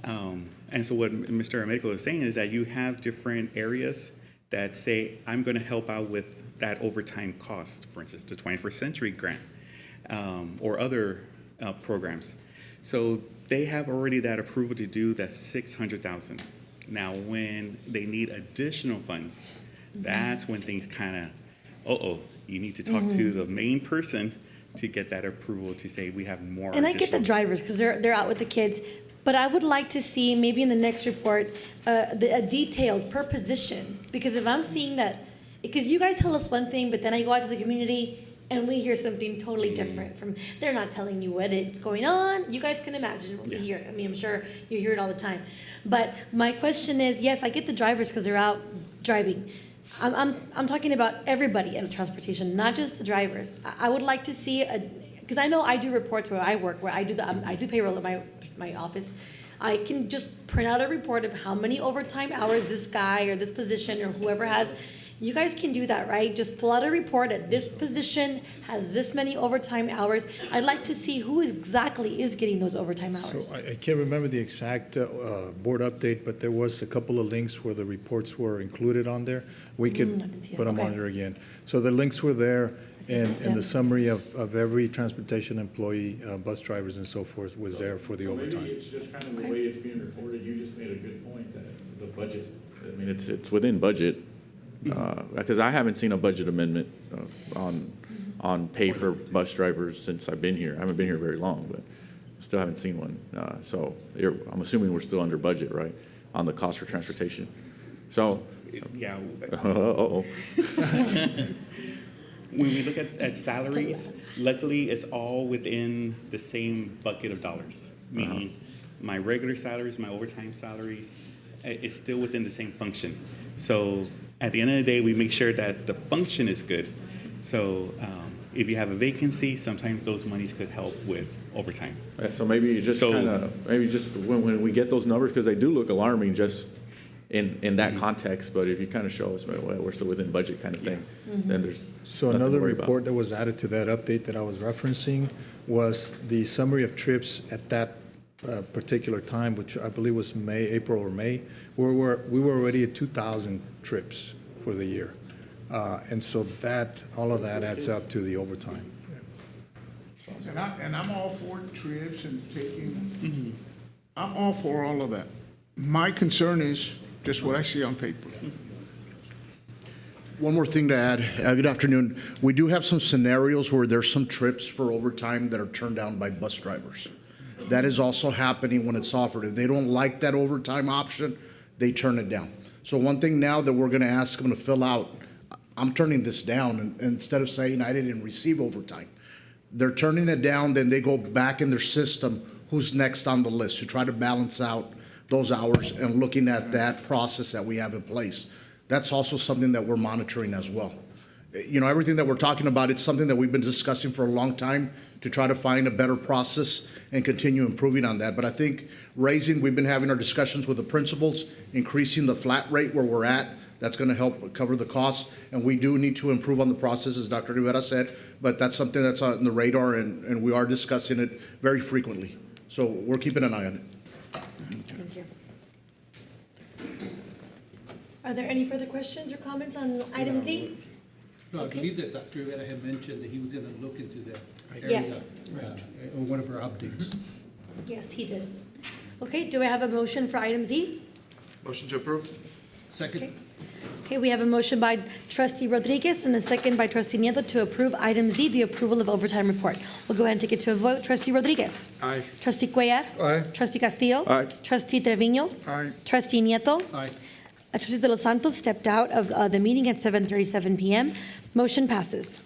And so what Mr. Americo is saying is that you have different areas that say, I'm going to help out with that overtime cost, for instance, the 21st Century Grant, or other programs. So they have already that approval to do that 600,000. Now, when they need additional funds, that's when things kind of, you need to talk to the main person to get that approval to say we have more. And I get the drivers because they're out with the kids, but I would like to see maybe in the next report a detailed per position, because if I'm seeing that, because you guys tell us one thing, but then I go out to the community and we hear something totally different from, they're not telling you what it's going on. You guys can imagine what we hear. I mean, I'm sure you hear it all the time. But my question is, yes, I get the drivers because they're out driving. I'm talking about everybody in transportation, not just the drivers. I would like to see because I know I do reports where I work, where I do payroll at my office. I can just print out a report of how many overtime hours this guy or this position or whoever has. You guys can do that, right? Just pull out a report that this position has this many overtime hours. I'd like to see who exactly is getting those overtime hours. So I can't remember the exact board update, but there was a couple of links where the reports were included on there. We I could didn't see put that. them on Okay. there again. So the links were there, and Yeah. the summary of every transportation employee, bus drivers and so forth was there for the overtime. Maybe it's just kind of the way it's being reported. You just made a good point that the budget, I mean, it's within budget. Because I haven't seen a budget amendment on pay for bus drivers since I've been here. I haven't been here very long, but still haven't seen one. So I'm assuming we're still under budget, right, on the cost for transportation? So, Yeah. uh-oh. When we look at salaries, luckily, it's all within the same bucket of dollars. Meaning, my regular salaries, my overtime salaries, it's still within the same function. So at the end of the day, we make sure that the function is good. So if you have a vacancy, sometimes those monies could help with overtime. Yeah, so maybe just when we get those numbers, because they do look alarming just in that context, but if you kind of show us, well, we're still within budget kind of thing, then there's So nothing to another worry about. report that was added to that update that I was referencing was the summary of trips at that particular time, which I believe was April or May. We were already at 2,000 trips for the year. And so all of that adds up to the overtime. And I'm all for trips and taking, I'm all for all of that. My concern is just what I see on paper. One more thing to add. Good afternoon. We do have some scenarios where there's some trips for overtime that are turned down by bus drivers. That is also happening when it's offered. If they don't like that overtime option, they turn it down. So one thing now that we're going to ask them to fill out, I'm turning this down, and instead of saying I didn't receive overtime, they're turning it down, then they go back in their system, who's next on the list, to try to balance out those hours and looking at that process that we have in place. That's also something that we're monitoring as well. You know, everything that we're talking about, it's something that we've been discussing for a long time to try to find a better process and continue improving on that. But I think we've been having our discussions with the principals, increasing the flat rate where we're at. That's going to help cover the costs. And we do need to improve on the process, as Dr. Rivera said, but that's something that's on the radar, and we are discussing it very frequently. So we're keeping an eye on it. Thank you. Are there any further questions or comments on item Z? No, I believe that Dr. Rivera had mentioned that he was going to look into that Yes. area, on one of our updates. Yes, he did. Okay, do I have a motion for item Z? Motion to approve? Second. Okay, we have a motion by trustee Rodriguez and a second by trustee Nieto to approve item Z, the approval of overtime report. We'll go ahead and take it to a vote. Trustee Rodriguez? Aye. Trustee Cuellar? Aye. Trustee Castillo? Aye. Trustee Trevino? Aye. Trustee Nieto? Aye. Trustee De Los Santos stepped out of the meeting at 7:37 PM. Motion passes.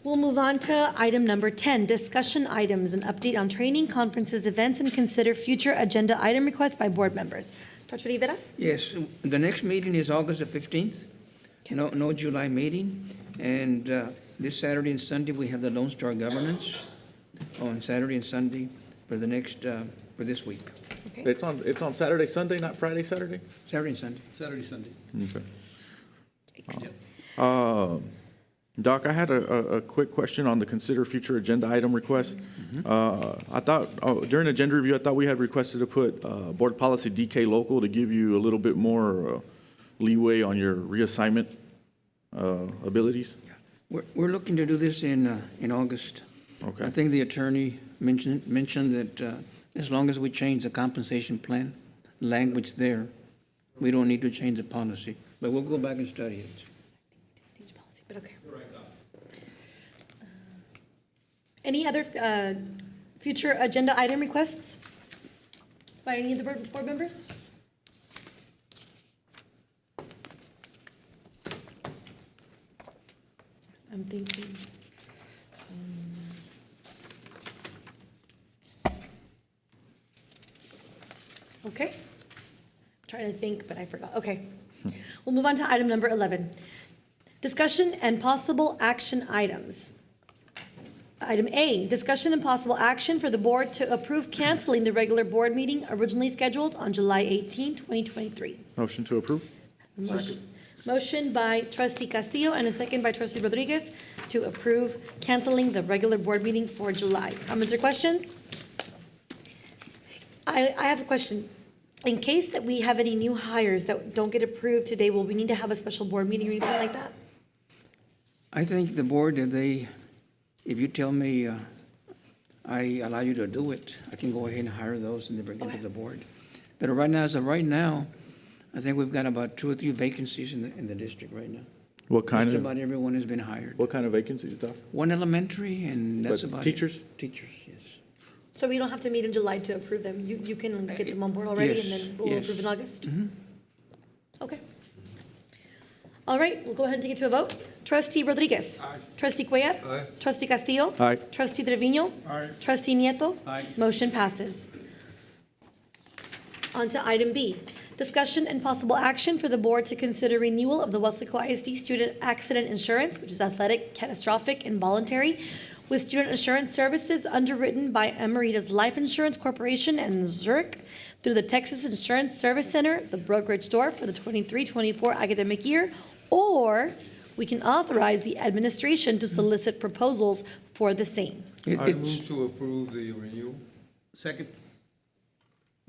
We'll move on to item number 10, discussion items, an update on training, conferences, events, and consider future agenda item requests by board members. Dr. Rivera? Yes, the next meeting is August the 15th. No July meeting. And this Saturday and Sunday, we have the Lone Star Governance on Saturday and Sunday for the next, for this week. It's on Saturday, Sunday, not Friday, Saturday? Saturday and Sunday. Saturday, Sunday. Okay. Doc, I had a quick question on the consider future agenda item request. I thought, during agenda review, I thought we had requested to put board policy DK local to give you a little bit more leeway on your reassignment abilities. We're looking to do this in August. Okay. I think the attorney mentioned that as long as we change the compensation plan language there, we don't need to change the policy. But we'll go back and study it. But okay. Any other future agenda item requests by any of the board members? I'm thinking. Okay. I'm trying to think, but I forgot. Okay. We'll move on to item number 11. Discussion and possible action items. Item A, discussion and possible action for the board to approve canceling the regular board meeting originally scheduled on July 18, 2023. Motion to approve? Motion by trustee Castillo and a second by trustee Rodriguez to approve canceling the regular board meeting for July. Comments or questions? I have a question. In case that we have any new hires that don't get approved today, will we need to have a special board meeting or anything like that? I think the board, if you tell me I allow you to do it, I can go ahead and hire those and then bring them to the board. But right now, as of right now, I think we've got about 2 or 3 vacancies in the district right now. What kind Just of, about everyone has been hired. what kind of vacancies, Doc? One elementary, and that's But about it. teachers? Teachers, yes. So we don't have to meet in July to approve them. You can get them on board already and then we'll yes. approve in August? Mhm. Okay. All right, we'll go ahead and take it to a vote. Trustee Rodriguez. Aye. Trustee Cuellar. Aye. Trustee Castillo. Aye. Trustee Trevino. Aye. Trustee Nieto. Aye. Motion passes. On to item B. Discussion and possible action for the board to consider renewal of the Weslaco ISD student accident insurance, which is athletic, catastrophic, and voluntary, with student insurance services underwritten by Emeritus Life Insurance Corporation and Zurich through the Texas Insurance Service Center, the brokerage store for the 23-24 academic year, or we can authorize the administration to solicit proposals for the same. I move to approve the renewal. Second.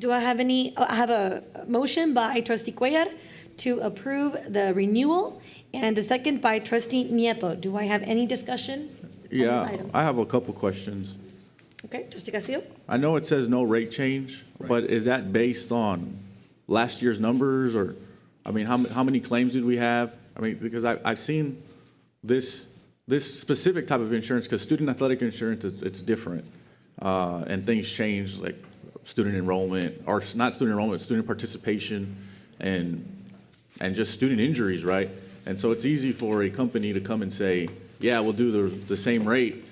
Do I have any, I have a motion by trustee Cuellar to approve the renewal and a second by trustee Nieto. Do I have any discussion on this Yeah, item? I have a couple questions. Okay, trustee Castillo? I know it says no rate change, but is that based on last year's numbers, or, I mean, how many claims did we have? I mean, because I've seen this specific type of insurance, because student athletic insurance, it's different. And things change, like student enrollment, or not student enrollment, student participation, and just student injuries, right? And so it's easy for a company to come and say, yeah, we'll do the same rate,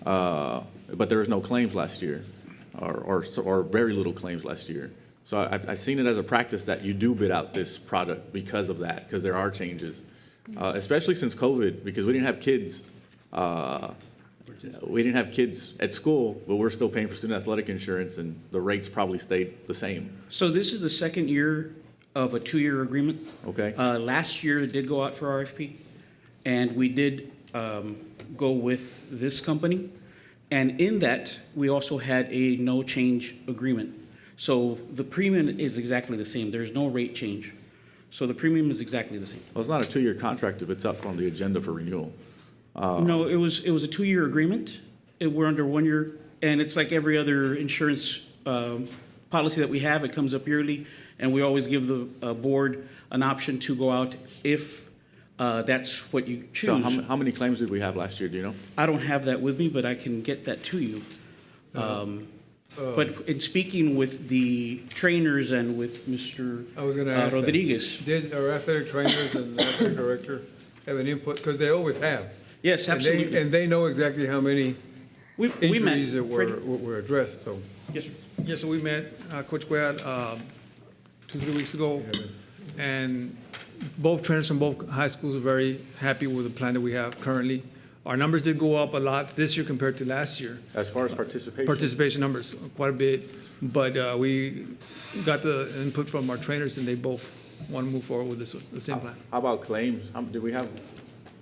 but there was no claims last year, or very little claims last year. So I've seen it as a practice that you do bid out this product because of that, because there are changes, especially since COVID, because we didn't have kids. We didn't have kids at school, but we're still paying for student athletic insurance, and the rates probably stayed the same. So this is the second year of a 2-year agreement. Okay. Last year, it did go out for RFP, and we did go with this company. And in that, we also had a no change agreement. So the premium is exactly the same. There's no rate change. So the premium is exactly the same. Well, it's not a 2-year contract if it's up on the agenda for renewal. No, it was a 2-year agreement. We're under 1 year, and it's like every other insurance policy that we have. It comes up yearly, and we always give the board an option to go out if that's what you So choose. how many claims did we have last year, do you know? I don't have that with me, but I can get that to you. But in speaking with the trainers and with Mr. I was going to ask that. Rodriguez. Did our athletic trainers and athletic director have an input? Because they always have. Yes, And absolutely. and they know exactly how many We met. injuries that Freddie. were addressed, so. Yes, sir. Yes, so we met Coach Cuellar 2-3 weeks ago, and both trainers from both high schools are very happy with the plan that we have currently. Our numbers did go up a lot this year compared to last year. As far as participation? Participation numbers, quite a bit, but we got the input from our trainers, and they both want to move forward with the same plan. How about claims? Did we have,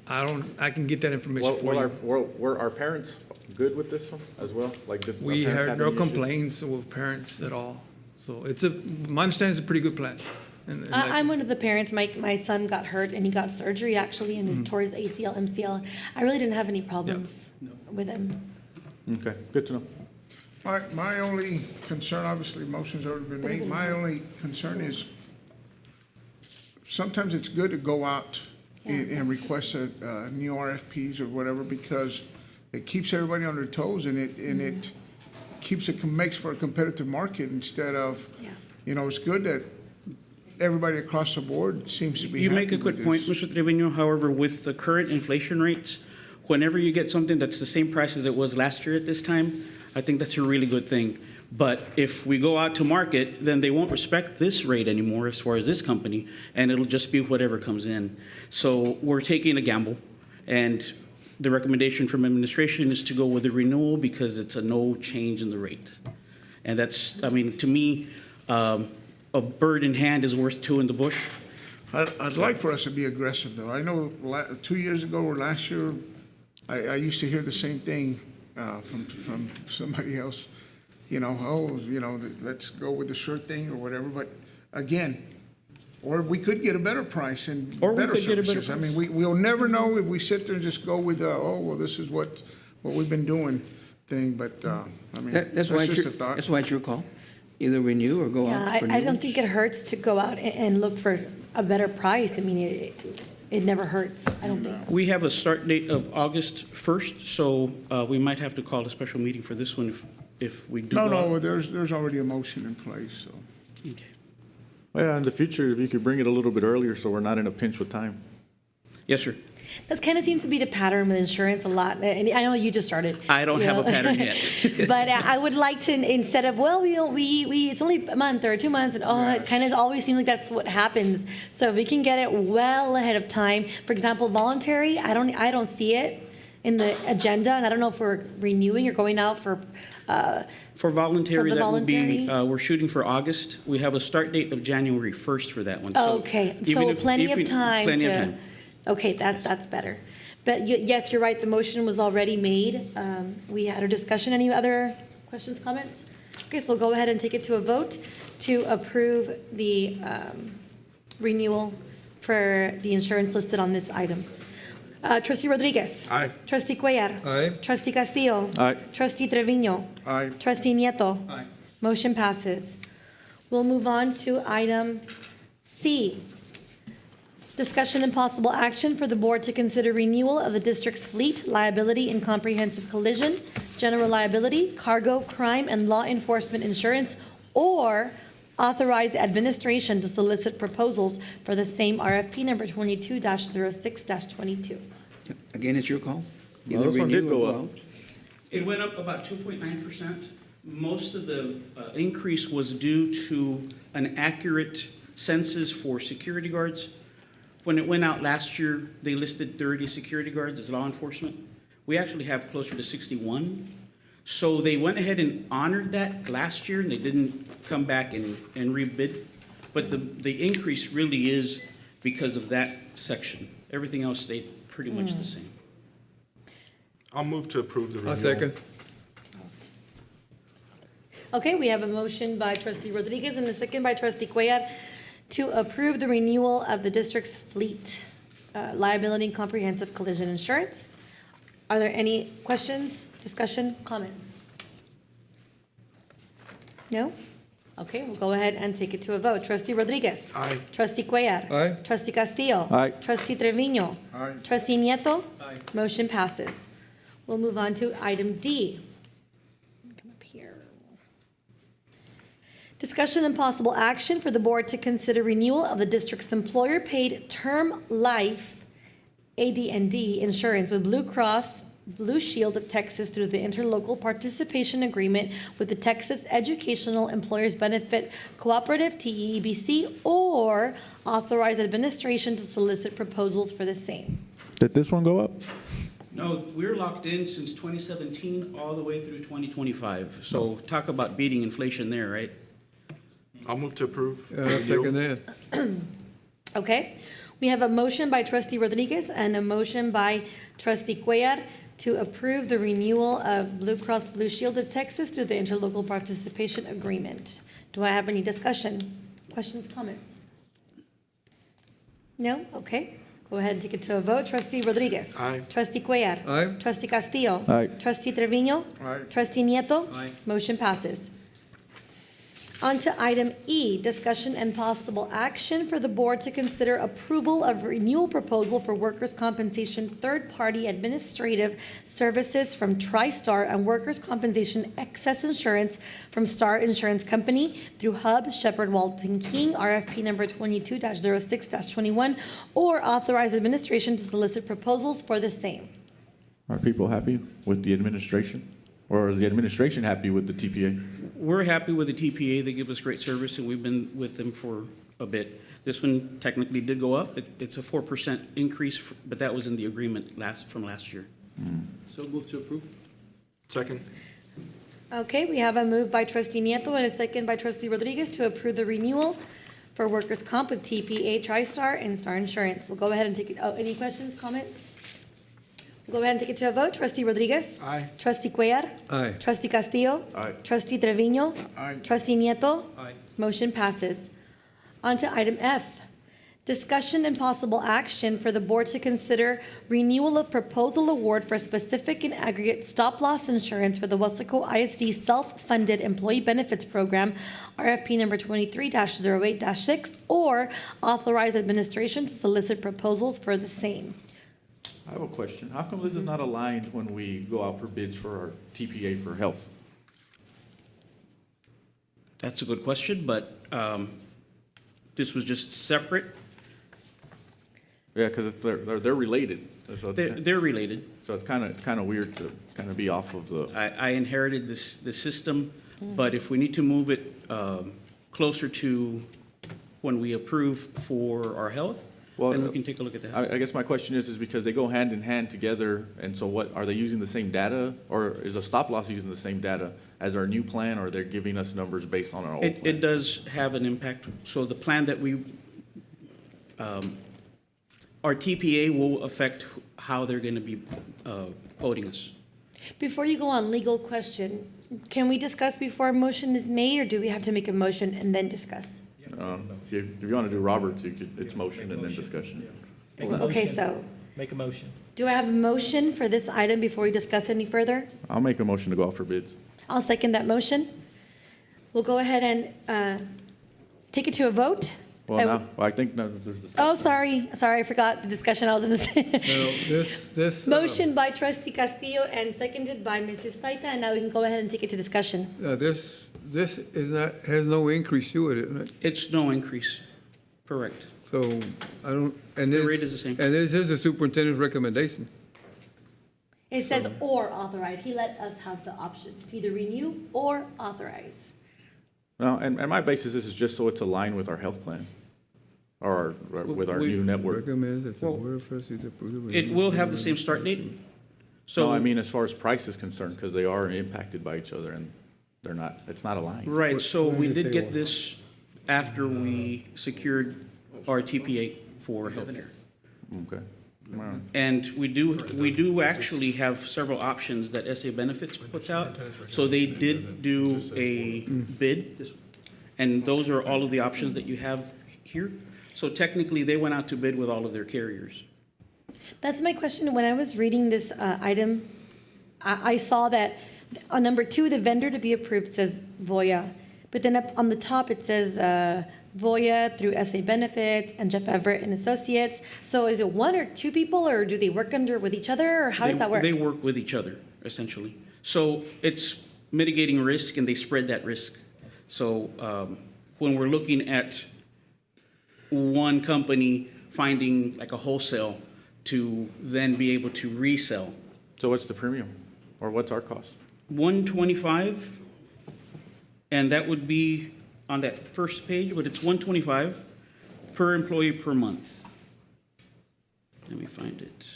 I can get that information for you. were our parents good with this one as well? Like, did our We parents heard have no any issues? complaints with parents at all. So my understanding is a pretty good plan. And like- I'm one of the parents. My son got hurt and he got surgery actually and Mm-hmm. tore his ACL, MCL. I really didn't have any problems with him. Okay, good to know. My only concern, obviously, motion's already been made. My only concern is sometimes it's good to go out and request new RFPs or whatever, because it keeps everybody on their toes, and it keeps makes for a competitive market instead of, it's good that everybody across the board seems to be You happy make a with good point, this. Mr. Trevino. However, with the current inflation rates, whenever you get something that's the same price as it was last year at this time, I think that's a really good thing. But if we go out to market, then they won't respect this rate anymore as far as this company, and it'll just be whatever comes in. So we're taking a gamble, and the recommendation from administration is to go with the renewal because it's a no change in the rate. And that's, I mean, to me, a bird in hand is worth two in the bush. I'd like for us to be aggressive, though. I know 2 years ago or last year, I used to hear the same thing from somebody else. Let's go with the sure thing or whatever. But again, or we could get a better price and better services. I mean, we'll never know if we sit there and just go with this is what we've been doing thing. But I mean, that's just a thought. That's why it's your call. Either renew or go out for I don't think it hurts to go out and look for a better price. I mean, it never hurts, I don't think. We have a start date of August 1st, so we might have to call a special meeting for this one if we do. No, there's already a motion in place, so. Okay. Well, yeah, in the future, if you could bring it a little bit earlier so we're not in a pinch with time. Yes, sir. That kind of seems to be the pattern with insurance a lot. And I know you just started. I don't have a pattern yet. But I would like to, instead of, it's only a month or 2 months, and it kind of always seems like that's what happens. So if we can get it well ahead of time, for example, voluntary, I don't see it in the agenda, and I don't know if we're renewing or going out for. For voluntary, For the that would be, voluntary? we're shooting for August. We have a start date of January 1st for that one. So Okay, even so if- plenty of even- time plenty of to. time. Okay, that's better. But yes, you're right, the motion was already made. We had a discussion. Any other questions, comments? Okay, so we'll go ahead and take it to a vote to approve the renewal for the insurance listed on this item. Trustee Rodriguez. Aye. Trustee Cuellar. Aye. Trustee Castillo. Aye. Trustee Trevino. Aye. Trustee Nieto. Aye. Motion passes. We'll move on to item C. Discussion and possible action for the board to consider renewal of the district's fleet liability and comprehensive collision, general liability, cargo, crime, and law enforcement insurance, or authorize the administration to solicit proposals for the same RFP number 22-06-22. Again, it's your call. Well, Either this one did renew or go up. out. It went up about 2.9%. Most of the increase was due to an accurate census for security guards. When it went out last year, they listed 30 security guards as law enforcement. We actually have closer to 61. So they went ahead and honored that last year, and they didn't come back and rebid. But the increase really is because of that section. Everything else stayed pretty much the same. I'll move to approve the renewal. A second. Okay, we have a motion by trustee Rodriguez and a second by trustee Cuellar to approve the renewal of the district's fleet liability and comprehensive collision insurance. Are there any questions, discussion, comments? No? Okay, we'll go ahead and take it to a vote. Trustee Rodriguez. Aye. Trustee Cuellar. Aye. Trustee Castillo. Aye. Trustee Trevino. Aye. Trustee Nieto. Aye. Motion passes. We'll move on to item D. Come up here. Discussion and possible action for the board to consider renewal of the district's employer-paid term life AD&D insurance with Blue Cross Blue Shield of Texas through the interlocal participation agreement with the Texas Educational Employers Benefit Cooperative, TEEBC, or authorize administration to solicit proposals for the same. Did this one go up? No, we're locked in since 2017 all the way through 2025. So talk about beating inflation there, right? I'll move to approve. Second that. Okay, we have a motion by trustee Rodriguez and a motion by trustee Cuellar to approve the renewal of Blue Cross Blue Shield of Texas through the interlocal participation agreement. Do I have any discussion, questions, comments? No? Okay. Go ahead and take it to a vote. Trustee Rodriguez. Aye. Trustee Cuellar. Aye. Trustee Castillo. Aye. Trustee Trevino. Aye. Trustee Nieto. Aye. Motion passes. On to item E, discussion and possible action for the board to consider approval of renewal proposal for workers' compensation third-party administrative services from TriStar and workers' compensation excess insurance from Star Insurance Company through Hub Shepherd Walton King, RFP number 22-06-21, or authorize administration to solicit proposals for the same. Are people happy with the administration Or is the administration happy with the TPA? We're happy with the TPA. They give us great service, and we've been with them for a bit. This one technically did go up. It's a 4% increase, but that was in the agreement from last year. So move to approve. Second. Okay, we have a move by trustee Nieto and a second by trustee Rodriguez to approve the renewal for workers' comp with TPA, TriStar, and Star Insurance. We'll go ahead and take it, any questions, comments? We'll go ahead and take it to a vote. Trustee Rodriguez? Aye. Trustee Cuellar? Aye. Trustee Castillo? Aye. Trustee Trevino? Aye. Trustee Nieto. Aye. Motion passes. On to item F. Discussion and possible action for the board to consider renewal of proposal award for specific and aggregate stop-loss insurance for the Weslaco ISD Self-Funded Employee Benefits Program, RFP number 23-08-6, or authorize administration to solicit proposals for the same. I have a question. How come this is not aligned when we go out for bids for our TPA for health? That's a good question, but this was just separate. Yeah, because they're related. So it's They're related. So it's kind of weird to kind of be off of the. I inherited the system, but if we need to move it closer to when we approve for our health, then we can take a look at that. I guess my question is because they go hand in hand together, and so what, are they using the same data? Or is a stop loss using the same data as our new plan, or they're giving us numbers based on our old plan? It does have an impact. So the plan that our TPA will affect how they're going to be quoting us. Before you go on, legal question. Can we discuss before a motion is made, or do we have to make a motion and then discuss? If you want to do Roberts, it's motion and then discussion. Okay, so Make a motion. do I have a motion for this item before we discuss any further? I'll make a motion to go out for bids. I'll second that motion. We'll go ahead and take it to a vote. Well, I think there's. Oh, sorry, I forgot the discussion I was going to say. This. Motion by trustee Castillo and seconded by Mr. Staita, and now we can go ahead and take it to discussion. This is not, has no increase to it, isn't it? It's no increase, correct. So I don't, and The this. rate is the same. And this is the superintendent's recommendation. It says or authorize. He let us have the option to either renew or authorize. No, and my basis is just so it's aligned with our health plan, or with our new network. Recommends that the board of trustees approve the. It will have the same start date. So So, I mean, as far as price is concerned, because they are impacted by each other and they're not, it's not aligned. right, so What we does it did say get or? this after we secured our TPA for healthcare. Okay. All right. And we do actually have several options that SA Benefits puts out. So they did do a bid, and those are all of the options that you have here. So technically, they went out to bid with all of their carriers. That's my question. When I was reading this item, I saw that on number 2, the vendor to be approved says Voya. But then up on the top, it says Voya through SA Benefits and Jeff Everett and Associates. So is it one or two people, or do they work with each other, or how does that work? They work with each other, essentially. So it's mitigating risk, and they spread that risk. So when we're looking at one company finding like a wholesale to then be able to resell, So what's the premium, or what's our cost? $125, and that would be on that first page, but it's $125 per employee per month. Let me find it.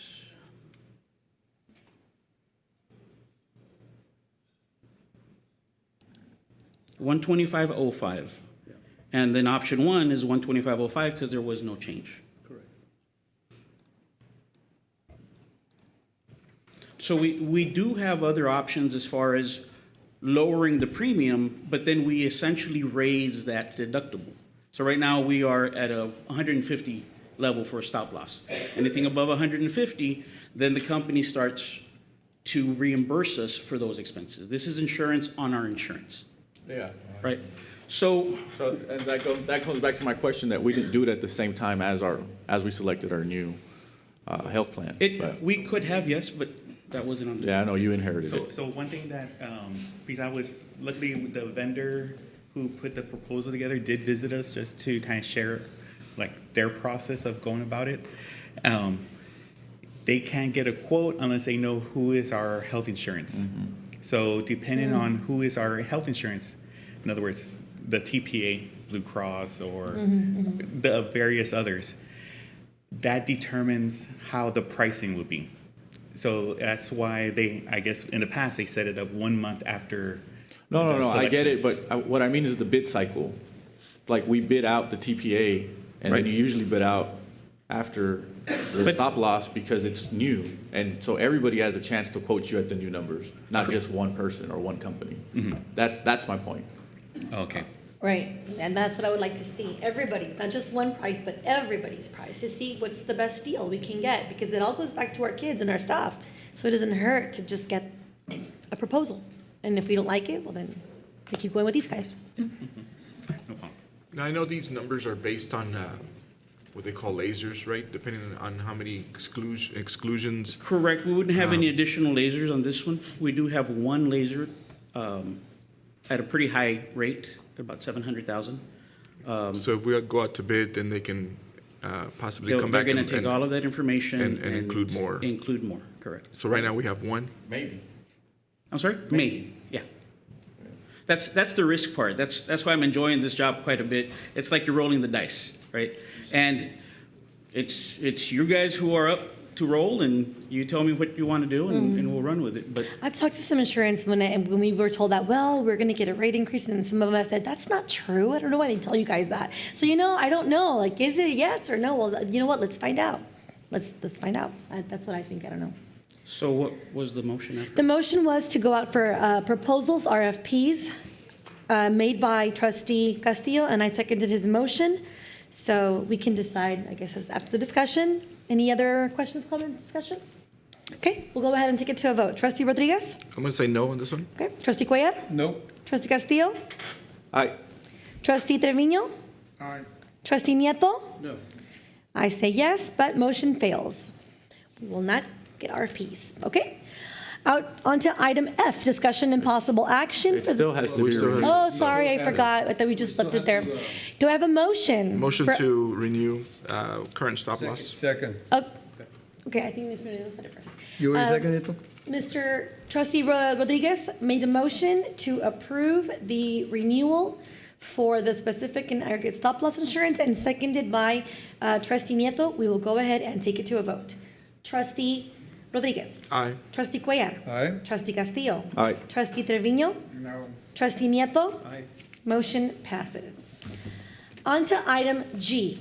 $125.05. And then option 1 is $125.05 because there was no change. Correct. So we do have other options as far as lowering the premium, but then we essentially raise that deductible. So right now, we are at a 150 level for a stop loss. Anything above 150, then the company starts to reimburse us for those expenses. This is insurance on our insurance, Yeah. right? So And that comes back to my question that we didn't do it at the same time as we selected our new health plan. But- we could have, yes, but that wasn't on the. Yeah, I know, you inherited So, it. so one thing that, because I was, luckily the vendor who put the proposal together did visit us just to kind of share like their process of going about it. They can't get a quote unless they know who is our health insurance. So depending on who is our health insurance, in other words, the TPA, Blue Cross, or the various others, that determines how the pricing would be. So that's why they, I guess, in the past, they set it up 1 month after. No, the I get selection. it, but what I mean is the bid cycle. Like, we bid out the TPA, and Right. then you usually bid out after the stop loss because it's new. And so everybody has a chance to quote you at the new numbers, not just one person or one company. That's my point. Okay. Right, and that's what I would like to see. Everybody's, not just one price, but everybody's price, to see what's the best deal we can get, because it all goes back to our kids and our staff. So it doesn't hurt to just get a proposal. And if we don't like it, well then, we keep going with these guys. Now, I know these numbers are based on what they call lasers, right? Depending on how many exclusions. Correct. We wouldn't have any additional lasers on this one. We do have one laser at a pretty high rate, about 700,000. So if we go out to bid, then they can possibly come They're back. going to take all of that information and include more. Include more, correct. So right now we have one. Maybe. I'm sorry? Maybe, yeah. That's the risk part. That's why I'm enjoying this job quite a bit. It's like you're rolling the dice, right? And it's you guys who are up to roll, and you tell me what you want to do, and we'll run with it. But I've talked to some insurance when we were told that, well, we're gonna get a rate increase, and some of them said, that's not true. I don't know why they tell you guys that. So, I don't know, like, is it a yes or no? Well, you know what, let's find out. Let's find out. That's what I think, I don't know. so what was the motion after? The motion was to go out for proposals, RFPs, made by trustee Castillo, and I seconded his motion. So we can decide, I guess, after the discussion. Any other questions, comments, discussion? Okay, we'll go ahead and take it to a vote. Trustee Rodriguez? I'm going to say no on this one. Okay. Trustee Cuellar? No. Trustee Castillo? Aye. Trustee Trevino? Aye. Trustee Nieto? No. I say yes, but motion fails. We will not get RFPs, okay? Out onto item F, discussion and possible action. It still has to be. Oh, sorry, I forgot. I thought we just left it there. Do I have a motion? Motion for- to renew current stop loss. Second. Okay, I think Ms. Menendez said it first. You want to second it? Mr. Trustee Rodriguez made a motion to approve the renewal for the specific and aggregate stop loss insurance, and seconded by Trustee Nieto. We will go ahead and take it to a vote. Trustee Rodriguez. Aye. Trustee Cuellar. Aye. Trustee Castillo. Aye. Trustee Trevino. No. Trustee Nieto. Aye. Motion passes. On to item G,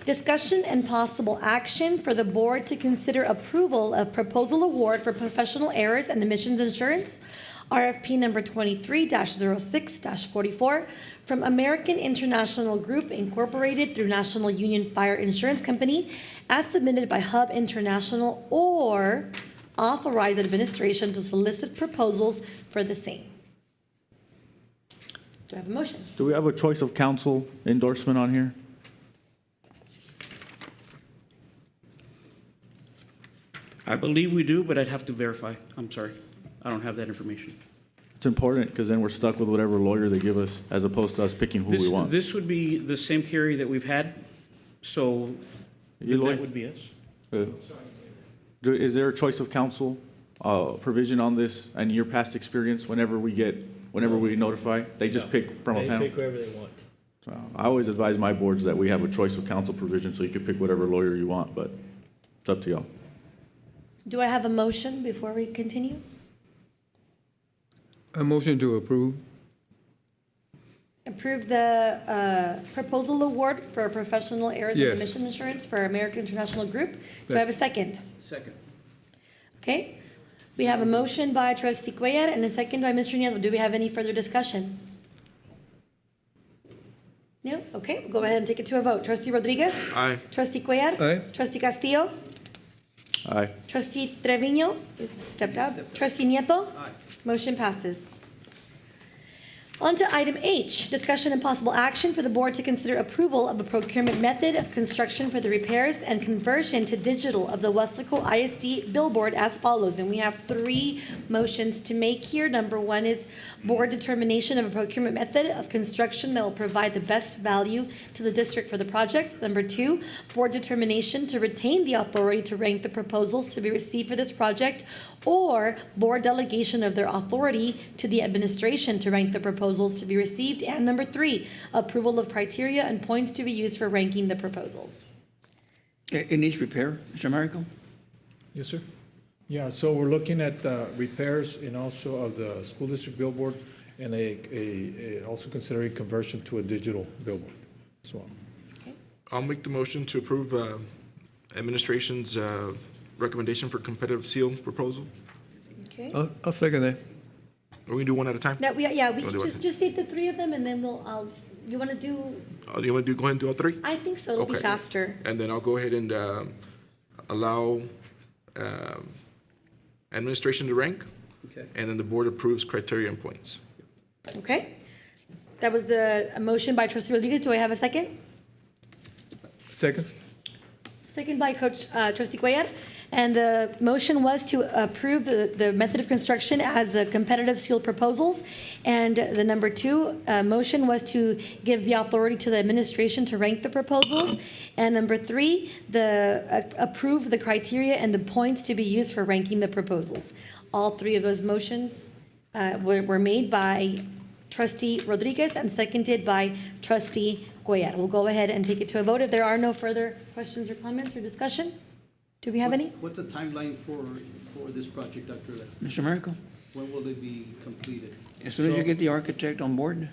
discussion and possible action for the board to consider approval of proposal award for professional errors and emissions insurance, RFP number 23-06-44 from American International Group Incorporated through National Union Fire Insurance Company, as submitted by Hub International, or authorize administration to solicit proposals for the same. Do I have a motion? Do we have a choice of counsel endorsement on here? I believe we do, but I'd have to verify. I'm sorry. I don't have that information. It's important because then we're stuck with whatever lawyer they give us as opposed to us picking who we want. This would be the same carrier that we've had, so Eloy? that would be us. Is there a choice of counsel provision on this and your past experience whenever we notify? They just pick from a panel? They pick whoever they want. So I always advise my boards that we have a choice of counsel provision so you can pick whatever lawyer you want, but it's up to y'all. Do I have a motion before we continue? A motion to approve. Approve the proposal award for professional errors and Yes. emission insurance for American International Group. Do I have a second? Second. Okay. We have a motion by Trustee Cuellar and a second by Mr. Nieto. Do we have any further discussion? No? Okay, we'll go ahead and take it to a vote. Trustee Rodriguez? Aye. Trustee Cuellar? Aye. Trustee Castillo? Aye. Trustee Trevino is stepped up. Trustee Nieto? Motion passes. On to item H, discussion and possible action for the board to consider approval of a procurement method of construction for the repairs and conversion to digital of the Weslaco ISD billboard as follows. And we have 3 motions to make here. Number 1 is board determination of a procurement method of construction that will provide the best value to the district for the project. Number 2, board determination to retain the authority to rank the proposals to be received for this project, or board delegation of their authority to the administration to rank the proposals to be received. And number 3, approval of criteria and points to be used for ranking the proposals. It needs repair, Mr. Marico? Yes, sir. Yeah, so we're looking at repairs and also of the school district billboard and also considering conversion to a digital billboard as well. I'll make the motion to approve administration's recommendation for competitive seal proposal. Okay. I'll second that. Are we do one at a time? No, we Wanna do just say the 3 of them, and then you want to do, Do you want to go ahead and do all 3? I think so, it'll be Okay. faster. And then I'll go ahead and allow administration to rank, Okay. and then the board approves criteria and points. Okay? That was a motion by trustee Rodriguez. Do I have a second? Second? Second by trustee Cuellar. And the motion was to approve the method of construction as the competitive seal proposals. And the number 2 motion was to give the authority to the administration to rank the proposals. And number 3, approve the criteria and the points to be used for ranking the proposals. All 3 of those motions were made by trustee Rodriguez and seconded by trustee Cuellar. We'll go ahead and take it to a vote. If there are no further questions or comments or discussion, do we have any? What's the timeline for this project, Dr. Rivera? Mr. Marico? When will it be completed? As soon as you get the architect on board,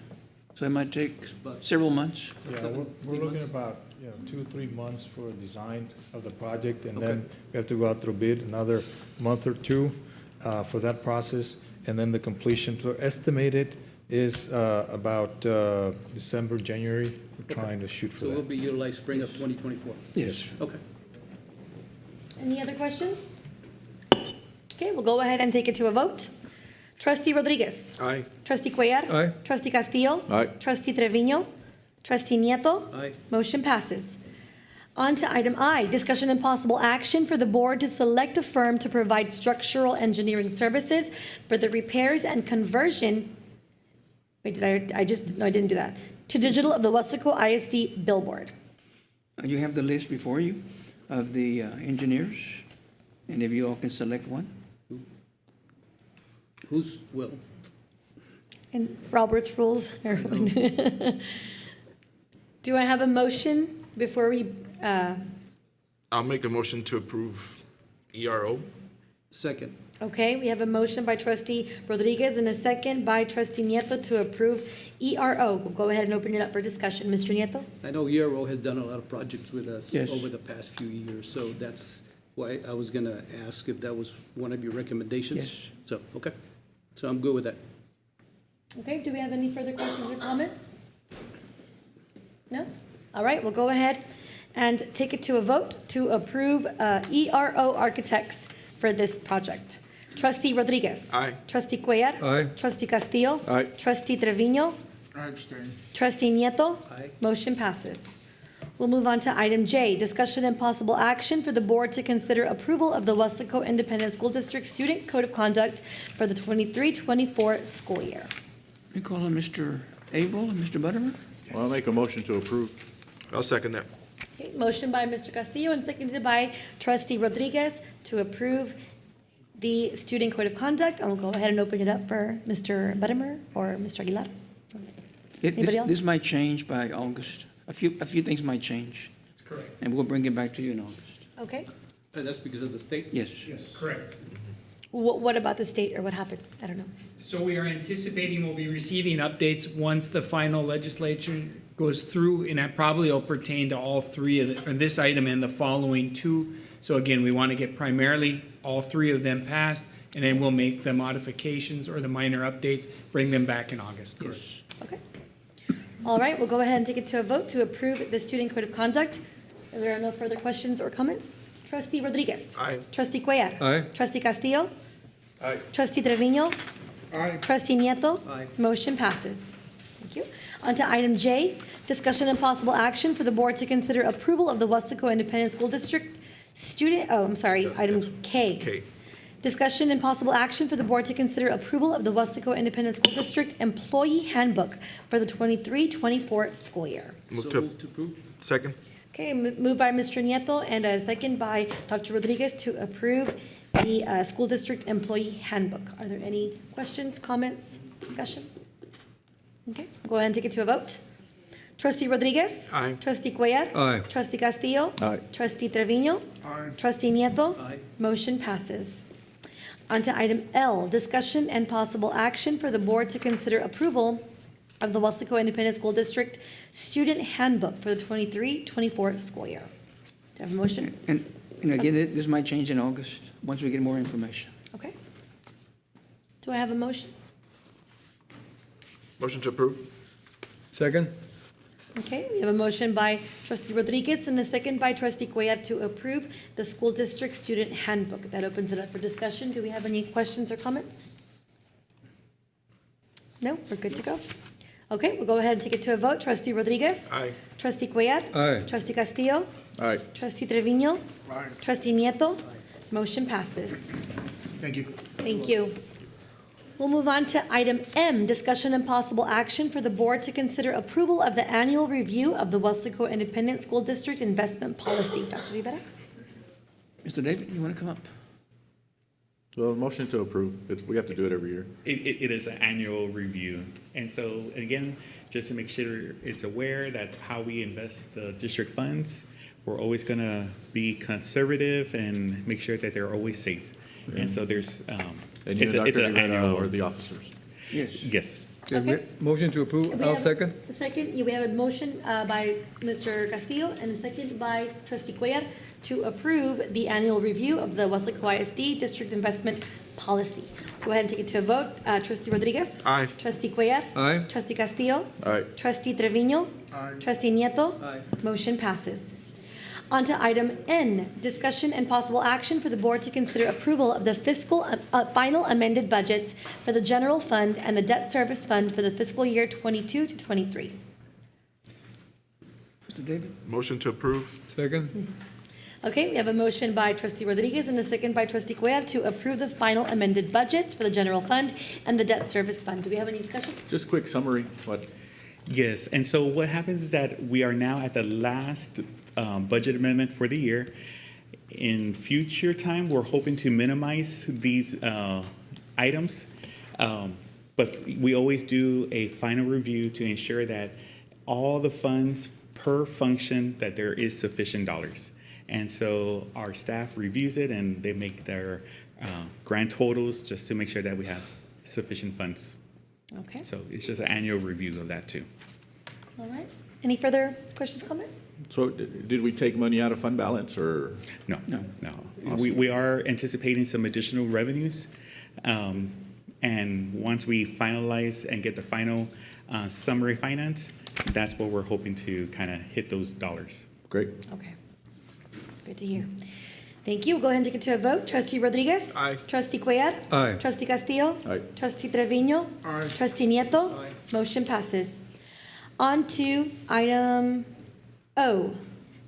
so it might take several months. Yeah, we're looking about 2-3 months for design of the project, and then we have to go out through bid another month or 2 for that process, and then the completion. So estimated is about December, January. We're trying to shoot for So it will that. be utilized spring of 2024? Yes. Okay. Any other questions? Okay, we'll go ahead and take it to a vote. Trustee Rodriguez. Aye. Trustee Cuellar. Aye. Trustee Castillo. Aye. Trustee Trevino. Trustee Nieto. Aye. Motion passes. On to item I, discussion and possible action for the board to select a firm to provide structural engineering services for the repairs and conversion. Wait, I didn't do that. To digital of the Weslaco ISD billboard. You have the list before you of the engineers, and if you all can select one. Who's will? And Robert's rules. Do I have a motion before we, I'll make a motion to approve ERO. Second. okay, we have a motion by trustee Rodriguez and a second by trustee Nieto to approve ERO. We'll go ahead and open it up for discussion. Mr. Nieto? I know ERO has done a lot of projects with us Yes. over the past few years, so that's why I was gonna ask if that was one of your recommendations. Yes. So, okay. So I'm good with that. Okay, do we have any further questions or comments? No? All right, we'll go ahead and take it to a vote to approve ERO Architects for this project. Trustee Rodriguez. Aye. Trustee Cuellar. Aye. Trustee Castillo. Aye. Trustee Trevino. I abstain. Trustee Nieto. Aye. Motion passes. We'll move on to item J, discussion and possible action for the board to consider approval of the Weslaco Independent School District Student Code of Conduct for the 23-24 school year. We call on Mr. Abel and Mr. Butterman. Well, I'll make a motion to approve. I'll second that. Okay, motion by Mr. Castillo and seconded by Trustee Rodriguez to approve the Student Code of Conduct. I will go ahead and open it up for Mr. Buttermer or Mr. Aguilar. Anybody else? This might change by August. A few things might change. That's correct. And we'll bring it back to you in August. Okay. And that's because of the state? Yes. Yes, correct. What about the state or what happened? I don't know. So we are anticipating we'll be receiving updates once the final legislation goes through, and that probably will pertain to all 3 of this item and the following 2. So again, we want to get primarily all 3 of them passed, and then we'll make the modifications or the minor updates, bring them back in August. Correct. Okay. All right, we'll go ahead and take it to a vote to approve the Student Code of Conduct. If there are no further questions or comments, Trustee Rodriguez. Aye. Trustee Cuellar. Aye. Trustee Castillo. Aye. Trustee Trevino. Aye. Trustee Nieto. Aye. Motion passes. you. On to item J, discussion and possible action for the board to consider approval of the Weslaco Independent School District item K. Okay. Discussion and possible action for the board to consider approval of the Weslaco Independent School District Employee Handbook for the 23-24 school year. Move to approve. Second. Okay, moved by Mr. Nieto and a second by Dr. Rodriguez to approve the school district employee handbook. Are there any questions, comments, discussion? Okay, go ahead and take it to a vote. Trustee Rodriguez? Aye. Trustee Cuellar? Aye. Trustee Castillo? Aye. Trustee Trevino? Aye. Trustee Nieto? Aye. Motion passes. On to item L, discussion and possible action for the board to consider approval of the Weslaco Independent School District Student Handbook for the 23-24 school year. Do I have a motion? And again, this might change in August, once we get more information. Okay. Do I have a motion? Motion to approve. Second? Okay, we have a motion by Trustee Rodriguez and a second by Trustee Cuellar to approve the school district student handbook. That opens it up for discussion. Do we have any questions or comments? No, we're good to go. Okay, we'll go ahead and take it to a vote. Trustee Rodriguez? Aye. Trustee Cuellar? Aye. Trustee Castillo? Aye. Trustee Trevino? Aye. Trustee Nieto? Motion passes. Thank you. Thank you. We'll move on to item M, discussion and possible action for the board to consider approval of the annual review of the Weslaco Independent School District Investment Policy. Dr. Rivera? Mr. David, you want to come up? So motion to approve. We have to do it every year. It is an annual review. And so, again, just to make sure it's aware that how we invest the district funds, we're always going to be conservative and make sure that they're always safe. And so there's, And you, it's Dr. an Rivera, annual. or the officers? Yes. Yes. Okay. Motion to approve, We I'll have second. a second, we have a motion by Mr. Castillo and a second by Trustee Cuellar to approve the annual review of the Weslaco ISD District Investment Policy. Go ahead and take it to a vote. Trustee Rodriguez? Aye. Trustee Cuellar? Aye. Trustee Castillo? Aye. Trustee Trevino? Aye. Trustee Nieto? Aye. Motion passes. On to item N, discussion and possible action for the board to consider approval of the final amended budgets for the general fund and the debt service fund for the fiscal year 22 to 23. Mr. David? Motion to approve. Second? Okay, we have a motion by Trustee Rodriguez and a second by Trustee Cuellar to approve the final amended budgets for the general fund and the debt service fund. Do we have any discussion? Just quick summary, what? Yes, and so what happens is that we are now at the last budget amendment for the year. In future time, we're hoping to minimize these items, but we always do a final review to ensure that all the funds per function, that there is sufficient dollars. And so our staff reviews it and they make their grand totals just to make sure that we have sufficient funds. Okay, So it's just an annual review of that too. all right. Any further questions, comments? So did we take money out of fund balance, or? No. We are anticipating some additional revenues. And once we finalize and get the final summary finance, that's what we're hoping to kind of hit those dollars. Great. Okay, good to hear. Thank you. We'll go ahead and take it to a vote. Trustee Rodriguez? Aye. Trustee Cuellar? Aye. Trustee Castillo? Aye. Trustee Trevino? Aye. Trustee Nieto? Aye. Motion passes. On to item O,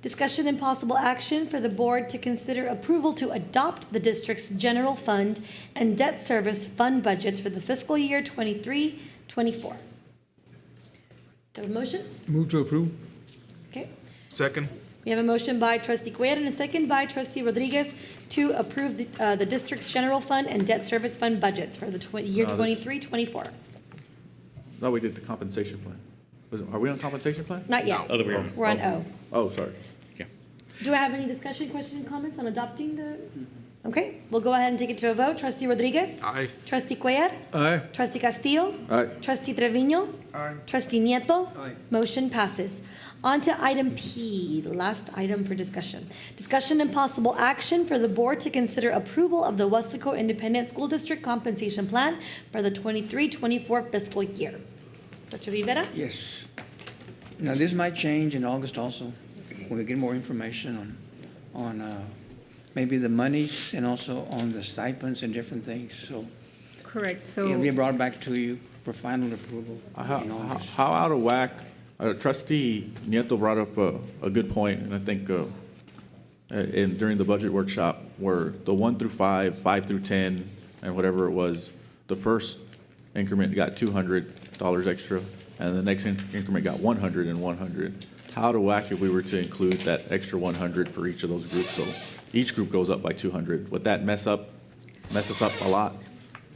discussion and possible action for the board to consider approval to adopt the district's general fund and debt service fund budgets for the fiscal year 23-24. Do I have a motion? Move to approve? Okay. Second. We have a motion by Trustee Cuellar and a second by Trustee Rodriguez to approve the district's general fund and debt service fund budgets for the year No, this- 23-24. No, we did the compensation plan. Are we on compensation plan? Not yet. Other way around. We're on O. Oh, sorry. Yeah. Do I have any discussion, questions, and comments on adopting the? Okay, we'll go ahead and take it to a vote. Trustee Rodriguez? Aye. Trustee Cuellar? Aye. Trustee Castillo? Aye. Trustee Trevino? Aye. Trustee Nieto? Aye. Motion passes. On to item P, the last item for discussion. Discussion and possible action for the board to consider approval of the Weslaco Independent School District Compensation Plan for the 23-24 fiscal year. Dr. Rivera? Yes. Now, this might change in August also, when we get more information on maybe the monies and also on the stipends and different things. So Correct, it'll be so, brought back to you for final approval. How out of whack, trustee Nieto brought up a good point, and I think during the budget workshop, where the 1 through 5, 5 through 10, and whatever it was, the first increment got $200 extra, and the next increment got 100 and 100. How out of whack if we were to include that extra 100 for each of those groups, so each group goes up by 200. Would that mess us up a lot?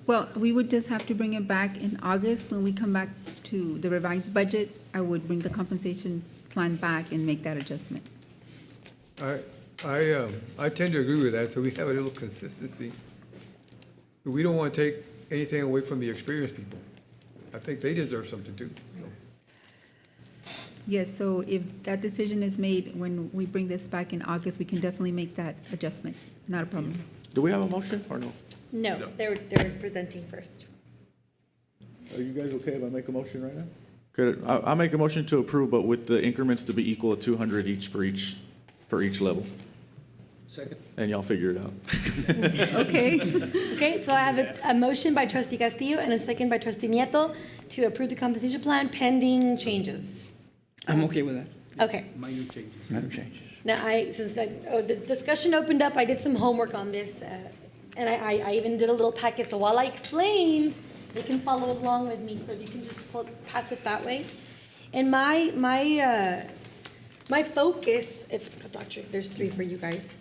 Well, we would just have to bring it back in August when we come back to the revised budget. I would bring the compensation plan back and make that adjustment. I tend to agree with that, so we have a little consistency. We don't want to take anything away from the experienced people. I think they deserve something too. Yes, so if that decision is made when we bring this back in August, we can definitely make that adjustment. Not a problem. Do we have a motion or no? No, they're presenting first. Are you guys okay if I make a motion right now? Good. I'll make a motion to approve, but with the increments to be equal to 200 each for each level. Second. And y'all figure it out. Okay. Okay, so I have a motion by trustee Castillo and a second by trustee Nieto to approve the compensation plan pending changes. I'm okay with that. Okay. Minor changes. Minor changes. Now, the discussion opened up, I did some homework on this, and I even did a little packet, so while I explained, you can follow along with me, so you can just pass it that way. And my focus, there's 3 for you guys.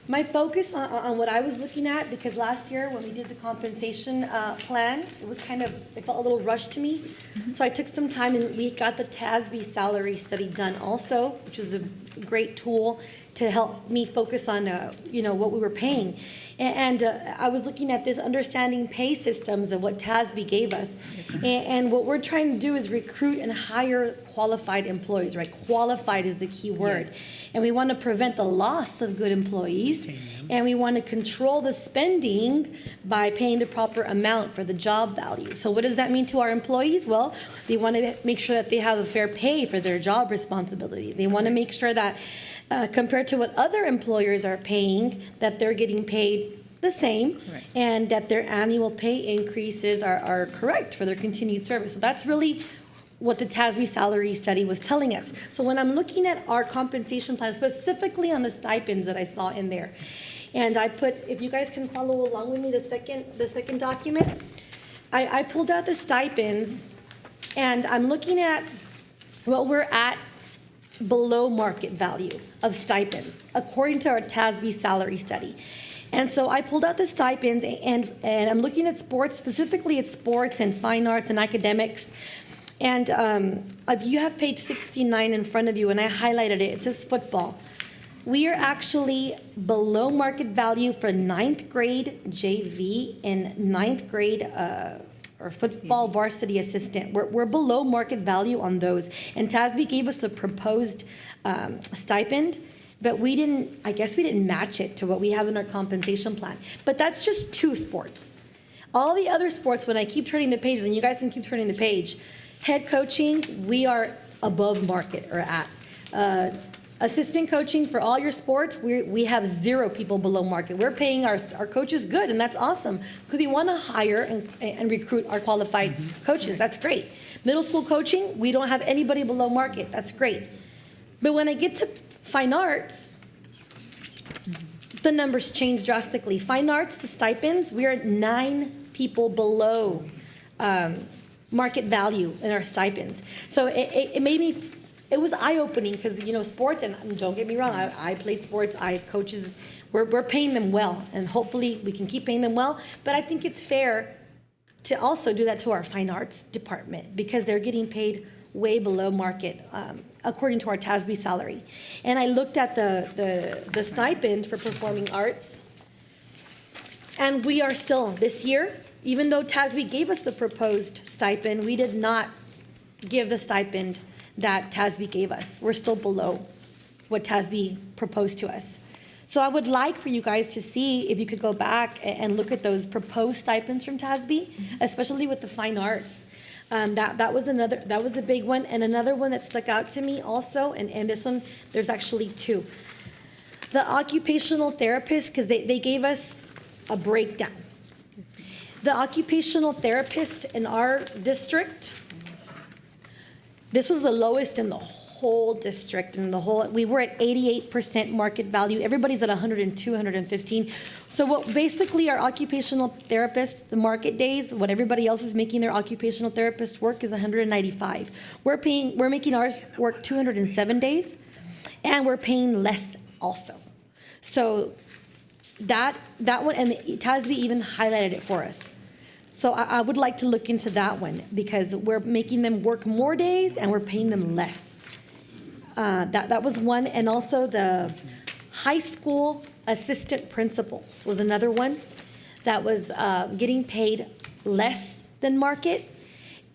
My focus on what I was looking at, because last year when we did the compensation plan, it felt a little rushed to me. So I took some time and we got the TASB salary study done also, which was a great tool to help me focus on, what we were paying. And I was looking at this understanding pay systems of what TASB gave us. And what we're trying to do is recruit and hire qualified employees, right? Qualified is the key word. Yes. And we want to prevent the loss of good employees. And we want to control the spending by paying the proper amount for the job value. So what does that mean to our employees? Well, they want to make sure that they have a fair pay for their job responsibilities. They want to make sure that compared to what other employers are paying, that they're getting paid the same, right, and that their annual pay increases are correct for their continued service. So that's really what the TASB salary study was telling us. So when I'm looking at our compensation plan, specifically on the stipends that I saw in there, and I put, if you guys can follow along with me, the second document, I pulled out the stipends, and I'm looking at what we're at below market value of stipends, according to our TASB salary study. And so I pulled out the stipends, and I'm looking at sports, specifically at sports and fine arts and academics. And if you have page 69 in front of you, and I highlighted it, it says football. We are actually below market value for 9th grade JV and 9th grade or football varsity assistant. We're below market value on those. And TASB gave us the proposed stipend, but we didn't match it to what we have in our compensation plan. But that's just 2 sports. All the other sports, when I keep turning the pages, and you guys can keep turning the page, head coaching, we are above market or at. Assistant coaching for all your sports, we have 0 people below market. We're paying our coaches good, and that's awesome because we want to hire and recruit our qualified coaches. That's great. Middle school coaching, we don't have anybody below market. That's great. But when I get to fine arts, the numbers change drastically. Fine arts, the stipends, we are at 9 people below market value in our stipends. So it made me, it was eye-opening because, sports, and don't get me wrong, I played sports, coaches, we're paying them well, and hopefully we can keep paying them well, but I think it's fair to also do that to our fine arts department because they're getting paid way below market according to our TASB salary. And I looked at the stipend for performing arts, and we are still, this year, even though TASB gave us the proposed stipend, we did not give the stipend that TASB gave us. We're still below what TASB proposed to us. So I would like for you guys to see if you could go back and look at those proposed stipends from TASB, especially with the fine arts. That was a big one. And another one that stuck out to me also, and this one, there's actually 2. The occupational therapist, because they gave us a breakdown. The occupational therapist in our district, this was the lowest in the whole district, in the whole, we were at 88% market value. Everybody's at 102, 115. So what basically our occupational therapist, the market days, what everybody else is making their occupational therapist work is 195. We're making ours work 207 days, and we're paying less also. So that one, and TASB even highlighted it for us. So I would like to look into that one, because we're making them work more days and we're paying them less. That was one, and also the high school assistant principals was another one that was getting paid less than market,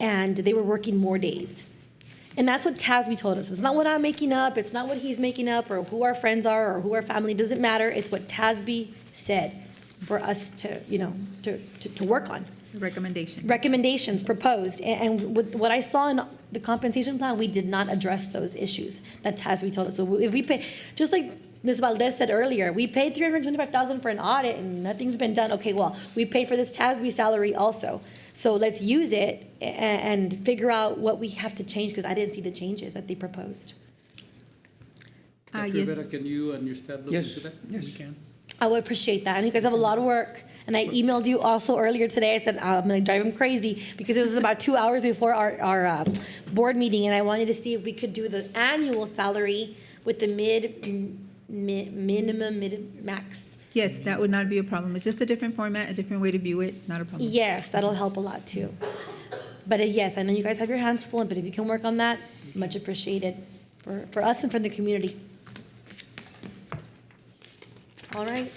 and they were working more days. And that's what TASB told us. It's not what I'm making up, it's not what he's making up, or who our friends are, or who our family, doesn't matter. It's what TASB said for us to, to work on. Recommendations proposed. And with what I saw in the compensation plan, we did not address those issues that TASB told us. So if we pay, just like Ms. Valdez said earlier, we paid $325,000 for an audit and nothing's been done. Okay, well, we paid for this TASB salary also. So let's use it and figure out what we have to change, because I didn't see the changes that they proposed. Dr. Rivera, can you and your staff look into that? Yes, we can. I would appreciate that. And you guys have a lot of work. And I emailed you also earlier today. I said, I'm going to drive him crazy, because it was about 2 hours before our board meeting. And I wanted to see if we could do the annual salary with the minimum, max. Yes, that would not be a problem. It's just a different format, a different way to view it, not a problem. Yes, that'll help a lot too. But yes, I know you guys have your hands full, but if you can work on that, much appreciated for us and for the community. All right.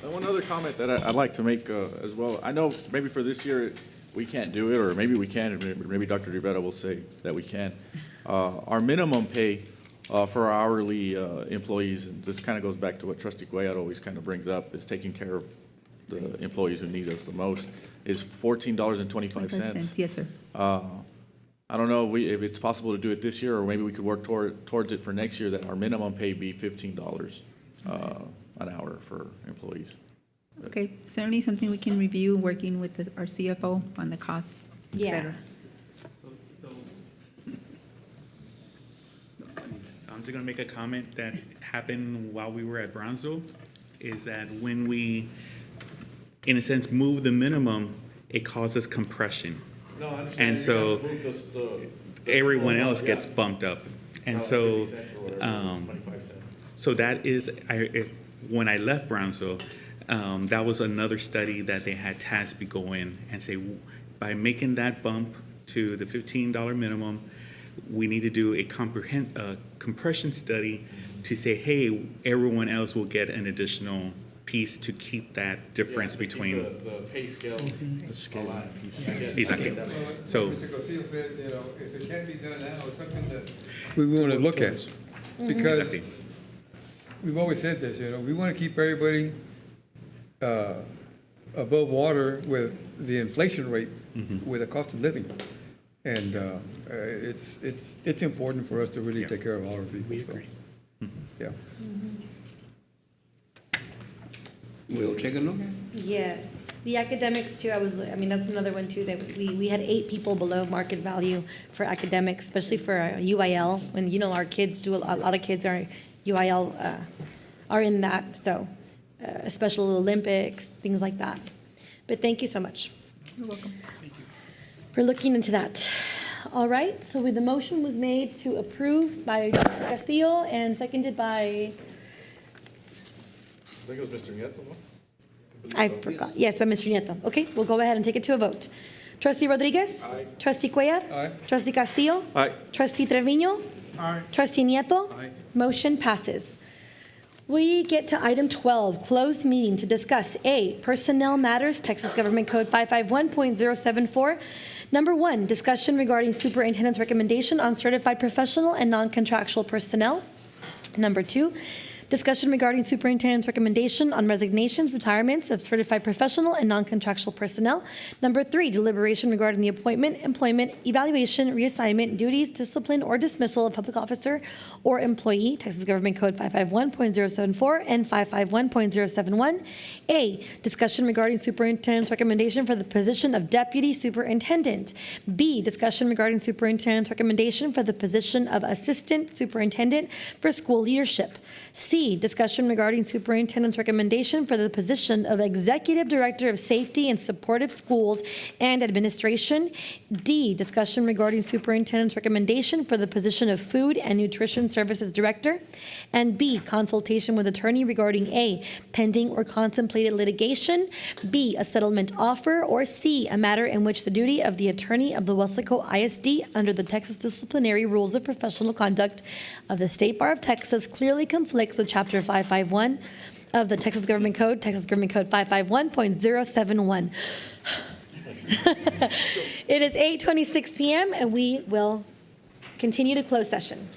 One other comment that I'd like to make as well. I know maybe for this year, we can't do it, or maybe we can, and maybe Dr. Rivera will say that we can. Our minimum pay for our hourly employees, and this kind of goes back to what Trustee Cuellar always kind of brings up, is taking care of the employees who need us the most, is $14.25. Yes, sir. I don't know if it's possible to do it this year, or maybe we could work towards it for next year, that our minimum pay be $15 an hour for employees. Okay, certainly something we can review, working with our CFO on the cost, et Yeah. cetera. So I'm just gonna make a comment that happened while we were at Brownsville, is that when we, in a sense, move the minimum, it causes compression. No, I understand. And so everyone else gets bumped up. And so, 25 cents. so that is, when I left Brownsville, that was another study that they had TASB go in and say, by making that bump to the $15 minimum, we need to do a compression study to say, hey, everyone else will get an additional piece to keep that difference between. The pay scales. Alive. Exactly. So. Mr. Castillo said, if it can't be done now, it's something that We want to look at, because Exactly. we've always said this, we want to keep everybody above water with the inflation rate, with the cost of living. And it's important for us to really take care of all our people. We agree. Yeah. We'll take a look. Yes, the academics too, that's another one too, that we had 8 people below market value for academics, especially for UIL, when, our kids a lot of kids are UIL, are in that, so, Special Olympics, things like that. But thank you so much. You're welcome. For looking into that. All right, so the motion was made to approve by Dr. Castillo and seconded by, I think it was Mr. Nieto, no? I forgot, yes, by Mr. Nieto. Okay, we'll go ahead and take it to a vote. Trustee Rodriguez? Aye. Trustee Cuellar? Aye. Trustee Castillo? Aye. Trustee Trevino? Aye. Trustee Nieto? Aye. Motion passes. We get to item 12, closed meeting to discuss A, personnel matters, Texas Government Code 551.074. Number 1, discussion regarding superintendent's recommendation on certified professional and non-contractual personnel. Number 2, Discussion regarding superintendent's recommendation on resignations, retirements of certified professional and non-contractual personnel. Number 3, deliberation regarding the appointment, employment, evaluation, reassignment, duties, discipline, or dismissal of public officer or employee, Texas Government Code 551.074 and 551.071. A, discussion regarding superintendent's recommendation for the position of deputy superintendent. B, discussion regarding superintendent's recommendation for the position of assistant superintendent for school leadership. C, discussion regarding superintendent's recommendation for the position of executive director of safety and supportive schools and administration. D, discussion regarding superintendent's recommendation for the position of food and nutrition services director. And B, consultation with attorney regarding A, pending or contemplated litigation, B, a settlement offer, or C, a matter in which the duty of the attorney of the Weslaco ISD under the Texas Disciplinary Rules of Professional Conduct of the State Bar of Texas clearly conflicts with Chapter 551 of the Texas Government Code, Texas Government Code 551.071. It is 8:26 p.m. and we will continue to close session.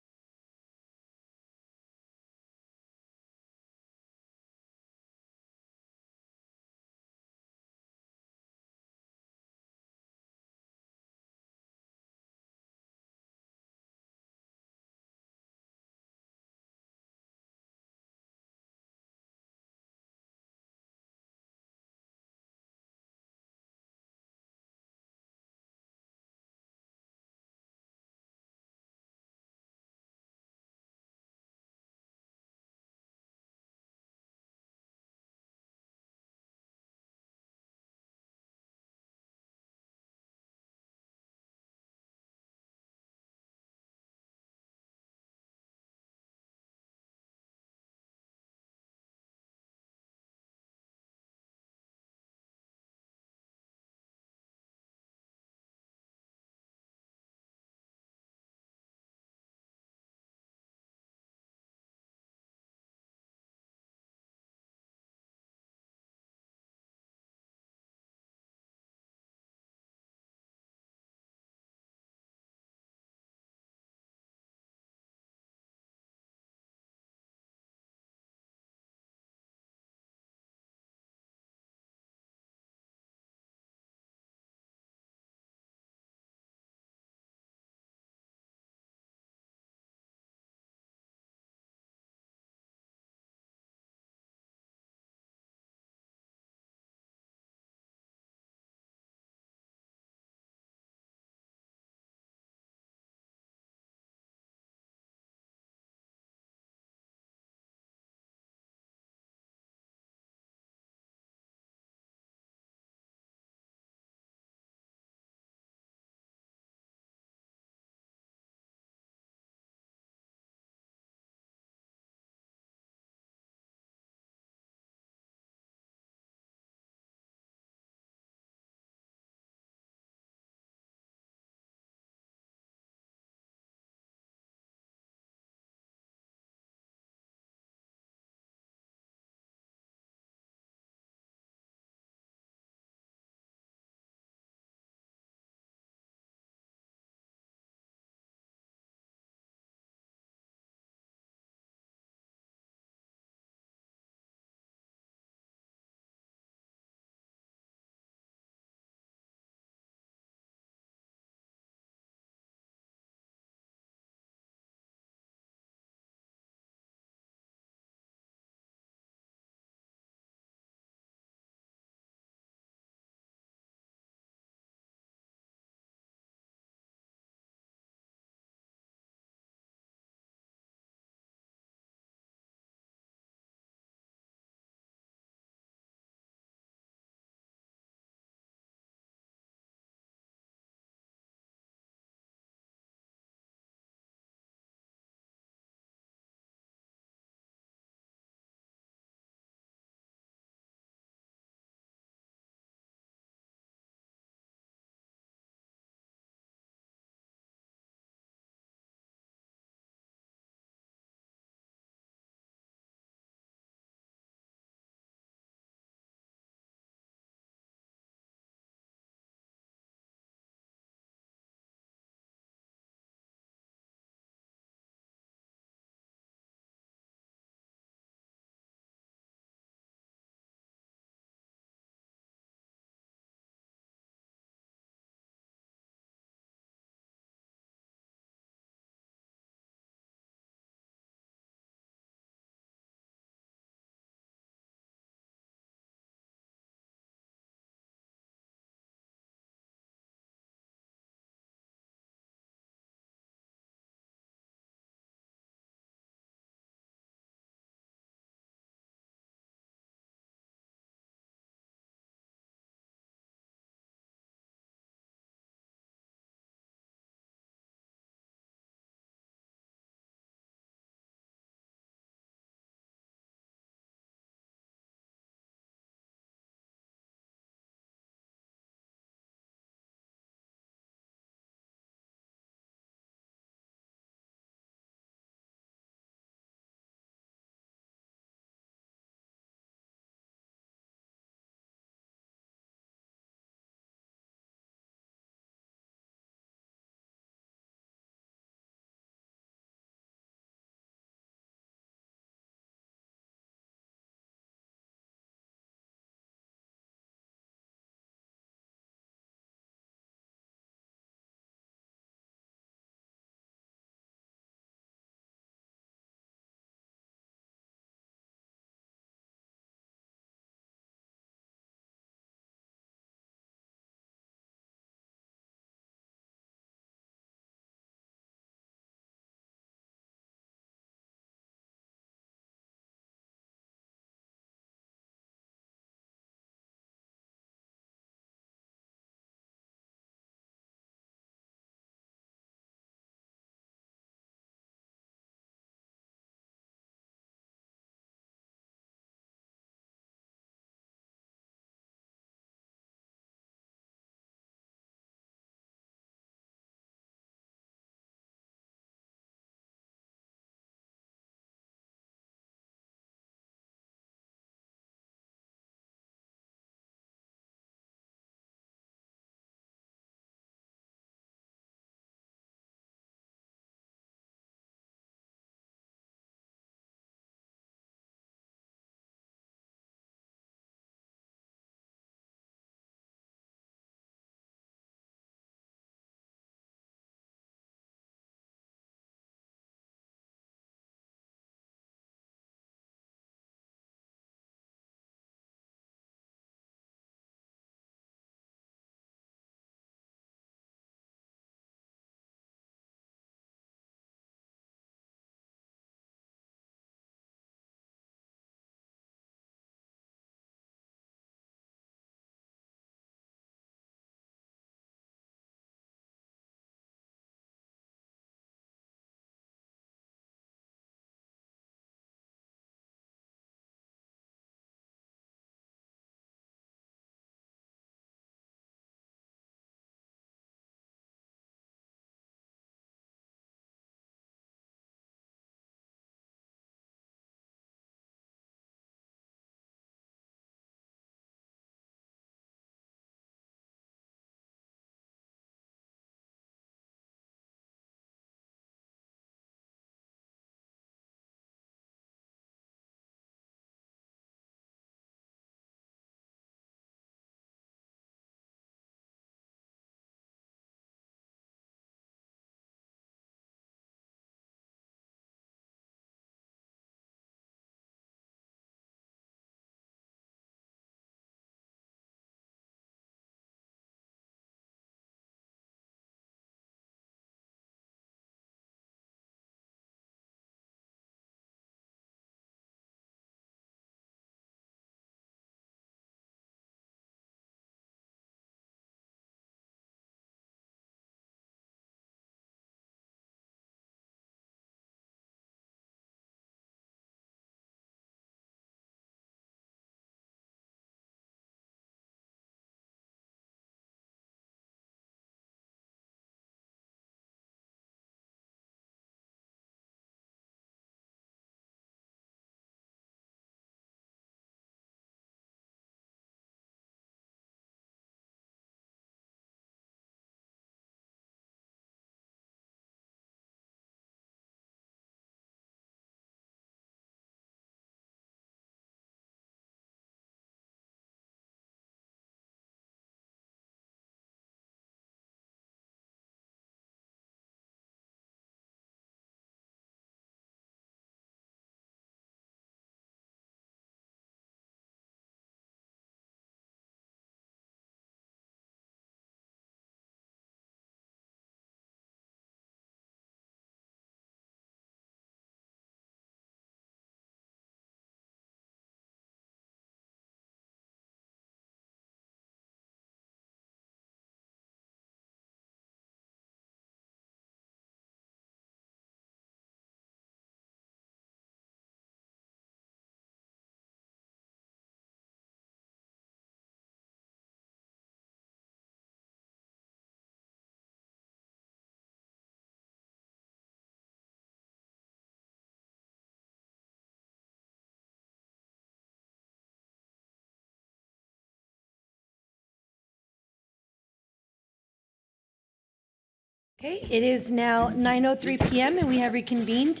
Okay, it is now 9:03 PM and we have reconvened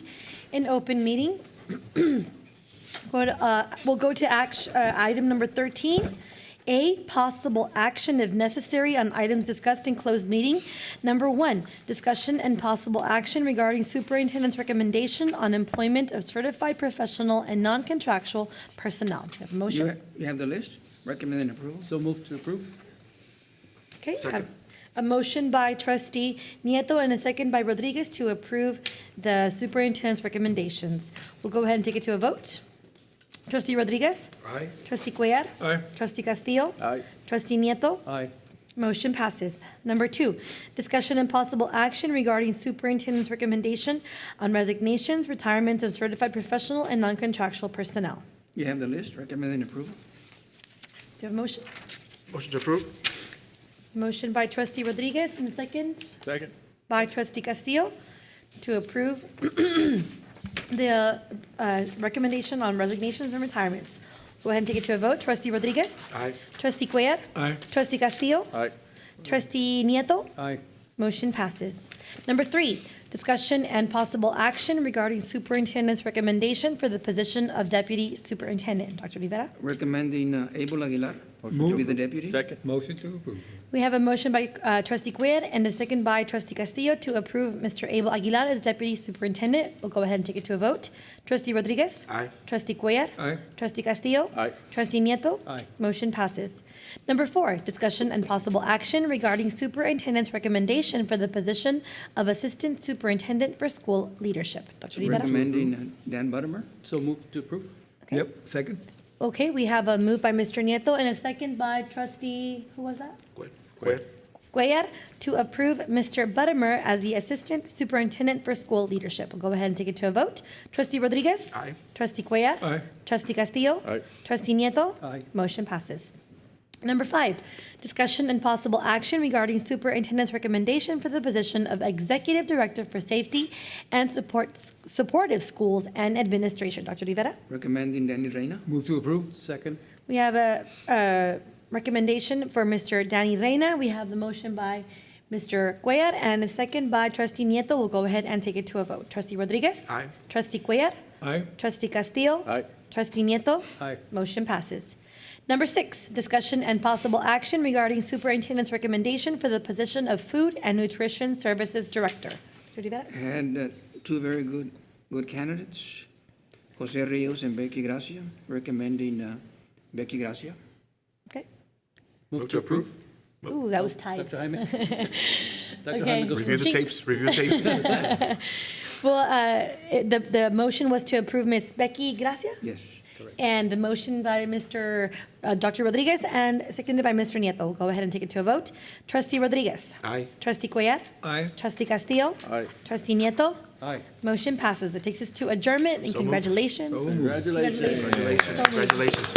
in open meeting. We'll go to item number 13. A, possible action if necessary on items discussed in closed meeting. Number 1, discussion and possible action regarding superintendent's recommendation on employment of certified professional and non-contractual personnel. Do you have a motion? You have the list? Recommending approval? So move to approve? Okay, I have a motion by trustee Nieto and a second by Rodriguez to approve the superintendent's recommendations. We'll go ahead and take it to a vote. Trustee Rodriguez? Aye. Trustee Cuellar? Aye. Trustee Castillo? Aye. Trustee Nieto. Aye. Motion passes. Number 2, discussion and possible action regarding superintendent's recommendation on resignations, retirements of certified professional and non-contractual personnel. You have the list? Recommending approval? Do you have a motion? Motion to approve? Motion by trustee Rodriguez and a second Second. by trustee Castillo to approve the recommendation on resignations and retirements. Go ahead and take it to a vote. Trustee Rodriguez? Aye. Trustee Cuellar? Aye. Trustee Castillo? Aye. Trustee Nieto. Aye. Motion passes. Number 3, discussion and possible action regarding superintendent's recommendation for the position of deputy superintendent. Dr. Rivera? Recommending Abel Aguilar to be the deputy? Second. Motion to approve. We have a motion by trustee Cuellar and a second by trustee Castillo to approve Mr. Abel Aguilar as deputy superintendent. We'll go ahead and take it to a vote. Trustee Rodriguez? Aye. Trustee Cuellar? Aye. Trustee Castillo? Aye. Trustee Nieto. Aye. Motion passes. Number 4, discussion and possible action regarding superintendent's recommendation for the position of assistant superintendent for school leadership. Dr. Rivera? Recommending Dan Buttermer? So move to approve? Yep, second. Okay, we have a move by Mr. Nieto and a second by trustee, who was that? Go ahead. Cuellar to approve Mr. Buttermer as the Assistant Superintendent for School Leadership. We'll go ahead and take it to a vote. Trustee Rodriguez? Aye. Trustee Cuellar? Aye. Trustee Castillo? Aye. Trustee Nieto. Aye. Motion passes. Number 5, discussion and possible action regarding superintendent's recommendation for the position of Executive Director for Safety and Supportive Schools and Administration. Dr. Rivera? Recommending Danny Reyna? Move to approve. Second? We have a recommendation for Mr. Danny Reyna. We have the motion by Mr. Cuellar and a second by trustee Nieto. We'll go ahead and take it to a vote. Trustee Rodriguez? Aye. Trustee Cuellar? Aye. Trustee Castillo? Aye. Trustee Nieto. Aye. Motion passes. Number 6, discussion and possible action regarding superintendent's recommendation for the position of Food and Nutrition Services Director. Dr. Rivera? Had two very good candidates, Jose Rios and Becky Gracia. Recommending Becky Gracia. Okay. Move to approve? Ooh, that was tight. Dr. Jaime? Dr. Okay. Jaime goes Review first. the tapes, review the tapes. Well, the motion was to approve Ms. Becky Gracia? Yes. And the motion by Mr. Dr. Rodriguez and seconded by Mr. Nieto. We'll go ahead and take it to a vote. Trustee Rodriguez. Aye. Trustee Cuellar. Aye. Trustee Castillo. Aye. Trustee Nieto. Aye. Motion passes. That takes us to adjournment and So moved. congratulations. Congratulations. Congratulations. Congratulations. So moved. Congratulations.